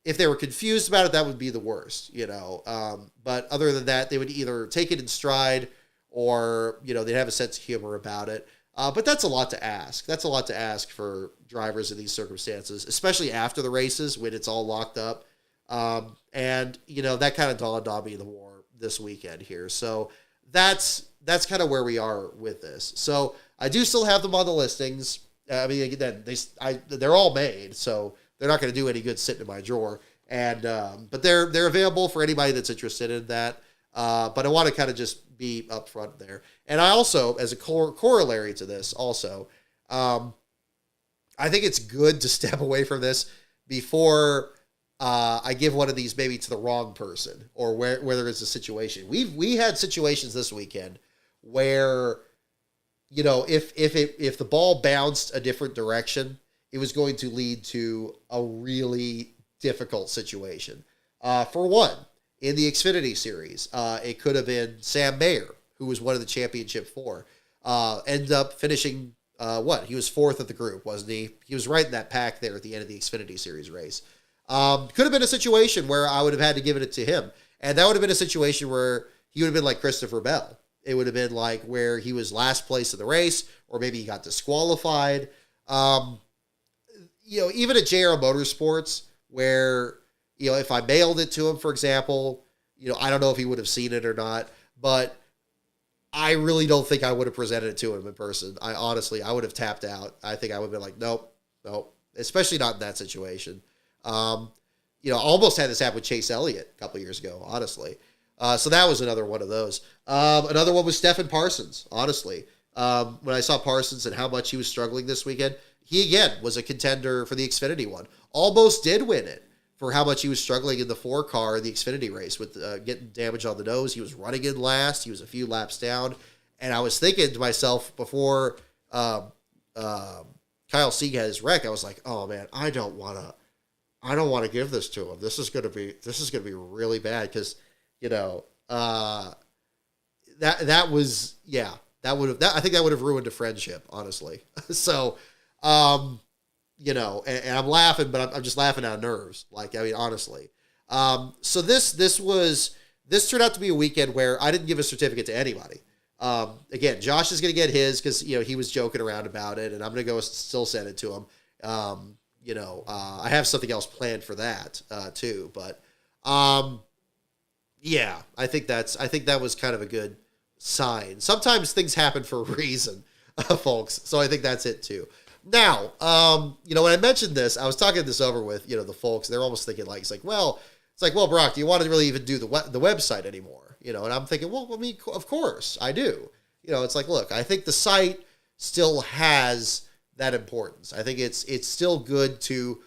if they were confused about it, that would be the worst, but other than that, they would either take it in stride or, they'd have a sense of humor about it. But that's a lot to ask. That's a lot to ask for drivers in these circumstances, especially after the races when it's all locked up. And that kind of dawned on me the more this weekend here. So that's kind of where we are with this. So I do still have them on the listings. I mean, again, they're all made, so they're not going to do any good sitting in my drawer. And but they're available for anybody that's interested in that. But I want to kind of just be upfront there. And I also, as a corollary to this, also, I think it's good to step away from this before I give one of these maybe to the wrong person or where there is a situation. We had situations this weekend where, if the ball bounced a different direction, it was going to lead to a really difficult situation. For one, in the Xfinity Series, it could have been Sam Mayer, who was one of the championship 4, ended up finishing, he was 4th of the group, wasn't he? He was right in that pack there at the end of the Xfinity Series race. Could have been a situation where I would have had to give it to him. And that would have been a situation where he would have been like Christopher Bell. It would have been like where he was last place in the race, or maybe he got disqualified. Even at JR Motorsports, where, if I mailed it to him, for example, I don't know if he would have seen it or not, but I really don't think I would have presented it to him in person. I would have tapped out. I think I would have been like, nope, especially not in that situation. Almost had this happen with Chase Elliott a couple of years ago, honestly. So that was another one of those. Another one was Stephen Parsons, honestly. When I saw Parsons and how much he was struggling this weekend, he again was a contender for the Xfinity one. Almost did win it for how much he was struggling in the 4-car, the Xfinity race with getting damage on the nose. He was running in last. He was a few laps down. And I was thinking to myself before Kyle Sieg had his wreck, I was like, oh man, I don't want to give this to him. This is going to be really bad. Cause I think that would have ruined a friendship, honestly. So, and I'm laughing, but I'm just laughing out of nerves. Like, I mean, honestly. So this turned out to be a weekend where I didn't give a certificate to anybody. Again, Josh is going to get his because, he was joking around about it, and I'm going to go still send it to him. I have something else planned for that, too, but, yeah, I think that was kind of a good sign. Sometimes things happen for a reason, folks. So I think that's it too. Now, when I mentioned this, I was talking this over with, the folks. They're almost thinking it's like, well, Brock, do you want to really even do the website anymore? And I'm thinking, well, I mean, of course I do. It's like, look, I think the site still has that importance. I think it's still good to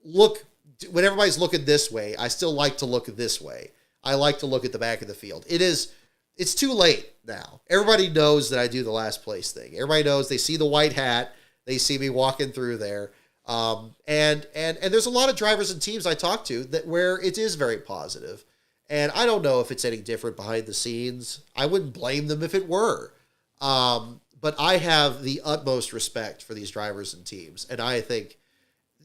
look when everybody's looking this way. I still like to look this way. I like to look at the back of the field. It's too late now. Everybody knows that I do the last place thing. Everybody knows. They see the white hat. They see me walking through there. And there's a lot of drivers and teams I talk to where it is very positive. And I don't know if it's any different behind the scenes. I wouldn't blame them if it were. But I have the utmost respect for these drivers and teams. And I think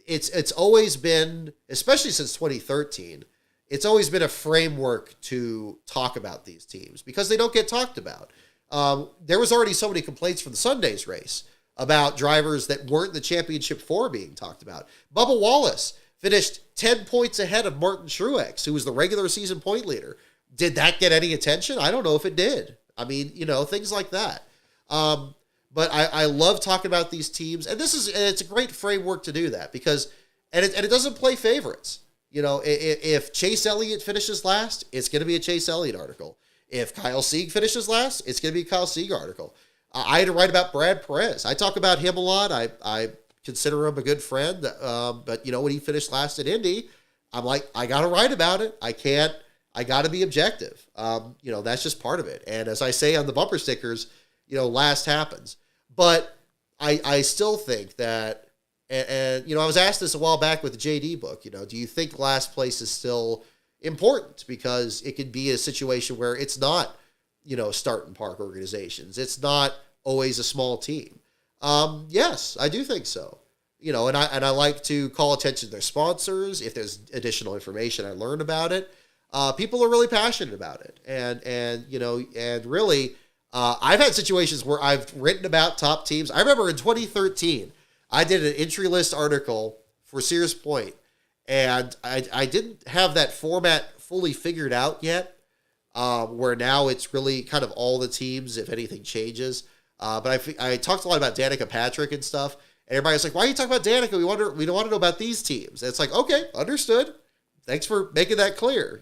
it's always been, especially since 2013, it's always been a framework to talk about these teams because they don't get talked about. There was already so many complaints from the Sunday's race about drivers that weren't in the championship 4 being talked about. Bubba Wallace finished 10 points ahead of Martin Truex, who was the regular season point leader. Did that get any attention? I don't know if it did. I mean, things like that. But I love talking about these teams, and it's a great framework to do that because, and it doesn't play favorites. If Chase Elliott finishes last, it's going to be a Chase Elliott article. If Kyle Sieg finishes last, it's going to be a Kyle Sieg article. I had to write about Brad Perez. I talk about him a lot. I consider him a good friend. But when he finished last at Indy, I'm like, I got to write about it. I got to be objective. That's just part of it. And as I say on the bumper stickers, last happens. But I still think that, and I was asked this a while back with the JD book, do you think last place is still important? Because it could be a situation where it's not, start and park organizations. It's not always a small team. Yes, I do think so. And I like to call attention to their sponsors. If there's additional information I learn about it, people are really passionate about it. And really, I've had situations where I've written about top teams. I remember in 2013, I did an entry list article for Sears Point, and I didn't have that format fully figured out yet, where now it's really kind of all the teams if anything changes. But I talked a lot about Danica Patrick and stuff, and everybody's like, why are you talking about Danica? We don't want to know about these teams. And it's like, okay, understood. Thanks for making that clear.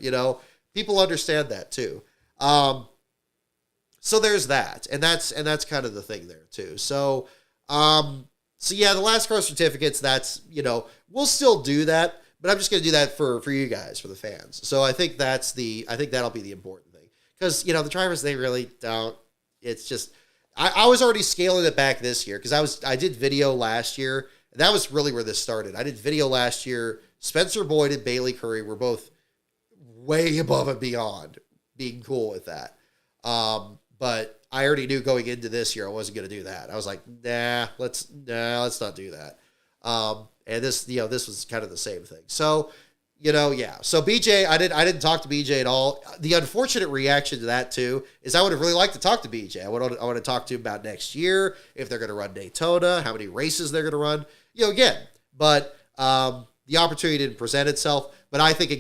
People understand that too. So there's that, and that's kind of the thing there too. So yeah, the last car certificates, that's, we'll still do that, but I'm just going to do that for you guys, for the fans. So I think that'll be the important thing. Because, the drivers, they really don't, it's just, I was already scaling it back this year because I did video last year. And that was really where this started. I did video last year. Spencer Boyd and Bailey Curry were both way above and beyond being cool with that. But I already knew going into this year I wasn't going to do that. I was like, let's not do that. And this was kind of the same thing. So, yeah. So BJ, I didn't talk to BJ at all. The unfortunate reaction to that too is I would have really liked to talk to BJ. I want to talk to him about next year, if they're going to run Daytona, how many races they're going to run. Again, but the opportunity didn't present itself. But I think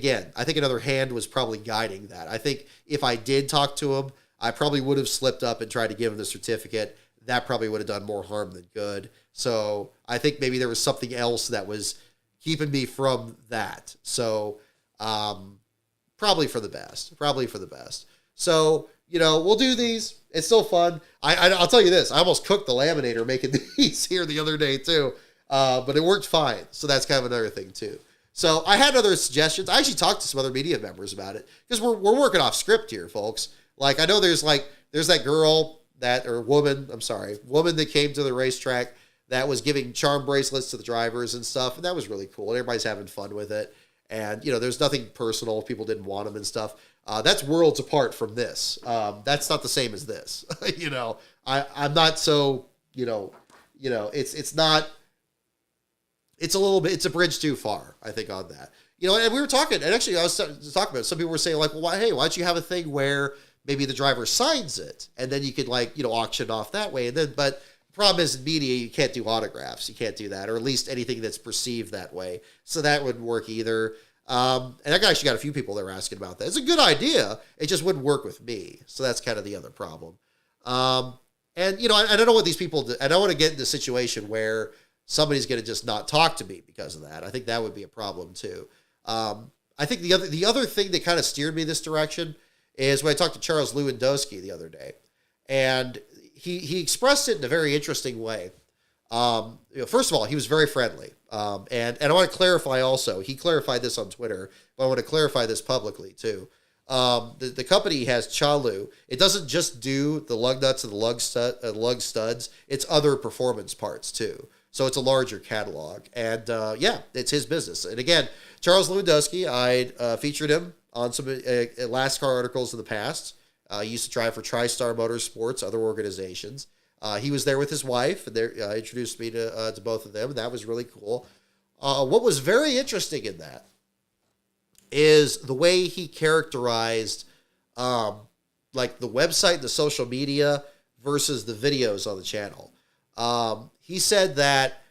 another hand was probably guiding that. I think if I did talk to him, I probably would have slipped up and tried to give him the certificate. That probably would have done more harm than good. So I think maybe there was something else that was keeping me from that. So probably for the best. So, we'll do these. It's still fun. I'll tell you this. I almost cooked the laminator making these here the other day too. But it worked fine. So that's kind of another thing too. So I had other suggestions. I actually talked to some other media members about it because we're working off script here, folks. Like, I know there's that girl woman that came to the racetrack that was giving charm bracelets to the drivers and stuff. And that was really cool. And everybody's having fun with it. And, there's nothing personal if people didn't want them and stuff. That's worlds apart from this. That's not the same as this. I'm not so, it's not, it's a little bit, it's a bridge too far, I think, on that. And we were talking, and actually I was talking about it. Some people were saying, like, well, why don't you have a thing where maybe the driver signs it and then you could, auction off that way. And then, but the problem is in media, you can't do autographs. You can't do that, or at least anything that's perceived that way. So that wouldn't work either. And I actually got a few people that were asking about that. It's a good idea. It just wouldn't work with me. So that's kind of the other problem. And I don't know what these people do. I don't want to get in a situation where somebody's going to just not talk to me because of that. I think that would be a problem too. I think the other thing that kind of steered me this direction is when I talked to Charles Lewandowski the other day, and he expressed it in a very interesting way. First of all, he was very friendly. And I want to clarify also, he clarified this on Twitter, but I want to clarify this publicly too. The company has Chalu. It doesn't just do the lug nuts and the lug studs. It's other performance parts too. So it's a larger catalog. And it's his business. And again, Charles Lewandowski, I featured him on some Last Car articles in the past. He used to drive for TriStar Motorsports, other organizations. He was there with his wife, and introduced me to both of them. That was really cool. What was very interesting in that is the way he characterized the website, the social media versus the videos on the channel. He said that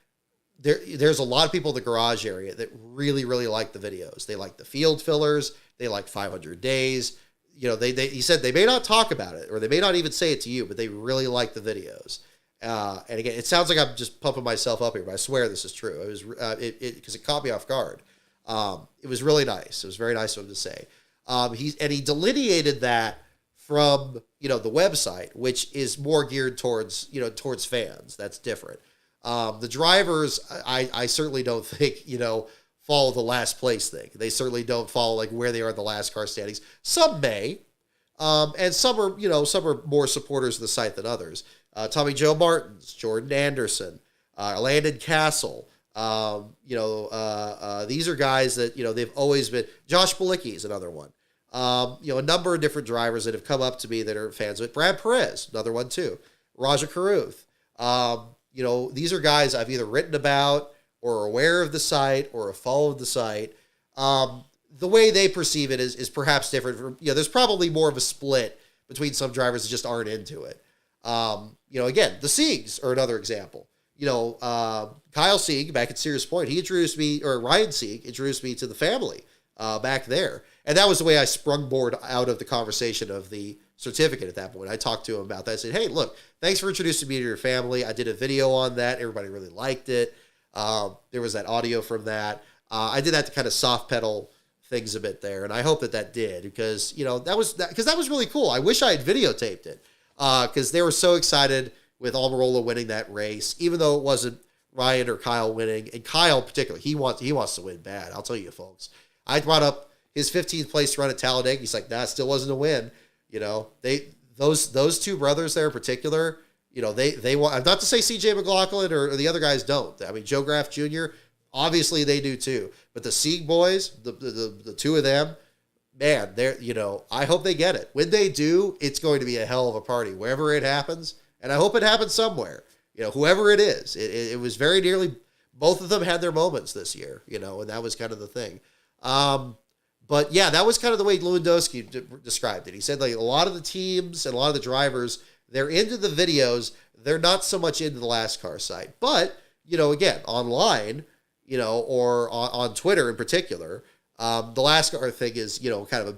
there's a lot of people in the garage area that really, really like the videos. They like the field fillers. They like 500 days. He said they may not talk about it, or they may not even say it to you, but they really like the videos. And again, it sounds like I'm just pumping myself up here, but I swear this is true. It was because it caught me off guard. It was really nice. It was very nice of him to say. He delineated that from the website, which is more geared towards fans. That's different. The drivers, I certainly don't think follow the last place thing. They certainly don't follow where they are in the last car standings. Some may, and some are more supporters of the site than others. Tommy Joe Martins, Jordan Anderson, Landon Castle. These are guys that they've always been. Josh Bilicki is another one. A number of different drivers that have come up to me that are fans of it. Brad Perez, another one too. Raja Caruth. These are guys I've either written about or are aware of the site or have followed the site. The way they perceive it is perhaps different. There's probably more of a split between some drivers that just aren't into it. Again, the Siegs are another example. Kyle Sieg back at Sears Point, Ryan Sieg introduced me to the family back there. And that was the way I sprung board out of the conversation of the certificate at that point. I talked to him about that. I said, hey, look, thanks for introducing me to your family. I did a video on that. Everybody really liked it. There was that audio from that. I did that to kind of soft pedal things a bit there. And I hope that did because, that was really cool. I wish I had videotaped it because they were so excited with Almirola winning that race, even though it wasn't Ryan or Kyle winning. And Kyle particularly, he wants to win bad. I'll tell you folks, I brought up his 15th place run at Talladega. He's like, nah, it still wasn't a win. Those two brothers there in particular, they want, not to say CJ McLaughlin or the other guys don't. I mean, Joe Graff Jr., obviously they do too. But the Sieg boys, the two of them, man, they're, I hope they get it. When they do, it's going to be a hell of a party, wherever it happens. And I hope it happens somewhere, whoever it is. It was very nearly, both of them had their moments this year, and that was kind of the thing. But yeah, that was kind of the way Lewandowski described it. He said a lot of the teams and a lot of the drivers, they're into the videos. They're not so much into the last car site. But, again, online, or on Twitter in particular, the last car thing is, kind of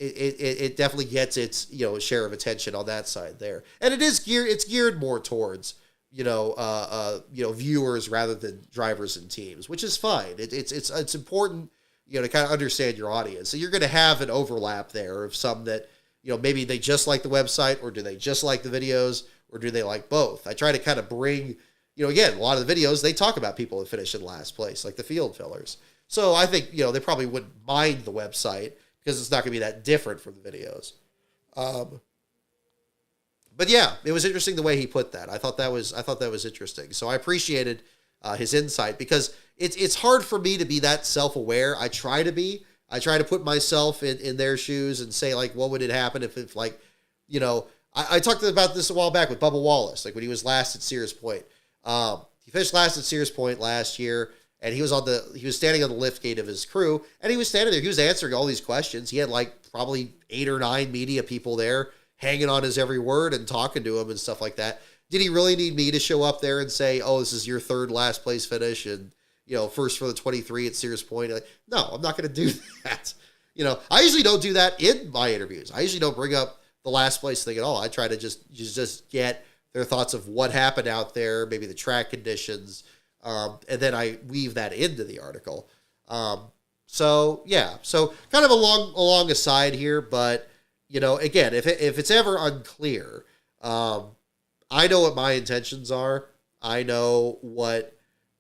it definitely gets its, share of attention on that side there. And it's geared more towards, viewers rather than drivers and teams, which is fine. It's important. to kind of understand your audience. So you're going to have an overlap there of some that, maybe they just like the website, or do they just like the videos, or do they like both? I try to kind of bring, again, a lot of the videos, they talk about people that finish in last place, like the field fillers. So I think, they probably wouldn't mind the website because it's not going to be that different from the videos. But yeah, it was interesting the way he put that. I thought that was interesting. So I appreciated his insight, because it's hard for me to be that self-aware. I try to be. I try to put myself in their shoes and say, like, what would it happen if like, I talked about this a while back with Bubba Wallace, like when he was last at Sears Point. He finished last at Sears Point last year, and he was standing on the lift gate of his crew, and he was standing there. He was answering all these questions. He had like probably 8 or 9 media people there hanging on his every word and talking to him and stuff like that. Did he really need me to show up there and say, oh, this is your third last place finish and, first for the 23 at Sears Point? Like, no, I'm not going to do that. I usually don't do that in my interviews. I usually don't bring up the last place thing at all. I try to just get their thoughts of what happened out there, maybe the track conditions, and then I weave that into the article. So kind of a long aside here, but again, if it's ever unclear, I know what my intentions are. I know what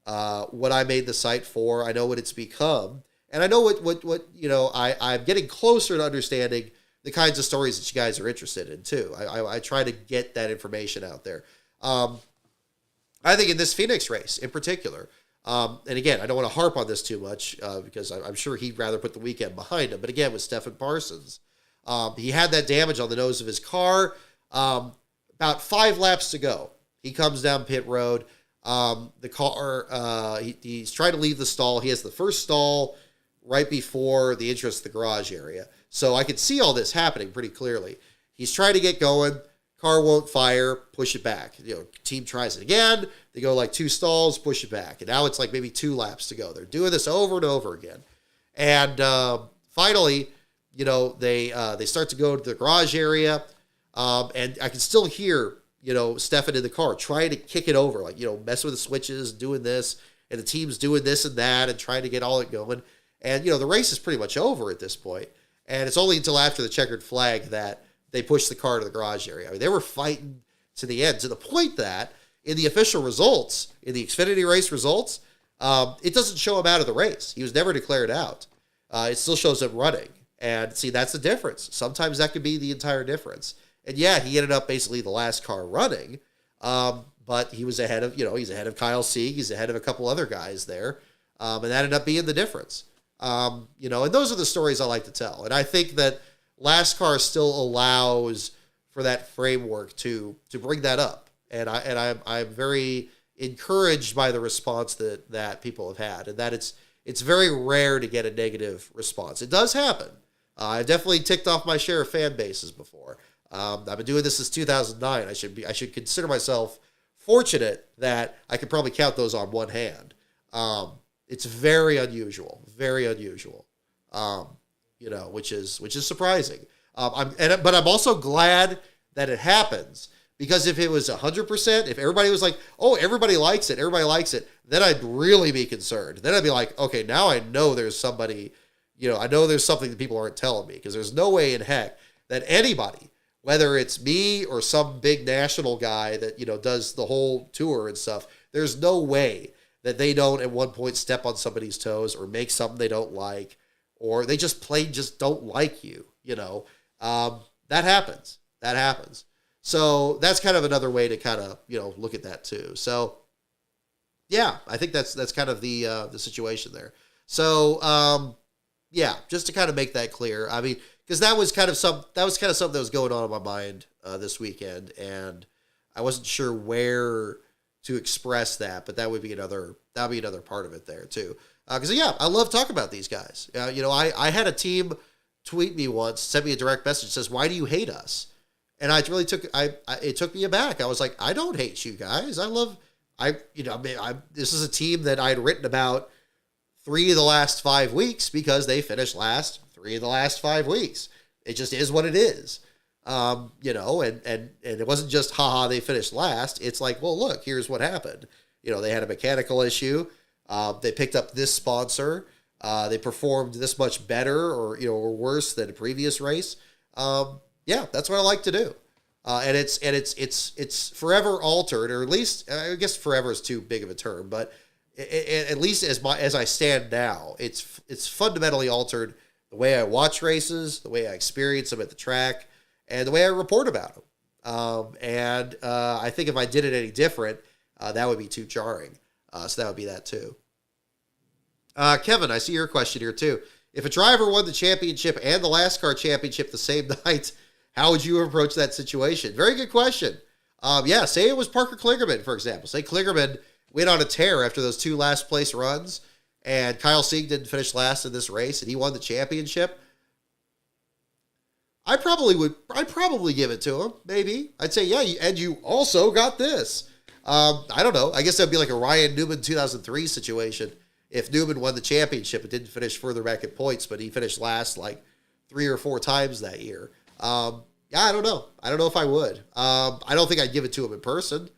I made the site for. I know what it's become, and I know what I'm getting closer to understanding the kinds of stories that you guys are interested in too. I try to get that information out there. I think in this Phoenix race in particular, and again, I don't want to harp on this too much because I'm sure he'd rather put the weekend behind him. But again, with Stefan Parsons, he had that damage on the nose of his car. About 5 laps to go, he comes down pit road. The car, he's trying to leave the stall. He has the first stall right before the entrance to the garage area. So I could see all this happening pretty clearly. He's trying to get going. Car won't fire. Push it back. Team tries it again. They go like 2 stalls, push it back. And now it's like maybe 2 laps to go. They're doing this over and over again. And finally, they start to go to the garage area. And I can still hear, Stefan in the car trying to kick it over, like, messing with the switches, doing this, and the team's doing this and that and trying to get all it going. And, the race is pretty much over at this point. And it's only until after the checkered flag that they push the car to the garage area. I mean, they were fighting to the end, to the point that in the official results, in the Xfinity race results, it doesn't show him out of the race. He was never declared out. It still shows him running. And see, that's the difference. Sometimes that could be the entire difference. And yeah, he ended up basically the last car running, but he was ahead of, he's ahead of Kyle Sieg. He's ahead of a couple other guys there. And that ended up being the difference. And those are the stories I like to tell. And I think that Last Car still allows for that framework to bring that up. And I'm very encouraged by the response that people have had, and that it's very rare to get a negative response. It does happen. I've definitely ticked off my share of fan bases before. I've been doing this since 2009. I should consider myself fortunate that I could probably count those on one hand. It's very unusual, which is surprising. But I'm also glad that it happens, because if it was 100%, if everybody was like, oh, everybody likes it, then I'd really be concerned. Then I'd be like, okay, now I know there's somebody, I know there's something that people aren't telling me, because there's no way in heck that anybody, whether it's me or some big national guy that, does the whole tour and stuff, there's no way that they don't at one point step on somebody's toes or make something they don't like, or they just don't like you, that happens. So that's kind of another way to kind of, look at that too. So yeah, I think that's kind of the situation there. So, yeah, just to kind of make that clear. I mean, because that was kind of something that was going on in my mind this weekend, and I wasn't sure where to express that, but that'd be another part of it there too. Because yeah, I love talking about these guys. I had a team tweet me once, sent me a direct message, says, "Why do you hate us?" And it took me aback. I was like, I don't hate you guys. This is a team that I'd written about 3 of the last 5 weeks because they finished last 3 of the last 5 weeks. It just is what it is. And it wasn't just, haha, they finished last. It's like, well, look, here's what happened. They had a mechanical issue. They picked up this sponsor. they performed this much better or worse than a previous race. Yeah, that's what I like to do. And it's forever altered, or at least I guess forever is too big of a term, but at least as I stand now, it's fundamentally altered the way I watch races, the way I experience them at the track, and the way I report about them. I think if I did it any different, that would be too jarring. So that would be that too. Kevin, I see your question here too. If a driver won the championship and the NASCAR championship the same night, how would you approach that situation? Very good question. Yeah, say it was Parker Kligerman, for example. Say Kligerman went on a tear after those 2 last place runs, and Kyle Sieg didn't finish last in this race, and he won the championship. I'd probably give it to him, maybe. I'd say, yeah, and you also got this. I don't know. I guess that'd be like a Ryan Newman 2003 situation. If Newman won the championship, it didn't finish further back at points, but he finished last like 3 or 4 times that year. Yeah, I don't know. I don't know if I would. I don't think I'd give it to him in person.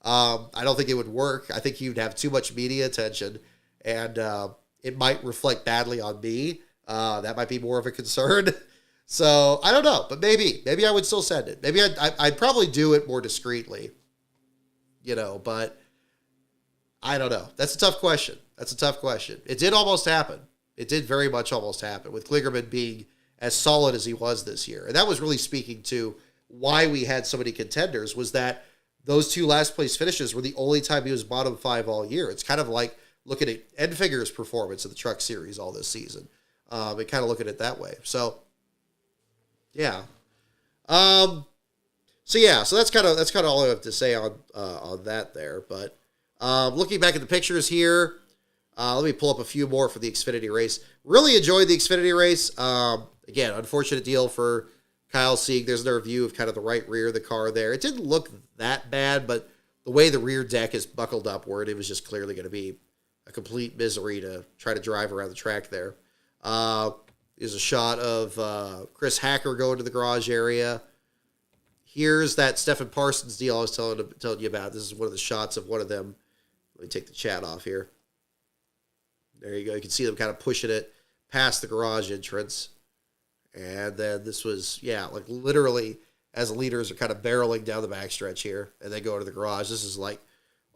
I don't think it would work. I think he would have too much media attention, and it might reflect badly on me. That might be more of a concern. So I don't know, but maybe I would still send it. Maybe I'd probably do it more discreetly, but I don't know. That's a tough question. It did almost happen. It did very much almost happen with Kligerman being as solid as he was this year. And that was really speaking to why we had so many contenders, was that those 2 last place finishes were the only time he was bottom 5 all year. It's kind of like looking at Enfiger's performance in the Truck Series all this season. And kind of look at it that way. So, yeah. So that's kind of all I have to say on that there. But looking back at the pictures here, let me pull up a few more for the Xfinity race. Really enjoyed the Xfinity race. Again, unfortunate deal for Kyle Sieg. There's another view of kind of the right rear of the car there. It didn't look that bad, but the way the rear deck is buckled upward, it was just clearly going to be a complete misery to try to drive around the track there. There's a shot of Chris Hacker going to the garage area. Here's that Stephen Parsons deal I was telling you about. This is one of the shots of one of them. Let me take the chat off here. There you go. You can see them kind of pushing it past the garage entrance. And then this was, like literally as the leaders are kind of barreling down the backstretch here and they go to the garage. This is like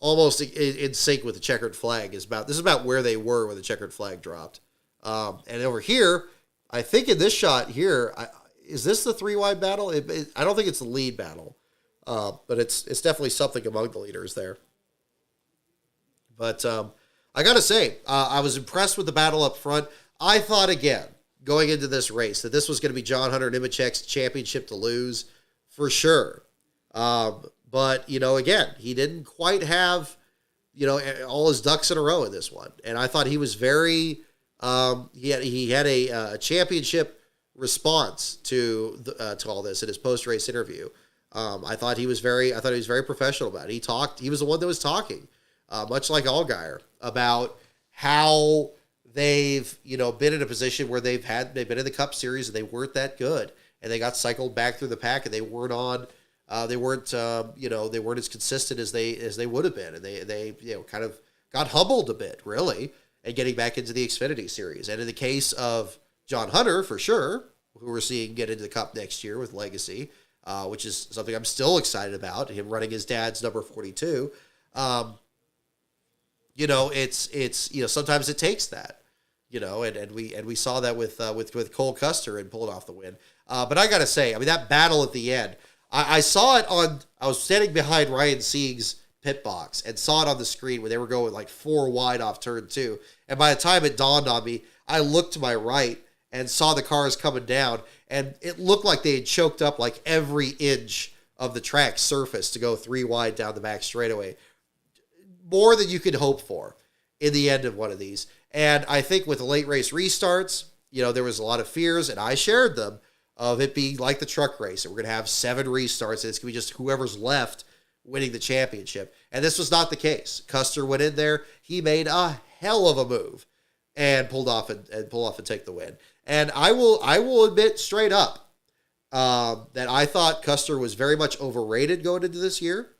almost in sync with the checkered flag. This is about where they were when the checkered flag dropped. And over here, I think in this shot here, is this the 3-wide battle? I don't think it's the lead battle, but it's definitely something among the leaders there. But I got to say, I was impressed with the battle up front. I thought, again, going into this race, that this was going to be John Hunter Nemechek's championship to lose for sure. But, again, he didn't quite have, all his ducks in a row in this one. And I thought he was very, he had a championship response to all this in his post-race interview. I thought he was very professional about it. He was the one that was talking, much like Allgaier, about how they've, been in a position where they've been in the Cup Series and they weren't that good, and they got cycled back through the pack, and they weren't as consistent as they would have been, and they kind of got humbled a bit, really, and getting back into the Xfinity Series. And in the case of John Hunter, for sure, who we're seeing get into the Cup next year with Legacy, which is something I'm still excited about, him running his dad's number 42. It's sometimes it takes that, and we saw that with Cole Custer and pulled off the win. But I got to say, that battle at the end, I saw it I was standing behind Ryan Sieg's pit box and saw it on the screen when they were going like 4 wide off turn 2. And by the time it dawned on me, I looked to my right and saw the cars coming down, and it looked like they had choked up like every inch of the track surface to go 3 wide down the back straightaway. More than you could hope for in the end of one of these. And I think with the late race restarts, there was a lot of fears, and I shared them, of it being like the truck race, and we're going to have 7 restarts, and it's going to be just whoever's left winning the championship. And this was not the case. Custer went in there. He made a hell of a move and pulled off and take the win. And I will admit straight up that I thought Custer was very much overrated going into this year.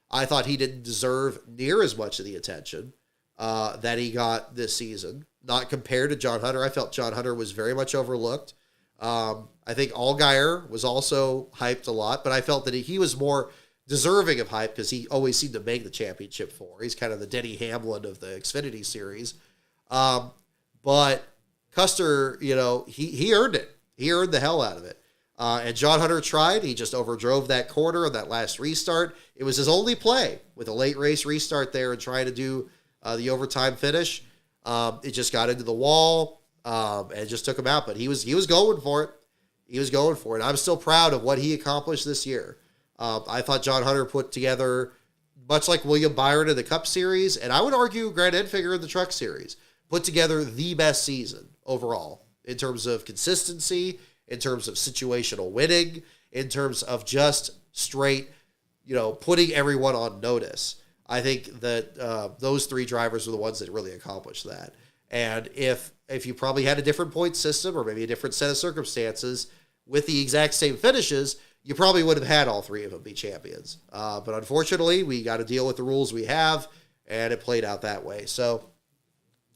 I thought he didn't deserve near as much of the attention that he got this season. not compared to John Hunter. I felt John Hunter was very much overlooked. I think Allgaier was also hyped a lot, but I felt that he was more deserving of hype because he always seemed to make the championship four. He's kind of the Denny Hamlin of the Xfinity series. But Custer, he earned it. He earned the hell out of it. And John Hunter tried. He just overdrove that corner on that last restart. It was his only play with a late race restart there and trying to do the overtime finish. It just got into the wall and just took him out. But he was going for it. He was going for it. I'm still proud of what he accomplished this year. I thought John Hunter put together, much like William Byron in the Cup Series, and I would argue Grant Enfinger in the Truck Series, put together the best season overall in terms of consistency, in terms of situational winning, in terms of just straight, putting everyone on notice. I think that those three drivers are the ones that really accomplished that. And if you probably had a different point system or maybe a different set of circumstances with the exact same finishes, you probably would have had all three of them be champions. But unfortunately, we got to deal with the rules we have, and it played out that way. So,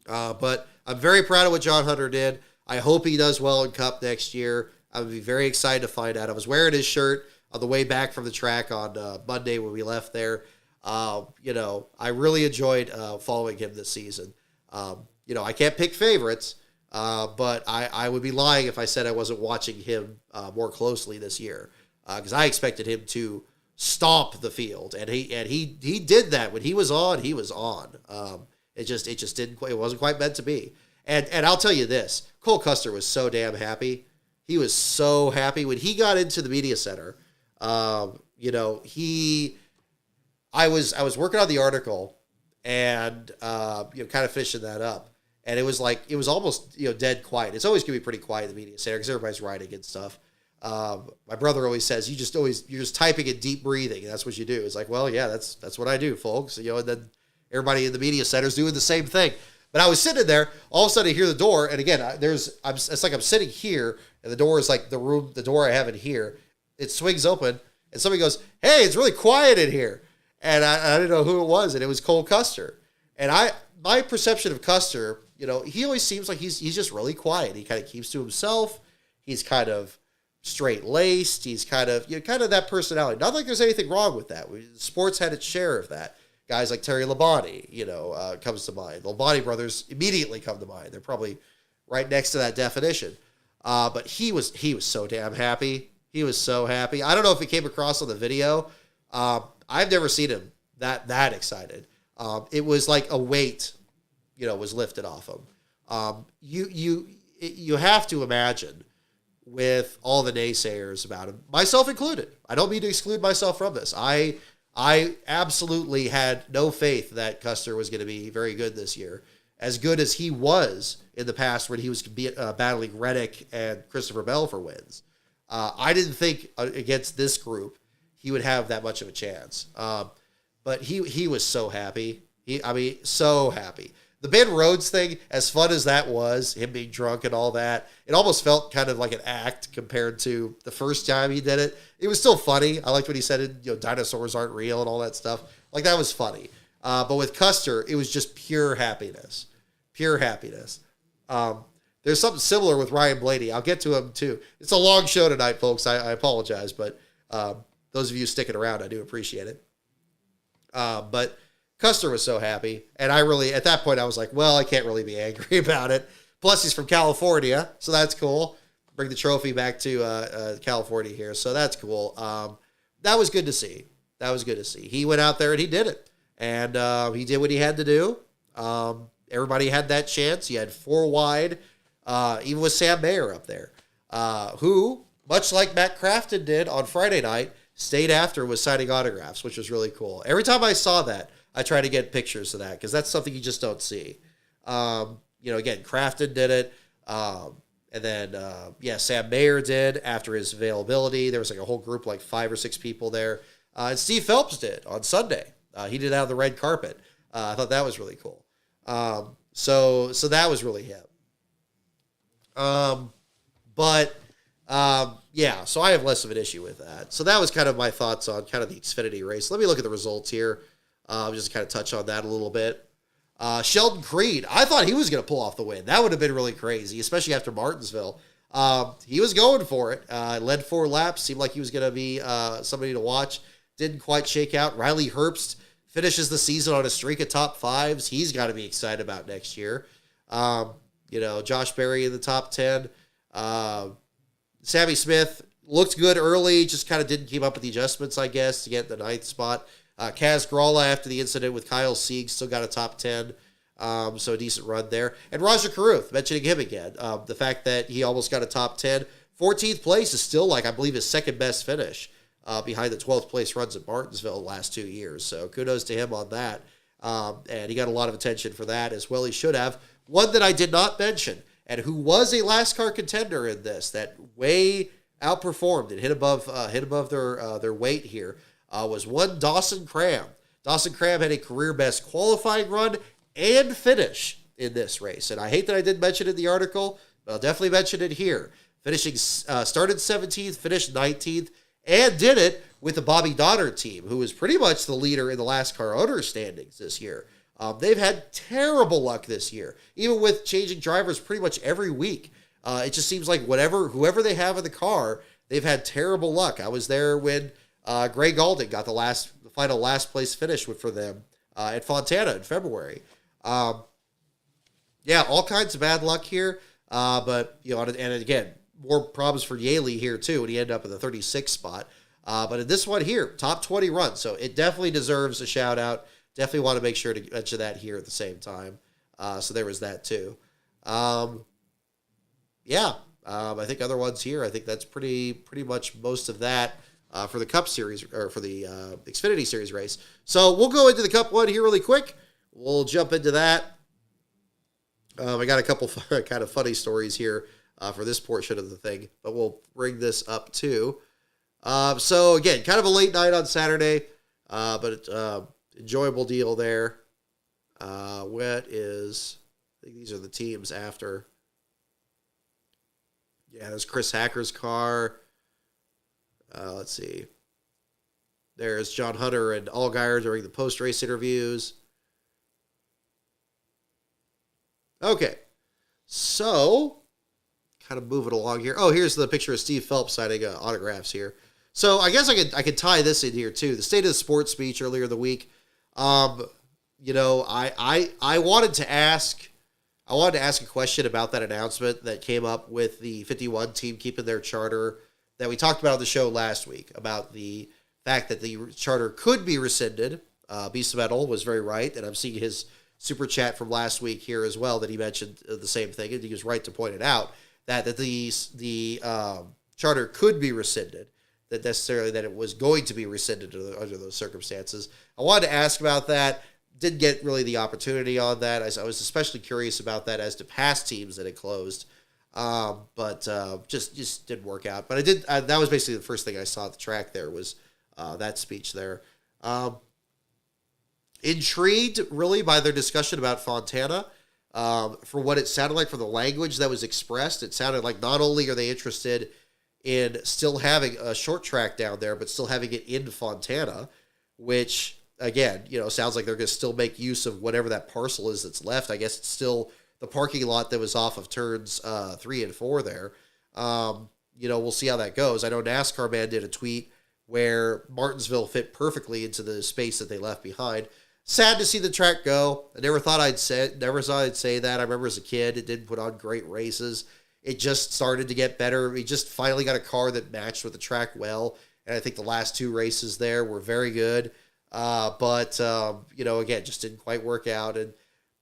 but I'm very proud of what John Hunter did. I hope he does well in Cup next year. I would be very excited to find out. I was wearing his shirt on the way back from the track on Monday when we left there. I really enjoyed following him this season. I can't pick favorites, but I would be lying if I said I wasn't watching him more closely this year, because I expected him to stomp the field, and he did that. When he was on, he was on. It just didn't. It wasn't quite meant to be. And I'll tell you this: Cole Custer was so damn happy. He was so happy when he got into the media center. I was working on the article and kind of finishing that up, and it was almost dead quiet. It's always gonna be pretty quiet in the media center because everybody's writing and stuff. My brother always says you're just typing and deep breathing, and that's what you do. It's like, well, yeah, that's what I do, folks. And then everybody in the media center is doing the same thing. But I was sitting there, all of a sudden I hear the door, and again, it's like I'm sitting here, and the door is like the door I have in here. It swings open, and somebody goes, "Hey, it's really quiet in here." And I didn't know who it was, and it was Cole Custer. And my perception of Custer, he always seems like he's just really quiet. He kind of keeps to himself. He's kind of straight-laced. He's kind of that personality. Not like there's anything wrong with that. Sports had its share of that. Guys like Terry Labonte, comes to mind. The Labonte brothers immediately come to mind. They're probably right next to that definition. But he was so damn happy. He was so happy. I don't know if it came across on the video. I've never seen him that excited. It was like a weight, was lifted off him. You have to imagine, with all the naysayers about him, myself included. I don't mean to exclude myself from this. I absolutely had no faith that Custer was going to be very good this year, as good as he was in the past when he was battling Reddick and Christopher Bell for wins. I didn't think against this group he would have that much of a chance. But he was so happy. So happy. The Ben Rhodes thing, as fun as that was, him being drunk and all that, it almost felt kind of like an act compared to the first time he did it. It was still funny. I liked what he said, dinosaurs aren't real and all that stuff. Like, that was funny. But with Custer, it was just pure happiness. Pure happiness. There's something similar with Ryan Blaney. I'll get to him, too. It's a long show tonight, folks. I apologize, but those of you sticking around, I do appreciate it. But Custer was so happy, and at that point, I was like, well, I can't really be angry about it. Plus, he's from California, so that's cool. Bring the trophy back to California here, so that's cool. That was good to see. He went out there and he did it, and he did what he had to do. Everybody had that chance. He had 4 wide, even with Sam Mayer up there, who, much like Matt Crafton did on Friday night, stayed after was signing autographs, which was really cool. Every time I saw that, I try to get pictures of that because that's something you just don't see. Again, Crafton did it. And then, Sam Mayer did after his availability. There was like a whole group, like 5 or 6 people there. And Steve Phelps did on Sunday. He did it out on the red carpet. I thought that was really cool. So that was really him. So I have less of an issue with that. So that was kind of my thoughts on kind of the Xfinity race. Let me look at the results here. Just kind of touch on that a little bit. Sheldon Creed, I thought he was going to pull off the win. That would have been really crazy, especially after Martinsville. He was going for it. Led 4 laps. Seemed like he was going to be somebody to watch. Didn't quite shake out. Riley Herbst finishes the season on a streak of top 5s. He's got to be excited about next year. Josh Berry in the top 10. Sammy Smith looked good early, just kind of didn't keep up with the adjustments, I guess, to get the 9th spot. Kaz Gralla, after the incident with Kyle Sieg, still got a top 10. So a decent run there. And Roger Carruth, mentioning him again. The fact that he almost got a top 10. 14th place is still, I believe, his second best finish behind the 12th place runs at Martinsville the last 2 years. So kudos to him on that. And he got a lot of attention for that as well. He should have. One that I did not mention, and who was a last car contender in this, that way outperformed and hit above their weight here, was one Dawson Cram. Dawson Cram had a career best qualifying run and finish in this race. And I hate that I didn't mention it in the article, but I'll definitely mention it here. Started 17th, finished 19th, and did it with the Bobby Donner team, who is pretty much the leader in the last car owner standings this year. They've had terrible luck this year, even with changing drivers pretty much every week. It just seems like whoever they have in the car, they've had terrible luck. I was there when Gray Gaulding got the final last place finish for them at Fontana in February. All kinds of bad luck here. But and again, more problems for Yaley here too, and he ended up in the 36th spot. But in this one here, top 20 run, so it definitely deserves a shout out. Definitely want to make sure to mention that here at the same time. So there was that too. I think other ones here. I think that's pretty much most of that for the Cup Series, or for the Xfinity Series race. So we'll go into the Cup one here really quick. We'll jump into that. I got a couple kind of funny stories here for this portion of the thing, but we'll bring this up too. So again, kind of a late night on Saturday, but enjoyable deal there. I think these are the teams after. Yeah, there's Chris Hacker's car. Let's see. There's John Hunter and Allgaier during the post-race interviews. Okay, so kind of moving along here. Oh, here's the picture of Steve Phelps signing autographs here. So I guess I could tie this in here too. The State of the Sport speech earlier in the week. I wanted to ask a question about that announcement that came up with the 51 team keeping their charter that we talked about on the show last week, about the fact that the charter could be rescinded. Beast of Metal was very right, and I'm seeing his super chat from last week here as well that he mentioned the same thing, and he was right to point it out that the charter could be rescinded. That it was going to be rescinded under those circumstances. I wanted to ask about that. Didn't get really the opportunity on that. I was especially curious about that as to past teams that had closed, but just didn't work out. But I did. That was basically the first thing I saw at the track. There was that speech there. Intrigued really by their discussion about Fontana. For what it sounded like, for the language that was expressed, it sounded like not only are they interested in still having a short track down there, but still having it in Fontana, which, again, sounds like they're going to still make use of whatever that parcel is that's left. I guess it's still the parking lot that was off of turns 3 and 4 there. We'll see how that goes. I know NASCAR Man did a tweet where Martinsville fit perfectly into the space that they left behind. Sad to see the track go. I never thought I'd say that. I remember as a kid, it didn't put on great races. It just started to get better. We just finally got a car that matched with the track well, and I think the last 2 races there were very good. But again, just didn't quite work out. And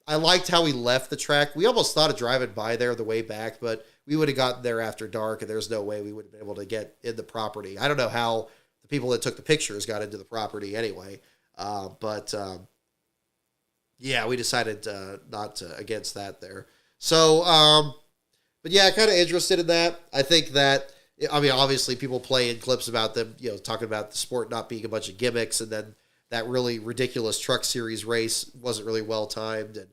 I liked how we left the track. We almost thought of driving by there the way back, but we would have gotten there after dark, and there's no way we would have been able to get in the property. I don't know how the people that took the pictures got into the property anyway. We decided not to, against that there. So, but yeah, kind of interested in that. I think that, obviously people play in clips about them, talking about the sport not being a bunch of gimmicks, and then that really ridiculous Truck Series race wasn't really well timed. And,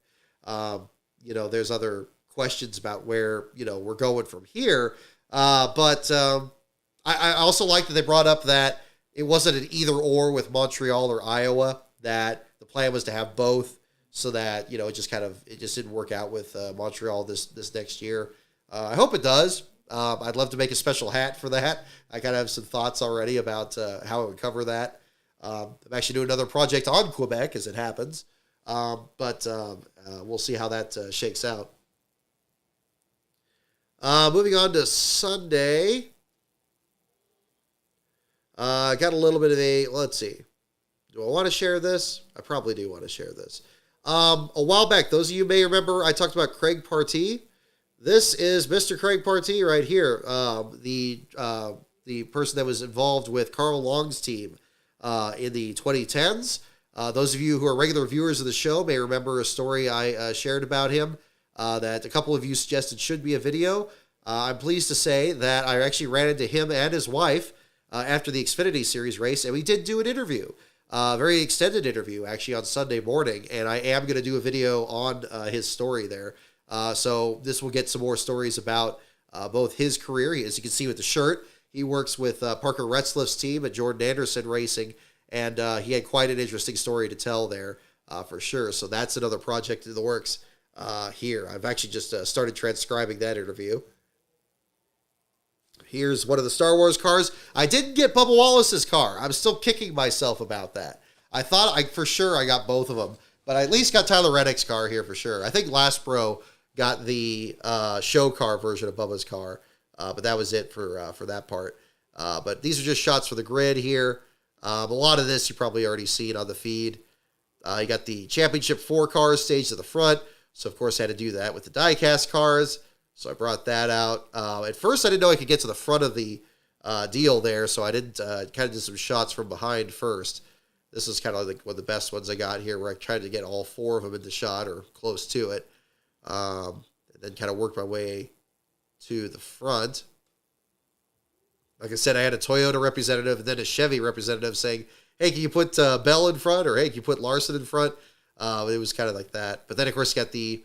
there's other questions about where, we're going from here. But I also like that they brought up that it wasn't an either or with Montreal or Iowa, that the plan was to have both. so that, it just didn't work out with Montreal this next year. I hope it does. I'd love to make a special hat for that. I kind of have some thoughts already about how I would cover that. I'm actually doing another project on Quebec as it happens, but we'll see how that shakes out. Moving on to Sunday. Got a little bit of let's see. Do I want to share this? I probably do want to share this. A while back, those of you may remember, I talked about Craig Partee. This is Mr. Craig Partee right here. The person that was involved with Carl Long's team in the 2010s. Those of you who are regular viewers of the show may remember a story I shared about him that a couple of you suggested should be a video. I'm pleased to say that I actually ran into him and his wife after the Xfinity Series race, and we did do an interview. Very extended interview, actually, on Sunday morning, and I am going to do a video on his story there. So this will get some more stories about both his career. As you can see with the shirt, he works with Parker Retzlaff's team at Jordan Anderson Racing, and he had quite an interesting story to tell there for sure. So that's another project in the works here. I've actually just started transcribing that interview. Here's one of the Star Wars cars. I didn't get Bubba Wallace's car. I'm still kicking myself about that. I thought for sure I got both of them, but I at least got Tyler Reddick's car here for sure. I think Last Pro got the show car version of Bubba's car, but that was it for that part. But these are just shots for the grid here. A lot of this you probably already seen on the feed. You got the Championship 4 cars staged at the front, so of course I had to do that with the diecast cars. So I brought that out. At first, I didn't know I could get to the front of the deal there, so I didn't kind of did some shots from behind first. This is kind of like one of the best ones I got here, where I tried to get all 4 of them in the shot or close to it, and then kind of worked my way to the front. Like I said, I had a Toyota representative and then a Chevy representative saying, "Hey, can you put Bell in front?" or "Hey, can you put Larson in front?" It was kind of like that. But then, of course, you got the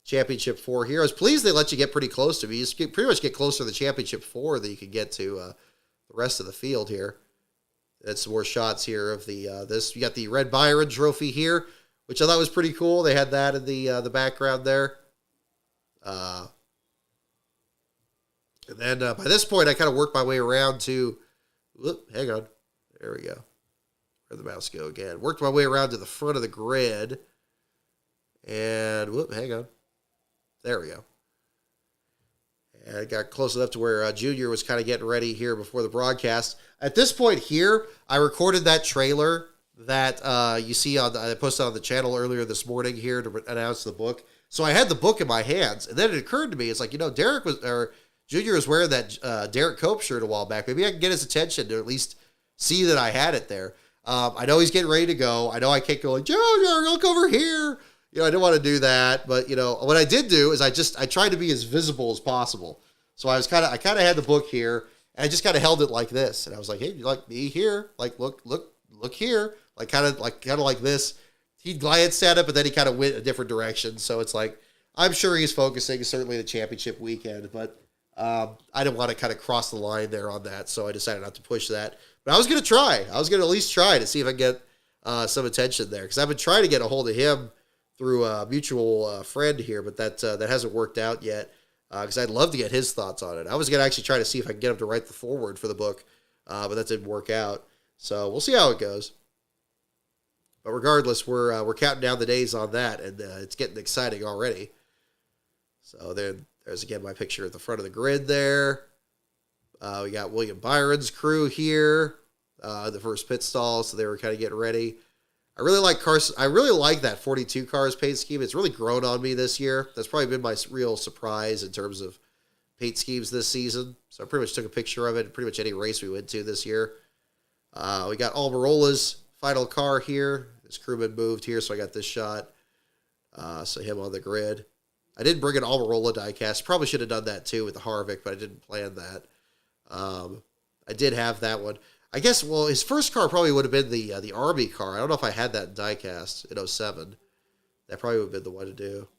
Championship 4 here. I was pleased they let you get pretty close to me. You just pretty much get closer to the Championship 4 than you can get to the rest of the field here. That's some more shots here of the this. You got the Red Byron trophy here, which I thought was pretty cool. They had that in the background there. And then by this point, I kind of worked my way around to. Whoop, hang on. There we go. Where'd the mouse go again? Worked my way around to the front of the grid. And whoop, hang on. There we go. And I got close enough to where Junior was kind of getting ready here before the broadcast. At this point here, I recorded that trailer that you see I posted on the channel earlier this morning here to announce the book. So I had the book in my hands, and then it occurred to me, it's like, Junior was wearing that Derek Cope shirt a while back. Maybe I can get his attention to at least see that I had it there. I know he's getting ready to go. I know I can't go like, Junior, look over here. I didn't want to do that, but what I did do is I tried to be as visible as possible. So I kind of had the book here, and I just kind of held it like this, and I was like, "Hey, you like me here? Like, look here, like kind of like this." He glanced at it, but then he kind of went a different direction. So it's like, I'm sure he's focusing certainly the championship weekend, but I didn't want to kind of cross the line there on that, so I decided not to push that. But I was going to try. I was going to at least try to see if I can get some attention there, because I've been trying to get a hold of him through a mutual friend here, but that hasn't worked out yet, because I'd love to get his thoughts on it. I was going to actually try to see if I can get him to write the foreword for the book, but that didn't work out. So we'll see how it goes. But regardless, we're counting down the days on that, and it's getting exciting already. So there's again my picture at the front of the grid there. We got William Byron's crew here, the first pit stall, so they were kind of getting ready. I really like cars. I really like that 42 cars paint scheme. It's really grown on me this year. That's probably been my real surprise in terms of paint schemes this season. So I pretty much took a picture of it in pretty much any race we went to this year. We got Almirola's final car here. His crewman moved here, so I got this shot. So him on the grid. I didn't bring an Almirola diecast. Probably should have done that too with the Harvick, but I didn't plan that. I did have that one. I guess, well, his first car probably would have been the Army car. I don't know if I had that diecast in 07. That probably would have been the one to do.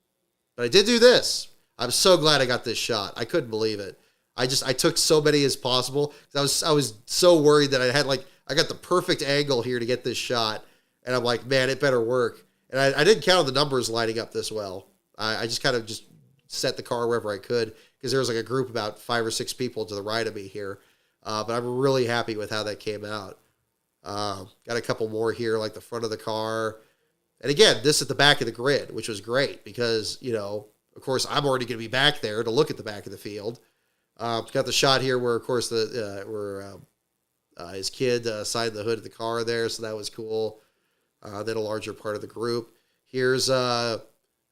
But I did do this. I'm so glad I got this shot. I couldn't believe it. I took so many as possible. I was so worried that I got the perfect angle here to get this shot. And I'm like, man, it better work. And I didn't count on the numbers lining up this well. I just kind of just set the car wherever I could because there was like a group about 5 or 6 people to the right of me here. But I'm really happy with how that came out. Got a couple more here, like the front of the car. And again, this at the back of the grid, which was great because, of course, I'm already going to be back there to look at the back of the field. Got the shot here where, of course, his kid signed the hood of the car there, so that was cool. Then a larger part of the group. Here's a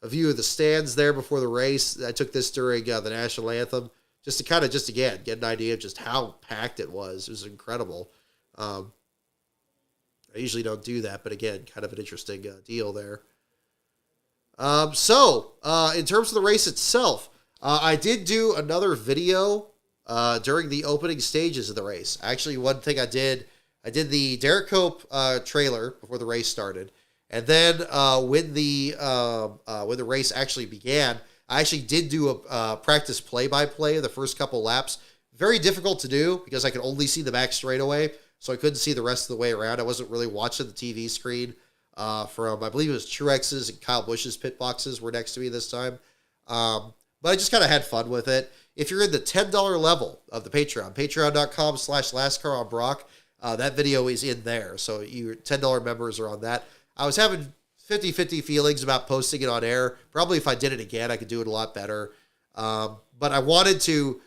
view of the stands there before the race. I took this during the national anthem, just to kind of, again, get an idea of just how packed it was. It was incredible. I usually don't do that, but again, kind of an interesting deal there. So in terms of the race itself, I did do another video during the opening stages of the race. Actually, one thing I did the Derek Cope trailer before the race started, and then when the race actually began, I actually did do a practice play-by-play of the first couple laps. Very difficult to do because I could only see the back straightaway, so I couldn't see the rest of the way around. I wasn't really watching the TV screen from, I believe it was Truex's and Kyle Busch's pit boxes were next to me this time. But I just kind of had fun with it. If you're in the $10 level of the Patreon, patreon.com/LastCarOnBrock, that video is in there. So you $10 members are on that. I was having 50-50 feelings about posting it on air. Probably if I did it again, I could do it a lot better. But I wanted to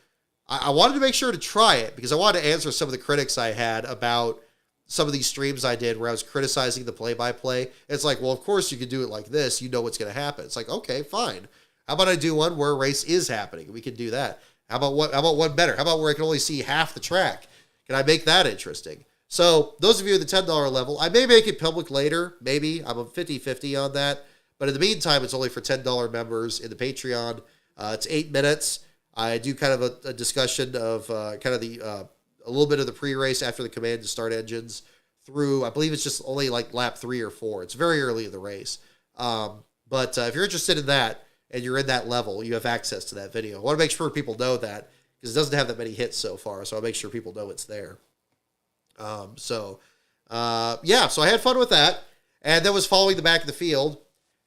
make sure to try it because I wanted to answer some of the critics I had about some of these streams I did where I was criticizing the play-by-play. It's like, well, of course you could do it like this. You know what's going to happen. It's like, okay, fine. How about I do one where a race is happening? We can do that. How about one better? How about where I can only see half the track? Can I make that interesting? So those of you at the $10 level, I may make it public later. Maybe. I'm a 50-50 on that. But in the meantime, it's only for $10 members in the Patreon. It's 8 minutes. I do kind of a discussion of a little bit of the pre-race after the command to start engines through, I believe it's just only like lap 3 or 4. It's very early in the race. But if you're interested in that, and you're in that level, you have access to that video. I want to make sure people know that because it doesn't have that many hits so far, so I'll make sure people know it's there. So I had fun with that, and then was following the back of the field,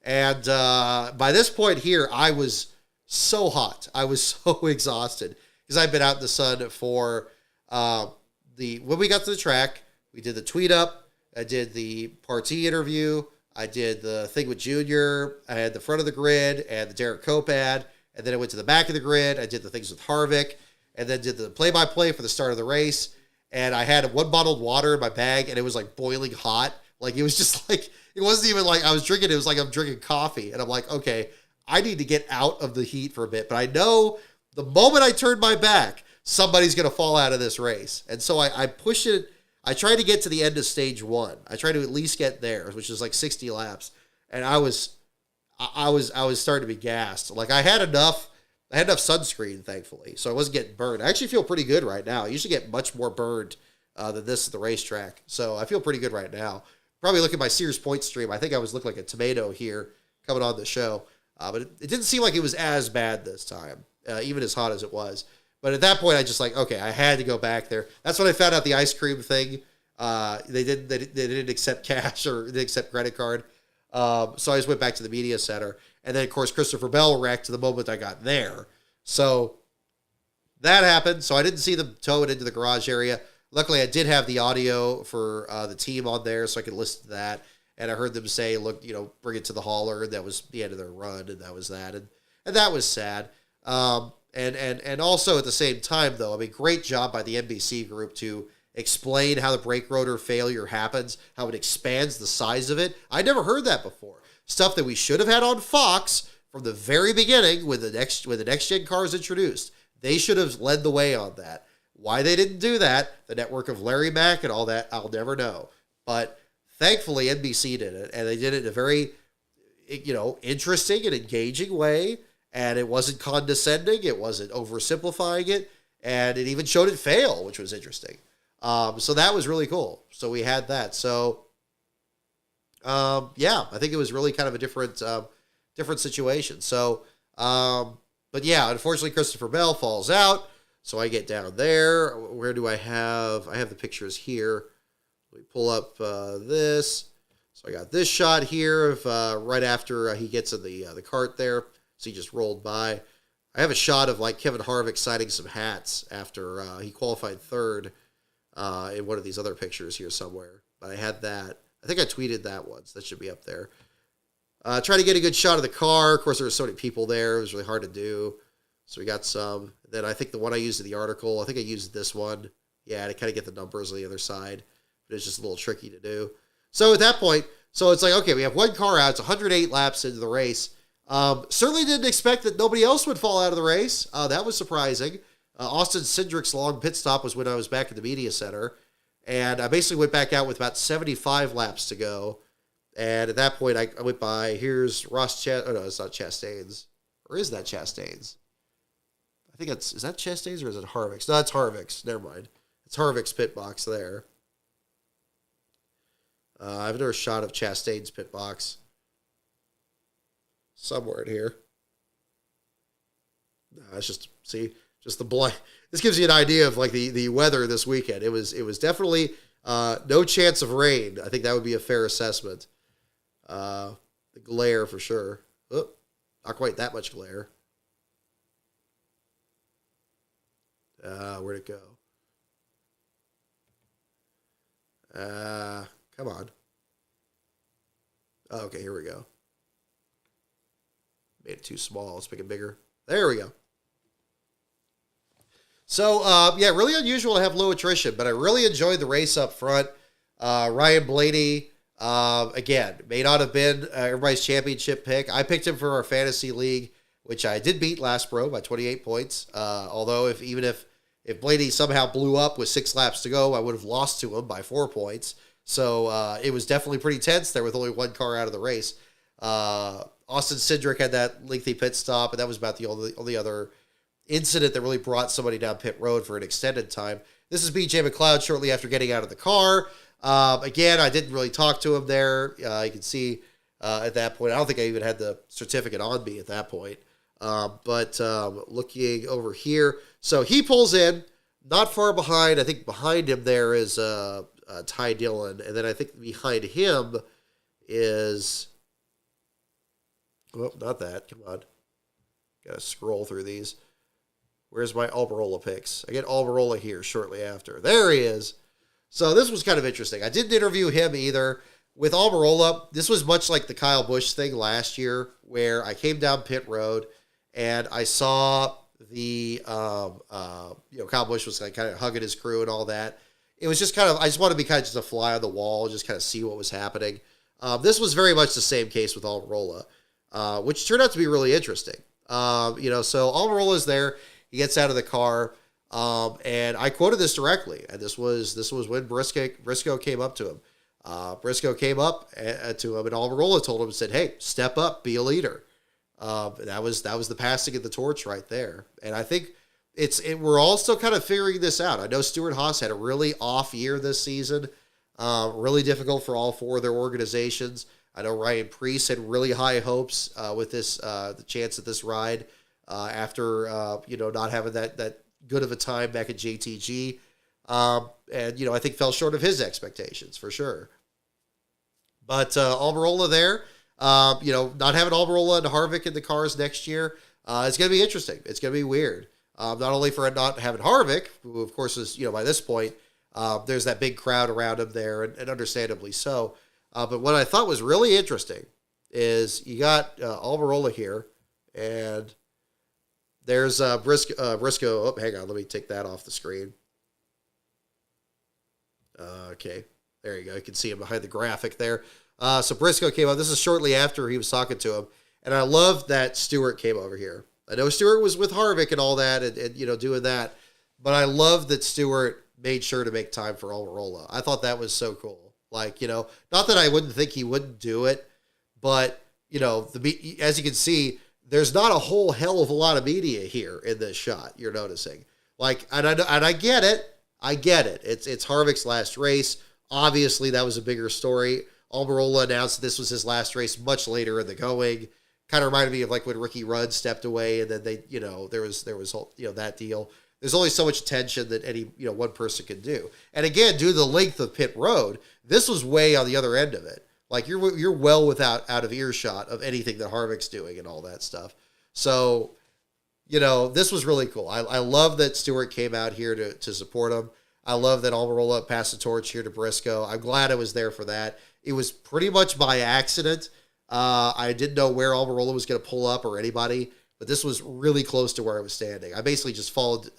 and by this point here, I was so hot. I was so exhausted because I've been out in the sun for when we got to the track, we did the tweet up, I did the Partee interview, I did the thing with Junior. I had the front of the grid and the Derek Cope ad. And then I went to the back of the grid. I did the things with Harvick. And then did the play-by-play for the start of the race. And I had 1 bottled water in my bag. And it was like boiling hot. Like it was just like, it wasn't even like I was drinking. It was like I'm drinking coffee. And I'm like, okay, I need to get out of the heat for a bit. But I know the moment I turn my back, somebody's going to fall out of this race. And so I push it. I tried to get to the end of stage 1. I tried to at least get there, which is like 60 laps. And I was starting to be gassed. Like I had enough sunscreen, thankfully. So I wasn't getting burned. I actually feel pretty good right now. I usually get much more burned than this at the racetrack. So I feel pretty good right now. Probably look at my Sears Point stream. I think I was looking like a tomato here coming on the show. But it didn't seem like it was as bad this time, even as hot as it was. But at that point, I just like, okay, I had to go back there. That's when I found out the ice cream thing. They didn't accept cash or they didn't accept credit card. So I just went back to the media center. And then, of course, Christopher Bell wrecked the moment I got there. So that happened. So I didn't see them tow it into the garage area. Luckily, I did have the audio for the team on there, so I could listen to that. And I heard them say, look, bring it to the hauler. And that was the end of their run. And that was that. And that was sad. And also at the same time, though, I mean, great job by the NBC group to explain how the brake rotor failure happens, how it expands the size of it. I never heard that before. Stuff that we should have had on Fox from the very beginning when the next gen car was introduced. They should have led the way on that. Why they didn't do that, the network of Larry Mack and all that, I'll never know. But thankfully, NBC did it, and they did it in a very, interesting and engaging way. And it wasn't condescending. It wasn't oversimplifying it. And it even showed it fail, which was interesting. So that was really cool. So we had that. So, I think it was really kind of a different situation. So, but yeah, unfortunately, Christopher Bell falls out. So I get down there. Where do I have the pictures here. Let me pull up this. So I got this shot here of right after he gets in the cart there. So he just rolled by. I have a shot of like Kevin Harvick signing some hats after he qualified third in one of these other pictures here somewhere. But I had that. I think I tweeted that once. That should be up there. Trying to get a good shot of the car. Of course, there were so many people there. It was really hard to do. So we got some. Then I think the one I used in the article, I think I used this one. Yeah, to kind of get the numbers on the other side. But it's just a little tricky to do. So at that point, so it's like, okay, we have one car out. It's 108 laps into the race. Certainly didn't expect that nobody else would fall out of the race. That was surprising. Austin Cindric's long pit stop was when I was back at the media center. And I basically went back out with about 75 laps to go. And at that point, I went by, here's Ross Chastain. Oh, no, it's not Chastain's. Or is that Chastain's? I think is that Chastain's or is it Harvick's? No, it's Harvick's. Never mind. It's Harvick's pit box there. I have another shot of Chastain's pit box. Somewhere in here. No, it's just, see, just the blind. This gives you an idea of like the weather this weekend. It was definitely no chance of rain. I think that would be a fair assessment. The glare for sure. Oh, not quite that much glare. Where'd it go? Come on. Oh, okay, here we go. Made it too small. Let's make it bigger. There we go. So, yeah, really unusual to have low attrition, but I really enjoyed the race up front. Ryan Blaney, again, may not have been everybody's championship pick. I picked him for our fantasy league, which I did beat last pro by 28 points. Although if Blaney somehow blew up with 6 laps to go, I would have lost to him by 4 points. So it was definitely pretty tense there with only one car out of the race. Austin Cindric had that lengthy pit stop, and that was about the only other incident that really brought somebody down pit road for an extended time. This is BJ McLeod shortly after getting out of the car. Again, I didn't really talk to him there. You can see at that point, I don't think I even had the certificate on me at that point. But looking over here, so he pulls in, not far behind. I think behind him there is Ty Dillon, and then I think behind him is, well, not that. Come on, gotta scroll through these. Where's my Almirola picks? I get Almirola here shortly after. There he is. So this was kind of interesting. I didn't interview him either. With Almirola, this was much like the Kyle Busch thing last year, where I came down pit road and I saw the, Kyle Busch was like kind of hugging his crew and all that. It was just kind of, I just wanted to be kind of just a fly on the wall, just kind of see what was happening. This was very much the same case with Almirola, which turned out to be really interesting. So Almirola's there. He gets out of the car, and I quoted this directly. And this was when Briscoe came up to him. Briscoe came up to him, and Almirola told him and said, "Hey, step up, be a leader." That was the passing of the torch right there. And I think we're all still kind of figuring this out. I know Stewart-Haas had a really off year this season, really difficult for all 4 of their organizations. I know Ryan Preece had really high hopes with this the chance at this ride. After not having that good of a time back at JTG, and I think fell short of his expectations for sure. But Almirola there, not having Almirola and Harvick in the cars next year, it's going to be interesting. It's going to be weird. Not only for not having Harvick, who of course is by this point there's that big crowd around him there, and understandably so. But what I thought was really interesting is you got Almirola here, and there's Briscoe. Oh, hang on. Let me take that off the screen. Okay. There you go. You can see him behind the graphic there. So Briscoe came up. This is shortly after he was talking to him. And I love that Stewart came over here. I know Stewart was with Harvick and all that and doing that. But I love that Stewart made sure to make time for Almirola. I thought that was so cool. Like, not that I wouldn't think he wouldn't do it. But, as you can see, there's not a whole hell of a lot of media here in this shot, you're noticing. Like, and I get it. I get it. It's Harvick's last race. Obviously, that was a bigger story. Almirola announced this was his last race much later in the going. Kind of reminded me of like when Ricky Rudd stepped away, and then they, there was that deal. There's only so much tension that any one person can do. And again, due to the length of pit road, this was way on the other end of it. Like you're well without out of earshot of anything that Harvick's doing and all that stuff. So, this was really cool. I love that Stewart came out here to support him. I love that Almirola passed the torch here to Briscoe. I'm glad I was there for that. It was pretty much by accident. I didn't know where Almirola was going to pull up or anybody, but this was really close to where I was standing. I basically just followed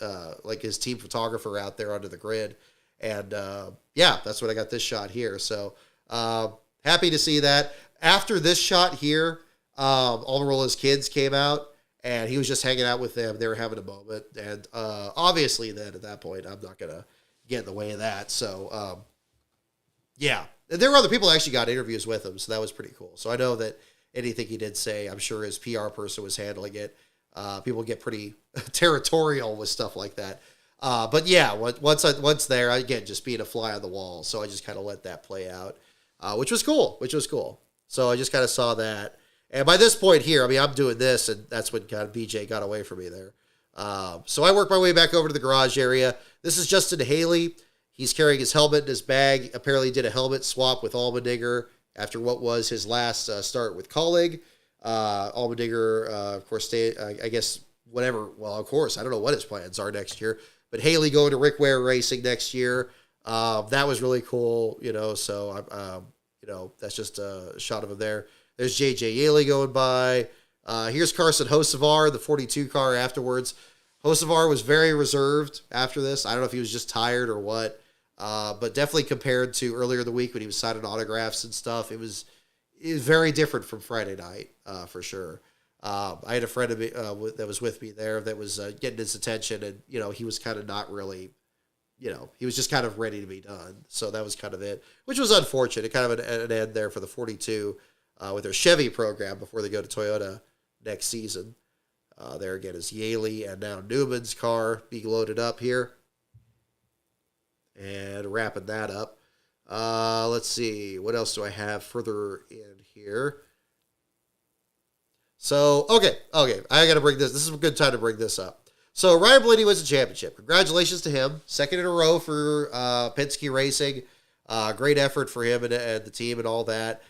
like his team photographer out there under the grid. And that's when I got this shot here. So happy to see that. After this shot here, Almirola's kids came out, and he was just hanging out with them. They were having a moment. And obviously then at that point, I'm not going to get in the way of that. So, there were other people that actually got interviews with him, so that was pretty cool. So I know that anything he did say, I'm sure his PR person was handling it. People get pretty territorial with stuff like that. But yeah, once there, again, just being a fly on the wall. So I just kind of let that play out, which was cool. So I just kind of saw that. And by this point here, I mean, I'm doing this, and that's when kind of BJ got away from me there. So I work my way back over to the garage area. This is Justin Haley. He's carrying his helmet in his bag. Apparently did a helmet swap with Allmendinger after what was his last start with Colleague. Allmendinger, of course, stayed, I guess, whatever. Well, of course, I don't know what his plans are next year. But Haley going to Rick Ware Racing next year. That was really cool, so, that's just a shot of him there. There's J.J. Yaley going by. Here's Carson Hocevar, the 42 car afterwards. Hocevar was very reserved after this. I don't know if he was just tired or what, but definitely compared to earlier in the week when he was signing autographs and stuff, it was very different from Friday night, for sure. I had a friend of me, that was with me there that was getting his attention, and, he was kind of not really, he was just kind of ready to be done. So that was kind of it, which was unfortunate. Kind of an end there for the 42 with their Chevy program before they go to Toyota next season. There again is Yaley and now Newman's car being loaded up here. And wrapping that up. Let's see. What else do I have further in here? So, okay. I got to bring this. This is a good time to bring this up. So, Ryan Blaney wins the championship. Congratulations to him. Second in a row for Penske Racing. Great effort for him and the team and all that.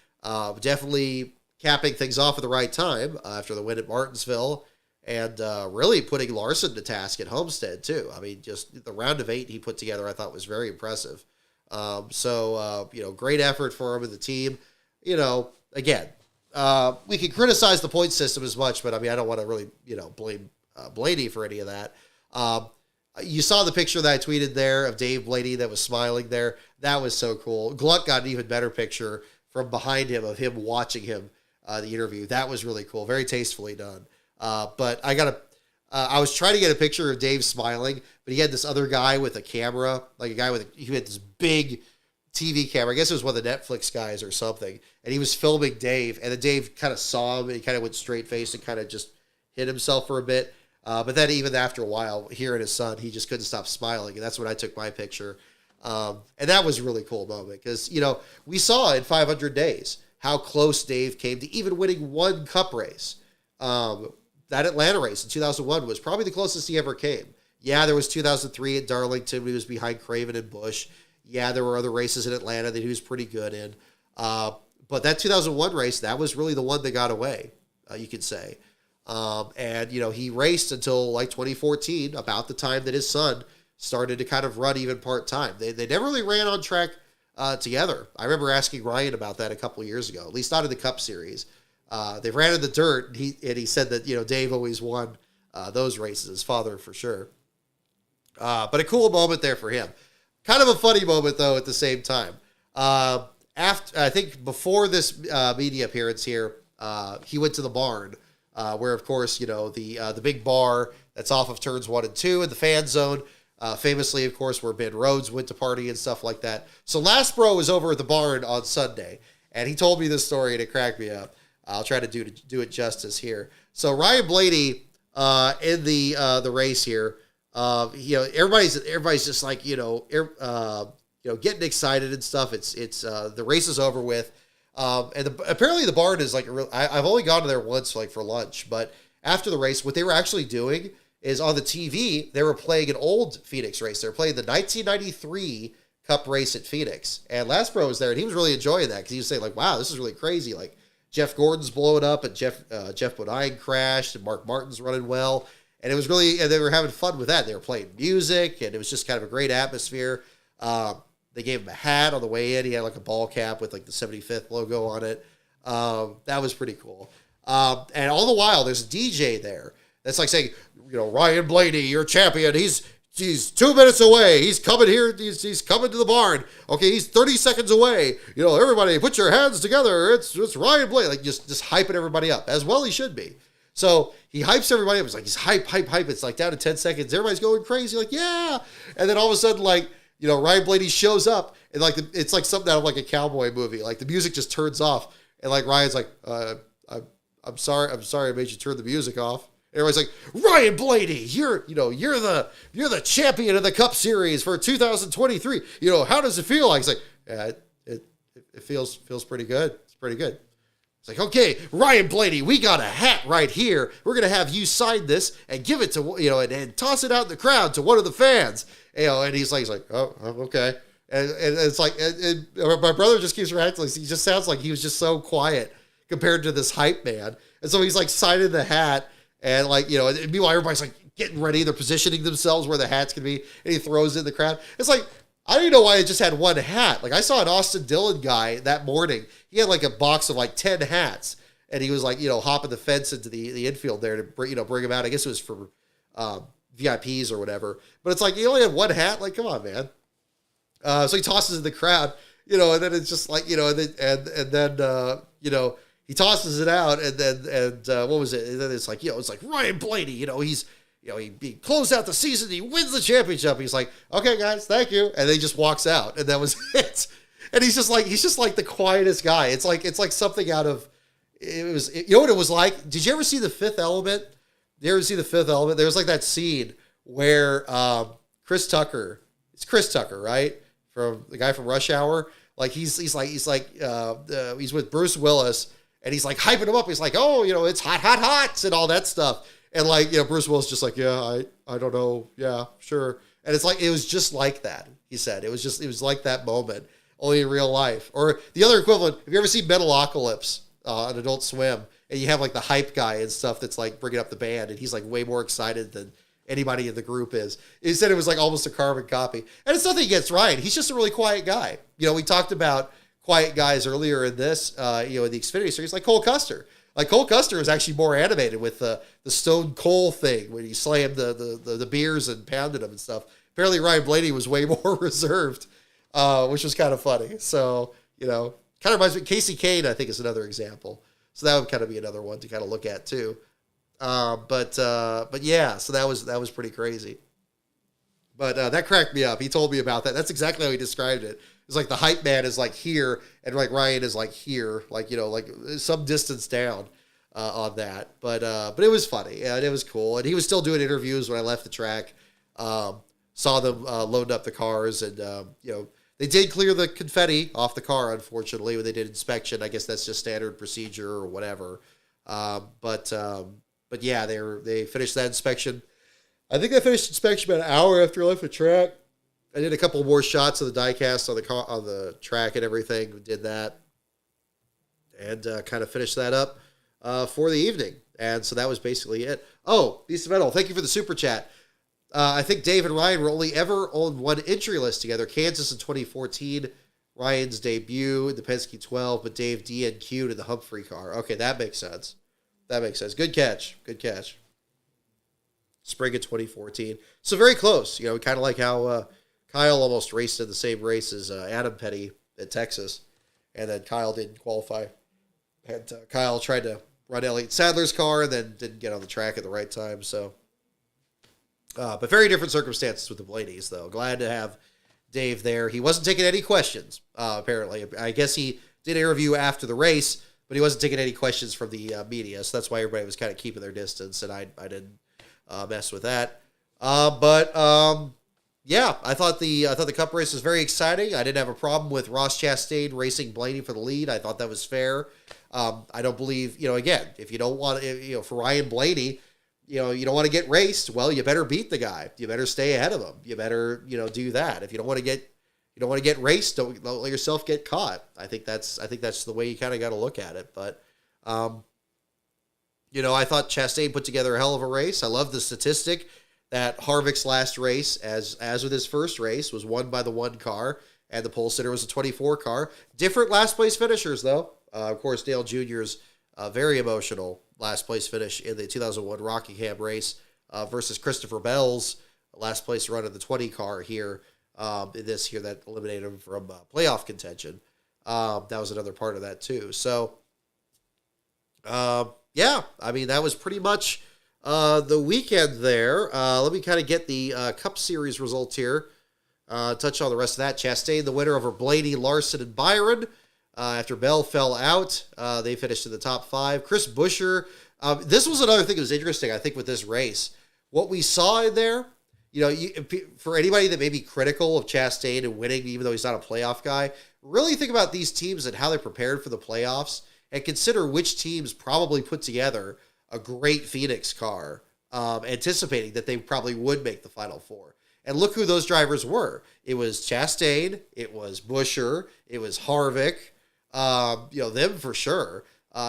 Definitely capping things off at the right time after the win at Martinsville. And really putting Larson to task at Homestead, too. I mean, just the round of 8 he put together, I thought was very impressive. Great effort for him and the team. Again, we can criticize the point system as much, but I mean, I don't want to really, blame Blaney for any of that. You saw the picture that I tweeted there of Dave Blaney that was smiling there. That was so cool. Gluck got an even better picture from behind him of him watching him, the interview. That was really cool. Very tastefully done. But I was trying to get a picture of Dave smiling, but he had this other guy with a camera, like a guy he had this big TV camera. I guess it was one of the Netflix guys or something. And he was filming Dave, and then Dave kind of saw him and he kind of went straight faced and kind of just hit himself for a bit. But then even after a while, hearing his son, he just couldn't stop smiling. And that's when I took my picture. And that was a really cool moment because, we saw in 500 days how close Dave came to even winning one cup race. That Atlanta race in 2001 was probably the closest he ever came. Yeah, there was 2003 at Darlington when he was behind Craven and Busch. Yeah, there were other races in Atlanta that he was pretty good in. But that 2001 race, that was really the one that got away, you could say. He raced until like 2014, about the time that his son started to kind of run even part-time. They never really ran on track together. I remember asking Ryan about that a couple of years ago, at least not in the Cup Series. They ran in the dirt, and he said that, Dave always won those races, his father for sure. But a cool moment there for him. Kind of a funny moment, though, at the same time. I think before this media appearance here, he went to the barn, where, of course, the big bar that's off of turns 1 and 2 in the fan zone, famously, of course, where Ben Rhodes went to party and stuff like that. So Last Bro was over at the barn on Sunday, and he told me this story, and it cracked me up. I'll try to do it justice here. So Ryan Blaney in the race here, everybody's just like getting excited and stuff. It's the race is over with, and apparently the barn is like I've only gone to there once for lunch, but after the race, what they were actually doing is on the TV they were playing an old Phoenix race. They were playing the 1993 Cup race at Phoenix. And Last Pro was there, and he was really enjoying that because he was saying, like, wow, this is really crazy. Like, Jeff Gordon's blowing up, and Jeff Bodine crashed, and Mark Martin's running well. And it was really, and they were having fun with that. They were playing music, and it was just kind of a great atmosphere. They gave him a hat on the way in. He had like a ball cap with like the 75th logo on it. That was pretty cool. And all the while, there's a DJ there that's like saying, Ryan Blaney, your champion. He's 2 minutes away. He's coming here. He's coming to the barn. Okay, he's 30 seconds away. Everybody put your hands together. It's Ryan Blaney. Like just hyping everybody up, as well he should be. So he hypes everybody up. It's like he's hype. It's like down to 10 seconds. Everybody's going crazy. Like, yeah. And then all of a sudden, like, Ryan Blaney shows up, and like it's like something out of like a cowboy movie. Like the music just turns off, and like Ryan's like, I'm sorry I made you turn the music off. Everybody's like, Ryan Blaney, you're the champion of the Cup Series for 2023. How does it feel? Like, it's like, yeah, it feels pretty good. It's pretty good. It's like, okay, Ryan Blaney, we got a hat right here. We're gonna have you sign this and give it to and toss it out in the crowd to one of the fans. And he's like, oh, okay. And it's like, and my brother just keeps reacting. He just sounds like he was just so quiet compared to this hype man. And so he's like signing the hat. And like, and meanwhile, everybody's like getting ready. They're positioning themselves where the hat's can be. And he throws it in the crowd. It's like, I don't even know why it just had one hat. Like I saw an Austin Dillon guy that morning. He had like a box of like 10 hats. And he was like, hopping the fence into the infield there to bring him out. I guess it was for VIPs or whatever. But it's like, he only had one hat. Like, come on, man. So he tosses it in the crowd, and then it's just like, and then he tosses it out, and then what was it? And then it's like, it's like Ryan Blaney, he closed out the season, he wins the championship. He's like, okay, guys, thank you, and then he just walks out, and that was it. And he's just like the quietest guy. It's like something out of it was. What it was like? Did you ever see The Fifth Element? Did you ever see The Fifth Element? There was like that scene where Chris Tucker, it's Chris Tucker, right? From the guy from Rush Hour. Like he's with Bruce Willis. And he's like hyping him up. He's like, oh, it's hot, and all that stuff. And like, Bruce Willis just like, yeah, I don't know. Yeah, sure. And it's like, it was just like that. He said, it was like that moment, only in real life. Or the other equivalent, have you ever seen Metalocalypse on Adult Swim? And you have like the hype guy and stuff that's like bringing up the band. And he's like way more excited than anybody in the group is. He said it was like almost a carbon copy. And it's nothing against Ryan. He's just a really quiet guy. We talked about quiet guys earlier in this, in the Xfinity series, like Cole Custer. Like Cole Custer is actually more animated with the Stone Cold thing when he slammed the beers and pounded them and stuff. Apparently Ryan Blaney was way more reserved, which was kind of funny. So, kind of reminds me, Casey Kane, I think, is another example. So that would kind of be another one to kind of look at too. But yeah, so that was pretty crazy. But that cracked me up. He told me about that. That's exactly how he described it. It's like the hype man is like here, and like Ryan is like here, like like some distance down on that. But it was funny and it was cool. And he was still doing interviews when I left the track. Saw them loading up the cars, and they did clear the confetti off the car. Unfortunately, when they did inspection, I guess that's just standard procedure or whatever. But yeah, they finished that inspection. I think I finished inspection about an hour after I left the track. I did a couple more shots of the diecast on the track and everything. Did that and kind of finished that up for the evening. And so that was basically it. Oh, Beast of Metal, thank you for the super chat. I think Dave and Ryan were only ever on one entry list together. Kansas in 2014, Ryan's debut in the Penske 12, but Dave DNQ'd in the Humphrey car. Okay, that makes sense. Good catch. Spring of 2014. So very close. Kind of like how Kyle almost raced in the same race as Adam Petty at Texas, and then Kyle didn't qualify. And Kyle tried to run Elliott Sadler's car and then didn't get on the track at the right time. So, but very different circumstances with the Blaney's, though. Glad to have Dave there. He wasn't taking any questions, apparently. I guess he did interview after the race, but he wasn't taking any questions from the media, so that's why everybody was kind of keeping their distance, and I didn't mess with that. Yeah, I thought the Cup race was very exciting. I didn't have a problem with Ross Chastain racing Blaney for the lead. I thought that was fair. I don't believe, again, if you don't want, for Ryan Blaney, you don't want to get raced. Well, you better beat the guy. You better stay ahead of him. You better, do that. If you don't want to get, you don't want to get raced. Don't let yourself get caught. I think that's the way you kind of got to look at it. But, I thought Chastain put together a hell of a race. I love the statistic that Harvick's last race, as with his first race, was won by the 1 car, and the pole sitter was a 24 car. Different last place finishers, though. Of course, Dale Jr.'s very emotional last place finish in the 2001 Rockingham race versus Christopher Bell's last place run in the 20 car here in this here that eliminated him from playoff contention. That was another part of that too. So, that was pretty much the weekend there. Let me kind of get the Cup Series results here. Touch on the rest of that. Chastain, the winner over Blaney, Larson, and Byron. After Bell fell out, they finished in the top 5. Chris Buescher. This was another thing that was interesting, I think, with this race. What we saw in there, for anybody that may be critical of Chastain and winning, even though he's not a playoff guy, really think about these teams and how they're prepared for the playoffs and consider which teams probably put together a great Phoenix car, anticipating that they probably would make the Final Four. And look who those drivers were. It was Chastain, it was Buescher, it was Harvick, them for sure.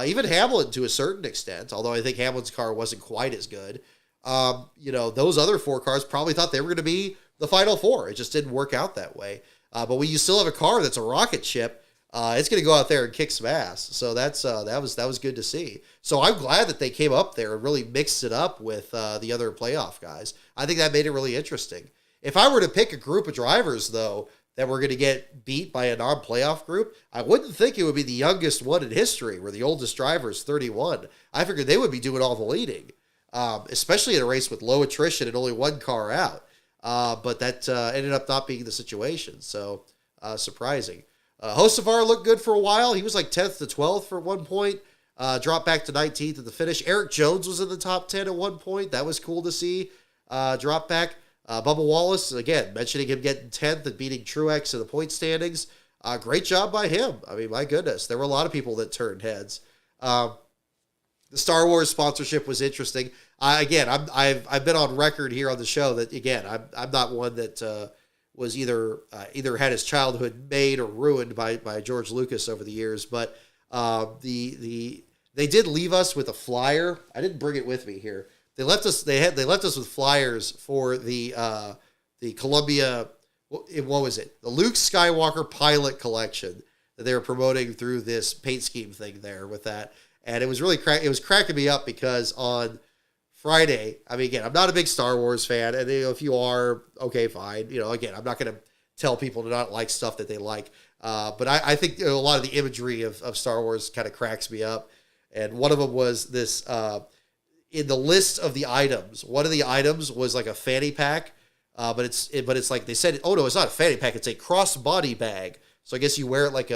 Even Hamilton to a certain extent, although I think Hamilton's car wasn't quite as good. Those other 4 cars probably thought they were going to be the Final Four. It just didn't work out that way. But when you still have a car that's a rocket ship, it's going to go out there and kick some ass. So that was good to see. So I'm glad that they came up there and really mixed it up with the other playoff guys. I think that made it really interesting. If I were to pick a group of drivers, though, that were going to get beat by a non-playoff group, I wouldn't think it would be the youngest one in history, where the oldest driver is 31. I figured they would be doing all the leading, especially in a race with low attrition and only 1 car out. But that ended up not being the situation, so surprising. Hocevar looked good for a while. He was like 10th to 12th for one point, dropped back to 19th at the finish. Eric Jones was in the top 10 at one point. That was cool to see. Drop back. Bubba Wallace, again, mentioning him getting 10th and beating Truex in the point standings. Great job by him. I mean, my goodness, there were a lot of people that turned heads. The Star Wars sponsorship was interesting. I've been on record here on the show that, again, I'm not one that was either had his childhood made or ruined by George Lucas over the years, but they did leave us with a flyer. I didn't bring it with me here. They left us with flyers for the Columbia. What was it? The Luke Skywalker Pilot Collection that they were promoting through this paint scheme thing there with that, and it was really it was cracking me up because on Friday, I mean, again, I'm not a big Star Wars fan, and if you are, okay, fine. Again, I'm not going to tell people to not like stuff that they like, but I think a lot of the imagery of Star Wars kind of cracks me up, and one of them was this. In the list of the items, one of the items was like a fanny pack, but it's like they said, oh no, it's not a fanny pack, it's a crossbody bag. So I guess you wear it like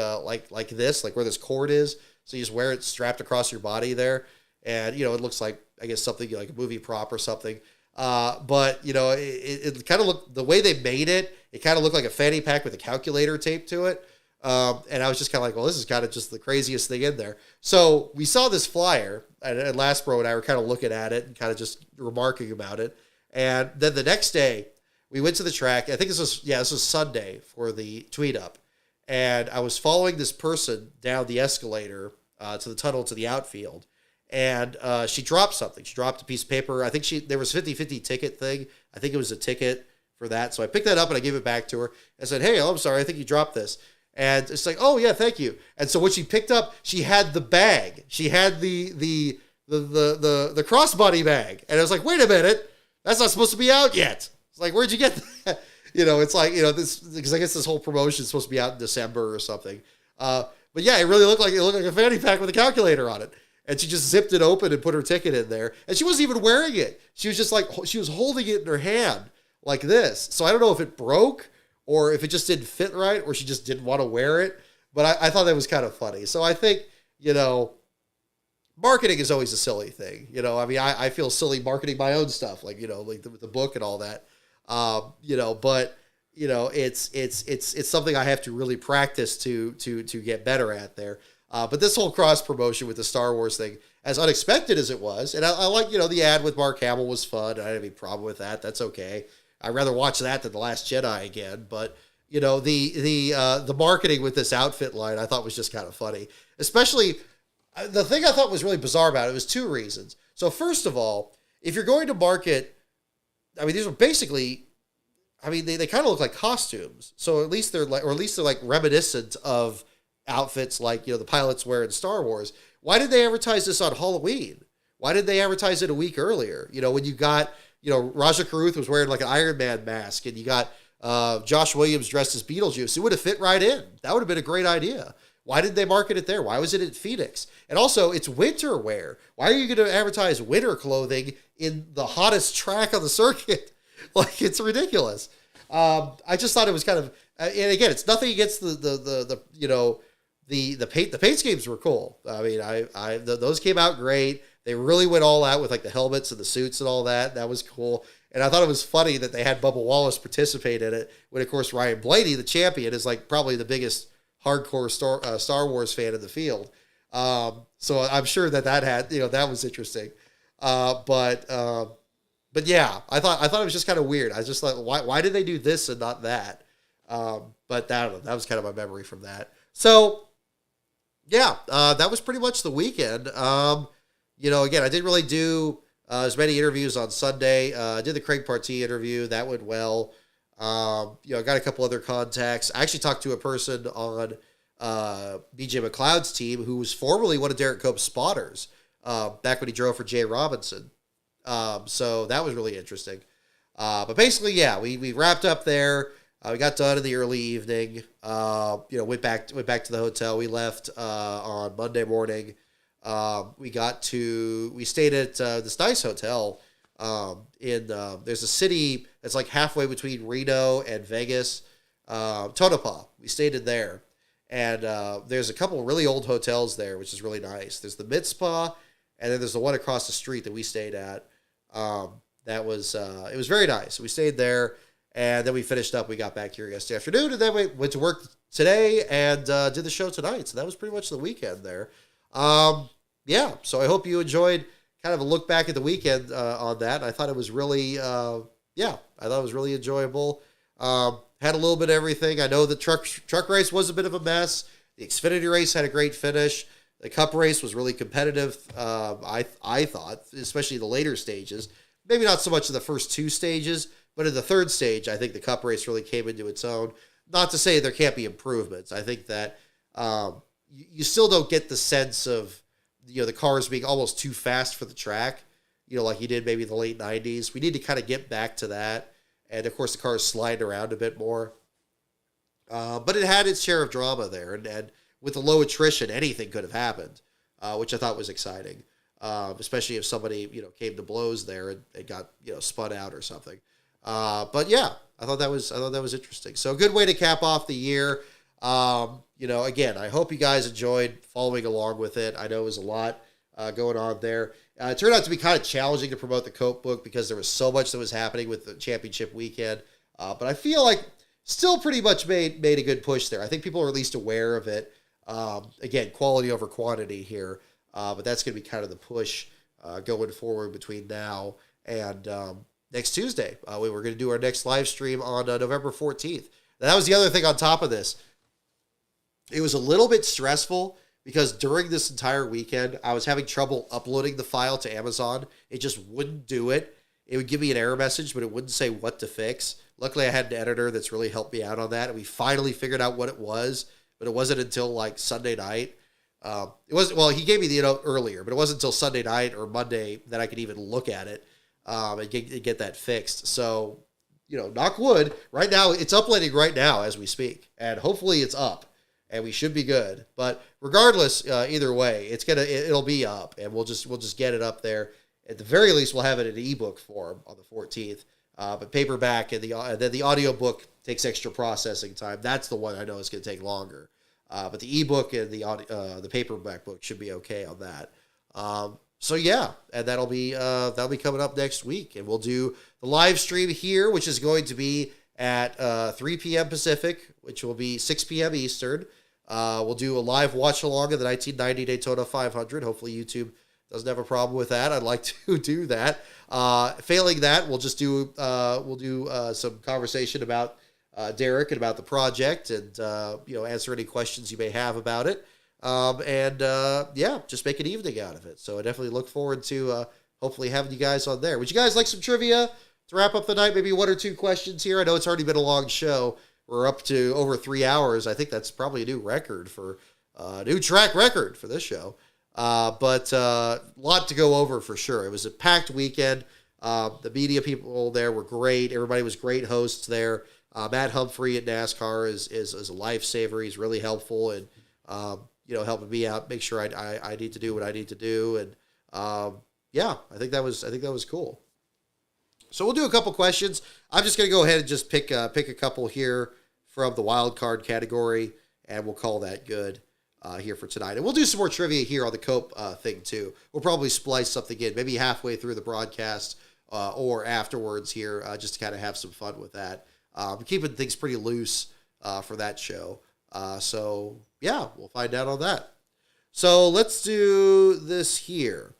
this, like where this cord is. So you just wear it strapped across your body there, and it looks like, I guess, something like a movie prop or something. But it kind of looked, the way they made it, it kind of looked like a fanny pack with a calculator taped to it. And I was just kind of like, well, this is kind of just the craziest thing in there. So we saw this flyer, and Lastbro and I were kind of looking at it and kind of just remarking about it. And then the next day, we went to the track. I think this was Sunday for the tweet up. And I was following this person down the escalator to the tunnel to the outfield. And she dropped something. She dropped a piece of paper. I think there was a 50-50 ticket thing. I think it was a ticket for that. So I picked that up and I gave it back to her. I said, hey, I'm sorry, I think you dropped this. And it's like, oh yeah, thank you. And so when she picked up, she had the bag. She had the crossbody bag. And I was like, wait a minute, that's not supposed to be out yet. It's like, where'd you get that? It's like, this, because I guess this whole promotion is supposed to be out in December or something. But yeah, it really looked like a fanny pack with a calculator on it. And she just zipped it open and put her ticket in there. And she wasn't even wearing it. She was just like, she was holding it in her hand like this. So I don't know if it broke or if it just didn't fit right, or she just didn't want to wear it. But I thought that was kind of funny. So I think, marketing is always a silly thing. I mean, I feel silly marketing my own stuff, like, like the book and all that. But it's something I have to really practice to get better at there. But this whole cross promotion with the Star Wars thing, as unexpected as it was, and I like, the ad with Mark Hamill was fun. I didn't have any problem with that. That's okay. I'd rather watch that than The Last Jedi again. But, the marketing with this outfit line I thought was just kind of funny. Especially the thing I thought was really bizarre about it was two reasons. So first of all, if you're going to market, I mean, these are basically, I mean, they kind of look like costumes. So at least they're like reminiscent of outfits like, the pilots wear in Star Wars. Why did they advertise this on Halloween? Why did they advertise it a week earlier? When you got, Raja Karuth was wearing like an Iron Man mask, and you got Josh Williams dressed as Beetlejuice. It would have fit right in. That would have been a great idea. Why did they market it there? Why was it at Phoenix? And also, it's winter wear. Why are you going to advertise winter clothing in the hottest track on the circuit? Like, it's ridiculous. I just thought it was kind of, and again, it's nothing against the paint schemes were cool. I mean, those came out great. They really went all out with like the helmets and the suits and all that. That was cool. And I thought it was funny that they had Bubba Wallace participate in it when, of course, Ryan Blaney, the champion, is like probably the biggest hardcore Star Wars fan in the field. So I'm sure that had, that was interesting. But yeah, I thought it was just kind of weird. I just thought, why did they do this and not that? But I don't know. That was kind of my memory from that. So yeah, that was pretty much the weekend. Again, I didn't really do as many interviews on Sunday. I did the Craig Partee interview. That went well. I got a couple other contacts. I actually talked to a person on BJ McLeod's team who was formerly one of Derek Cope's spotters back when he drove for Jay Robinson. So that was really interesting. But basically, yeah, we wrapped up there. We got done in the early evening. Went back to the hotel. We left on Monday morning. We stayed at this nice hotel there's a city that's like halfway between Reno and Vegas, Tonopah. We stayed in there, and there's a couple really old hotels there, which is really nice. There's the Mid-Spa, and then there's the one across the street that we stayed at. It was very nice. We stayed there, and then we finished up. We got back here yesterday afternoon, and then we went to work today and did the show tonight. So that was pretty much the weekend there. Yeah, so I hope you enjoyed kind of a look back at the weekend on that. I thought it was really, I thought it was really enjoyable. Had a little bit of everything. I know the truck race was a bit of a mess. The Xfinity race had a great finish. The Cup race was really competitive. I thought, especially the later stages. Maybe not so much in the first two stages, but in the third stage, I think the Cup race really came into its own. Not to say there can't be improvements. I think that you still don't get the sense of the cars being almost too fast for the track, like you did maybe in the late 90s. We need to kind of get back to that. And of course, the cars slide around a bit more. But it had its share of drama there. And with the low attrition, anything could have happened, which I thought was exciting, especially if somebody, came to blows there and got, spun out or something. But yeah, I thought that was interesting. So a good way to cap off the year. Again, I hope you guys enjoyed following along with it. I know it was a lot going on there. It turned out to be kind of challenging to promote the Cope book because there was so much that was happening with the championship weekend. But I feel like still pretty much made a good push there. I think people are at least aware of it. Again, quality over quantity here. But that's going to be kind of the push going forward between now and next Tuesday. We're going to do our next live stream on November 14th. Now, that was the other thing on top of this. It was a little bit stressful because during this entire weekend, I was having trouble uploading the file to Amazon. It just wouldn't do it. It would give me an error message, but it wouldn't say what to fix. Luckily, I had an editor that's really helped me out on that, and we finally figured out what it was, but it wasn't until like Sunday night. He gave me the earlier, but it wasn't until Sunday night or Monday that I could even look at it and get that fixed. So, knock wood, right now, it's uploading right now as we speak, and hopefully it's up. And we should be good. But regardless, either way, it'll be up, and we'll just get it up there. At the very least, we'll have it in ebook form on the 14th. But paperback and then the audiobook takes extra processing time. That's the one I know is going to take longer. But the ebook and the paperback book should be okay on that. So yeah, and that'll be coming up next week, and we'll do the live stream here, which is going to be at 3 p.m. Pacific, which will be 6 p.m. Eastern. We'll do a live watch along of the 1990 Daytona 500. Hopefully YouTube doesn't have a problem with that. I'd like to do that. Failing that, we'll do some conversation about Derek and about the project, and answer any questions you may have about it. Just make an evening out of it. So I definitely look forward to hopefully having you guys on there. Would you guys like some trivia to wrap up the night? Maybe one or two questions here. I know it's already been a long show. We're up to over 3 hours. I think that's probably a new record for new track record for this show. But a lot to go over for sure. It was a packed weekend. The media people there were great. Everybody was great hosts there. Matt Humphrey at NASCAR is a lifesaver. He's really helpful and helping me out, make sure I need to do what I need to do. And I think that was cool. So we'll do a couple questions. I'm just gonna go ahead and just pick a couple here from the wild card category, and we'll call that good here for tonight. And we'll do some more trivia here on the Cope thing too. We'll probably splice something in, maybe halfway through the broadcast or afterwards here, just to kind of have some fun with that. I'm keeping things pretty loose for that show. We'll find out on that. So let's do this here.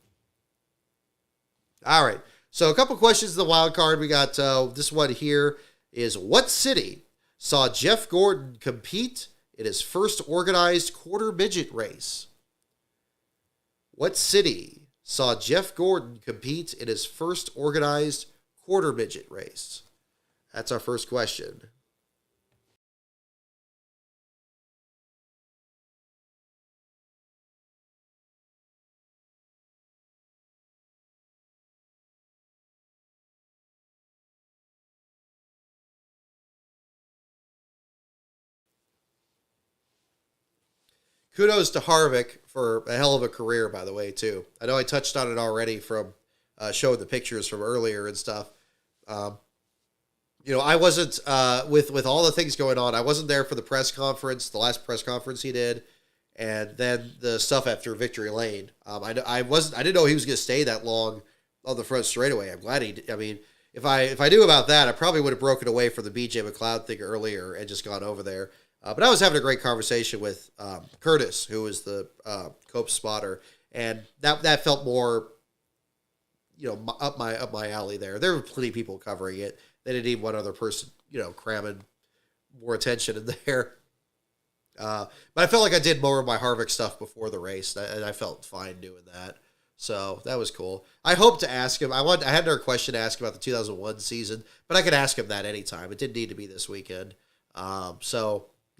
All right. So a couple questions in the wild card. We got this one here is, what city saw Jeff Gordon compete in his first organized quarter midget race? What city saw Jeff Gordon compete in his first organized quarter midget race? That's our first question. Kudos to Harvick for a hell of a career, by the way, too. I know I touched on it already from showing the pictures from earlier and stuff. I wasn't with all the things going on. I wasn't there for the press conference, the last press conference he did, and then the stuff after Victory Lane. I didn't know he was going to stay that long on the front straightaway. I'm glad he did. I mean, if I knew about that, I probably would have broken away from the BJ McLeod thing earlier and just gone over there. But I was having a great conversation with Curtis, who was the Cope spotter, and that felt more, up my alley there. There were plenty of people covering it. They didn't need one other person, cramming more attention in there. But I felt like I did more of my Harvick stuff before the race, and I felt fine doing that. So that was cool. I hope to ask him. I had another question to ask about the 2001 season, but I could ask him that anytime. It didn't need to be this weekend.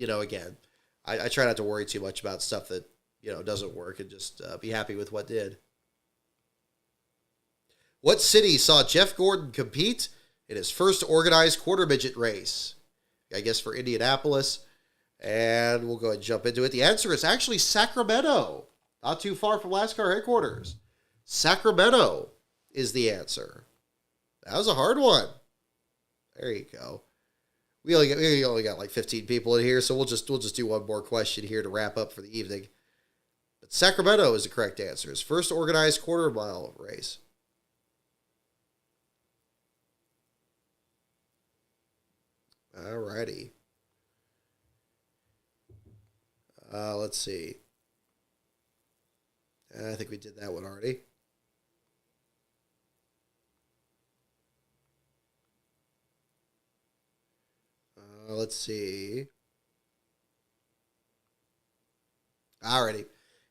Again, I try not to worry too much about stuff that, doesn't work, and just be happy with what did. What city saw Jeff Gordon compete in his first organized quarter midget race? I guess for Indianapolis. And we'll go ahead and jump into it. The answer is actually Sacramento. Not too far from NASCAR headquarters. Sacramento is the answer. That was a hard one. There you go. We only got like 15 people in here, so we'll just do one more question here to wrap up for the evening. But Sacramento is the correct answer. His first organized quarter mile race. Alrighty. Let's see. I think we did that one already. Let's see. Alrighty.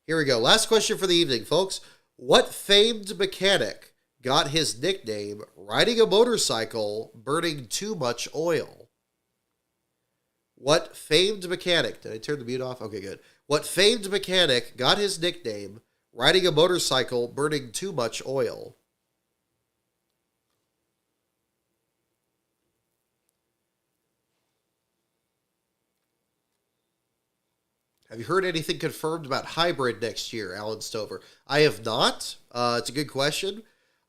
Here we go. Last question for the evening, folks. What famed mechanic got his nickname riding a motorcycle burning too much oil? What famed mechanic? Did I turn the mute off? Okay, good. What famed mechanic got his nickname riding a motorcycle burning too much oil? Have you heard anything confirmed about hybrid next year, Alan Stover? I have not. It's a good question.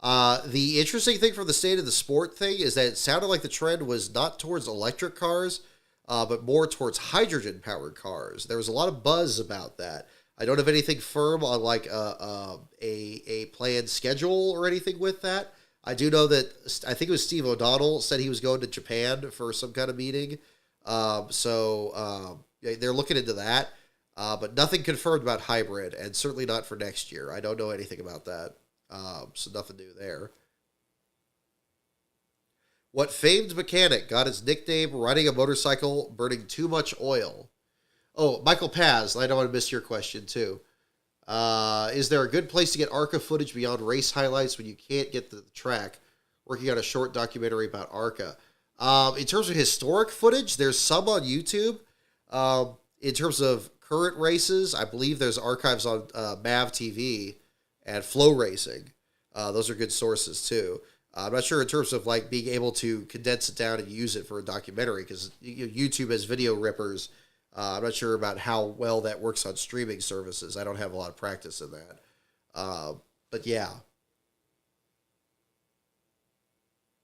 The interesting thing from the state of the sport thing is that it sounded like the trend was not towards electric cars, but more towards hydrogen-powered cars. There was a lot of buzz about that. I don't have anything firm on like a planned schedule or anything with that. I do know that I think it was Steve O'Donnell said he was going to Japan for some kind of meeting. They're looking into that. But nothing confirmed about hybrid, and certainly not for next year. I don't know anything about that. So nothing new there. What famed mechanic got his nickname riding a motorcycle burning too much oil? Oh, Michael Paz, I don't want to miss your question too. Is there a good place to get ARCA footage beyond race highlights when you can't get the track? Working on a short documentary about ARCA. In terms of historic footage, there's some on YouTube. In terms of current races, I believe there's archives on MAV TV and Flow Racing. Those are good sources too. I'm not sure in terms of like being able to condense it down and use it for a documentary because YouTube has video rippers. I'm not sure about how well that works on streaming services. I don't have a lot of practice in that. But yeah.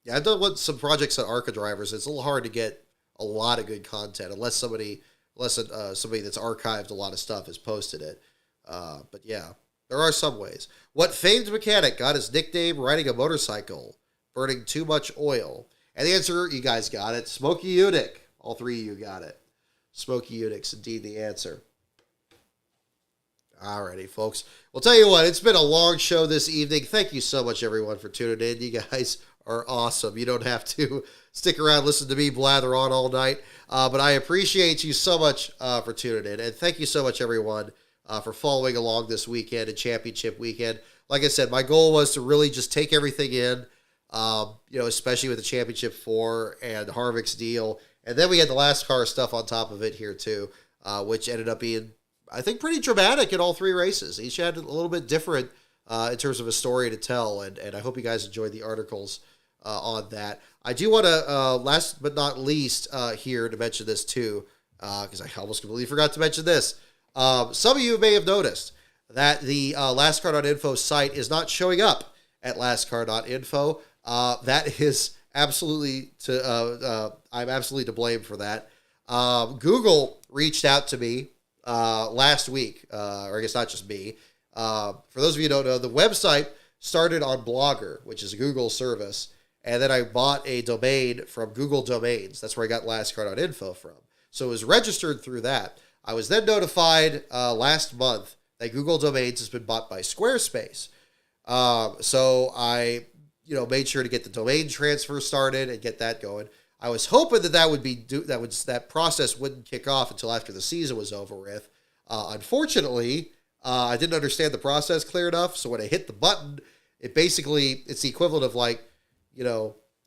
Yeah, I've done some projects on ARCA drivers. It's a little hard to get a lot of good content unless somebody that's archived a lot of stuff has posted it. But yeah, there are some ways. What famed mechanic got his nickname riding a motorcycle, burning too much oil? And the answer, you guys got it. Smokey Yunick. All three of you got it. Smokey Yunick's indeed the answer. Alrighty, folks. Well, tell you what, it's been a long show this evening. Thank you so much, everyone, for tuning in. You guys are awesome. You don't have to stick around, listen to me blather on all night. But I appreciate you so much for tuning in. And thank you so much, everyone, for following along this weekend and championship weekend. Like I said, my goal was to really just take everything in, especially with the Championship 4 and Harvick's deal. And then we had the last car stuff on top of it here, too, which ended up being, I think, pretty dramatic in all three races. Each had a little bit different in terms of a story to tell. And I hope you guys enjoyed the articles on that. I do want to, last but not least, here to mention this, too, because I almost completely forgot to mention this. Some of you may have noticed that the lastcar.info site is not showing up at lastcar.info. That is absolutely I'm absolutely to blame for that. Google reached out to me last week, or I guess not just me. For those of you who don't know, the website started on Blogger, which is a Google service, and then I bought a domain from Google Domains. That's where I got lastcar.info from. So it was registered through that. I was then notified last month that Google Domains has been bought by Squarespace. So I, made sure to get the domain transfer started and get that going. I was hoping that process wouldn't kick off until after the season was over with. Unfortunately, I didn't understand the process clear enough. So when I hit the button, it's the equivalent of like,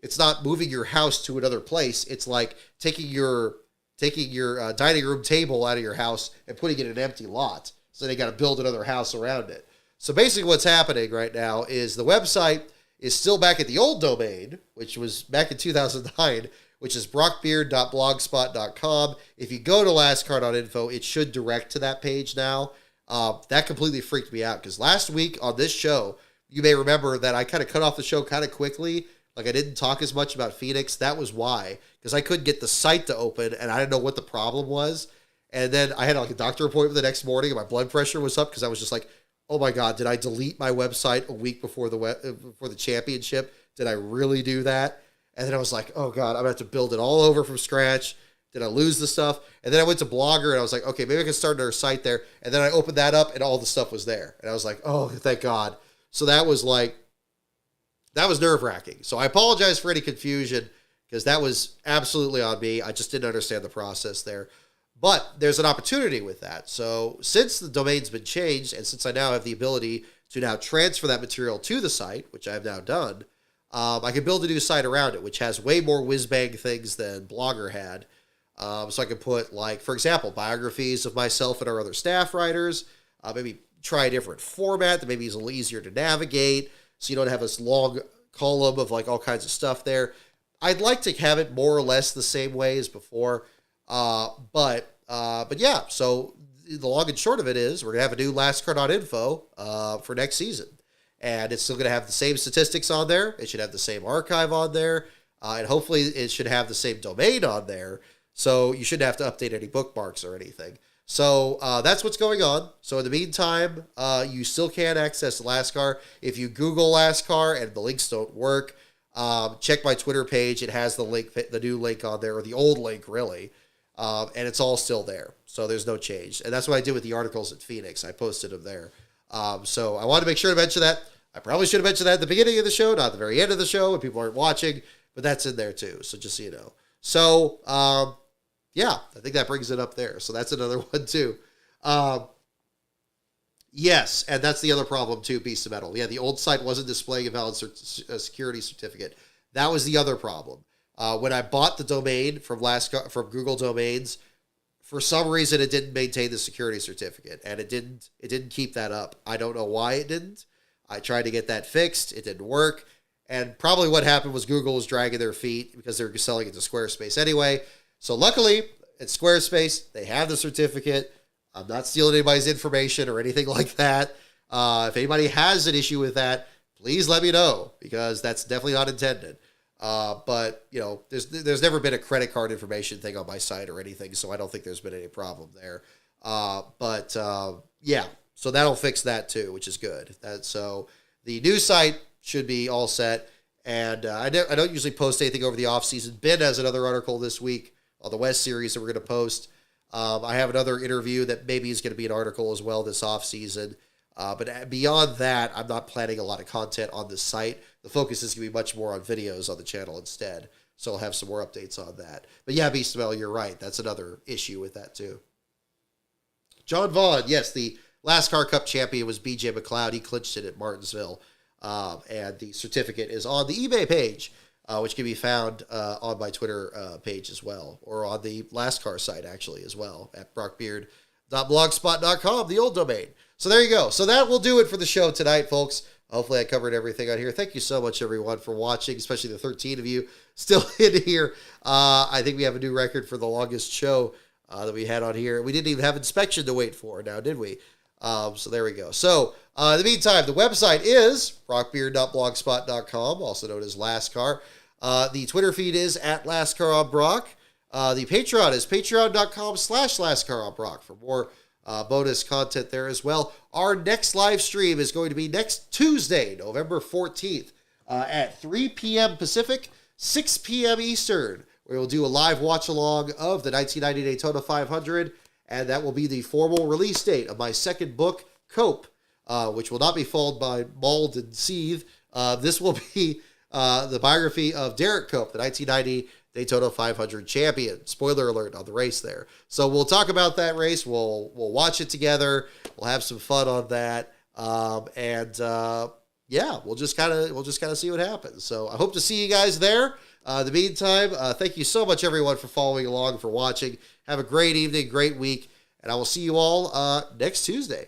it's not moving your house to another place. It's like taking your dining room table out of your house and putting it in an empty lot. So they got to build another house around it. So basically what's happening right now is the website is still back at the old domain, which was back in 2009, which is brockbeard.blogspot.com. If you go to lastcar.info, it should direct to that page now. That completely freaked me out because last week on this show, you may remember that I kind of cut off the show kind of quickly. Like I didn't talk as much about Phoenix. That was why, because I couldn't get the site to open and I didn't know what the problem was. And then I had like a doctor appointment the next morning and my blood pressure was up because I was just like, oh my God, did I delete my website a week before the championship? Did I really do that? And then I was like, oh God, I'm gonna have to build it all over from scratch. Did I lose the stuff? And then I went to Blogger and I was like, okay, maybe I can start another site there. And then I opened that up and all the stuff was there. And I was like, oh, thank God. So that was nerve-wracking. So I apologize for any confusion because that was absolutely on me. I just didn't understand the process there. But there's an opportunity with that. So since the domain's been changed and since I now have the ability to now transfer that material to the site, which I've now done, I can build a new site around it, which has way more whiz-bang things than Blogger had. So I can put, like, for example, biographies of myself and our other staff writers, maybe try a different format that maybe is a little easier to navigate so you don't have this long column of, like, all kinds of stuff there. I'd like to have it more or less the same way as before. But yeah, so the long and short of it is we're going to have a new lastcar.info for next season. And it's still going to have the same statistics on there. It should have the same archive on there. And hopefully it should have the same domain on there. So you shouldn't have to update any bookmarks or anything. So that's what's going on. So in the meantime, you still can access LastCar. If you Google LastCar and the links don't work, check my Twitter page. It has the link, the new link on there, or the old link really. And it's all still there. So there's no change. And that's what I did with the articles at Phoenix. I posted them there. So I wanted to make sure to mention that. I probably should have mentioned that at the beginning of the show, not at the very end of the show when people aren't watching. but that's in there too. So just so you know. So, yeah, I think that brings it up there. So that's another one too. Yes, and that's the other problem too, Beast of Metal. Yeah, the old site wasn't displaying a valid security certificate. That was the other problem. When I bought the domain from Google Domains, for some reason it didn't maintain the security certificate, and it didn't keep that up. I don't know why it didn't. I tried to get that fixed. It didn't work. And probably what happened was Google was dragging their feet because they're selling it to Squarespace anyway. So luckily, at Squarespace, they have the certificate. I'm not stealing anybody's information or anything like that. If anybody has an issue with that, please let me know, because that's definitely not intended. But, you know, there's never been a credit card information thing on my site or anything, so I don't think there's been any problem there. Yeah, so that'll fix that too, which is good. So the new site should be all set. And I don't usually post anything over the off season. Ben has another article this week on the West Series that we're going to post. I have another interview that maybe is going to be an article as well this off season. But beyond that, I'm not planning a lot of content on this site. The focus is going to be much more on videos on the channel instead. So I'll have some more updates on that. But yeah, Beast of Metal, you're right. That's another issue with that too. John Vaughn, yes, the NASCAR Cup champion was BJ McLeod. He clinched it at Martinsville. And the certificate is on the eBay page, which can be found on my Twitter page as well, or on the NASCAR site actually as well, at brockbeard.blogspot.com, the old domain. So there you go. So that will do it for the show tonight, folks. Hopefully I covered everything on here. Thank you so much, everyone, for watching, especially the 13 of you still in here. I think we have a new record for the longest show that we had on here. We didn't even have inspection to wait for now, did we? So there we go. So in the meantime, the website is brockbeard.blogspot.com, also known as LASCAR. The Twitter feed is at LASCARonBrock. The Patreon is patreon.com/LASCARonBrock for more bonus content there as well. Our next live stream is going to be next Tuesday, November 14th at 3 p.m. Pacific, 6 p.m. Eastern, where we'll do a live watch-along of the 1990 Daytona 500, and that will be the formal release date of my second book, Cope, which will not be followed by Mauled and Seethe. This will be the biography of Derek Cope, the 1990 Daytona 500 champion. Spoiler alert on the race there. So we'll talk about that race. We'll watch it together. We'll have some fun on that. Yeah, we'll just kind of see what happens. So I hope to see you guys there. In the meantime, thank you so much, everyone, for following along, for watching. Have a great evening, great week, and I will see you all next Tuesday.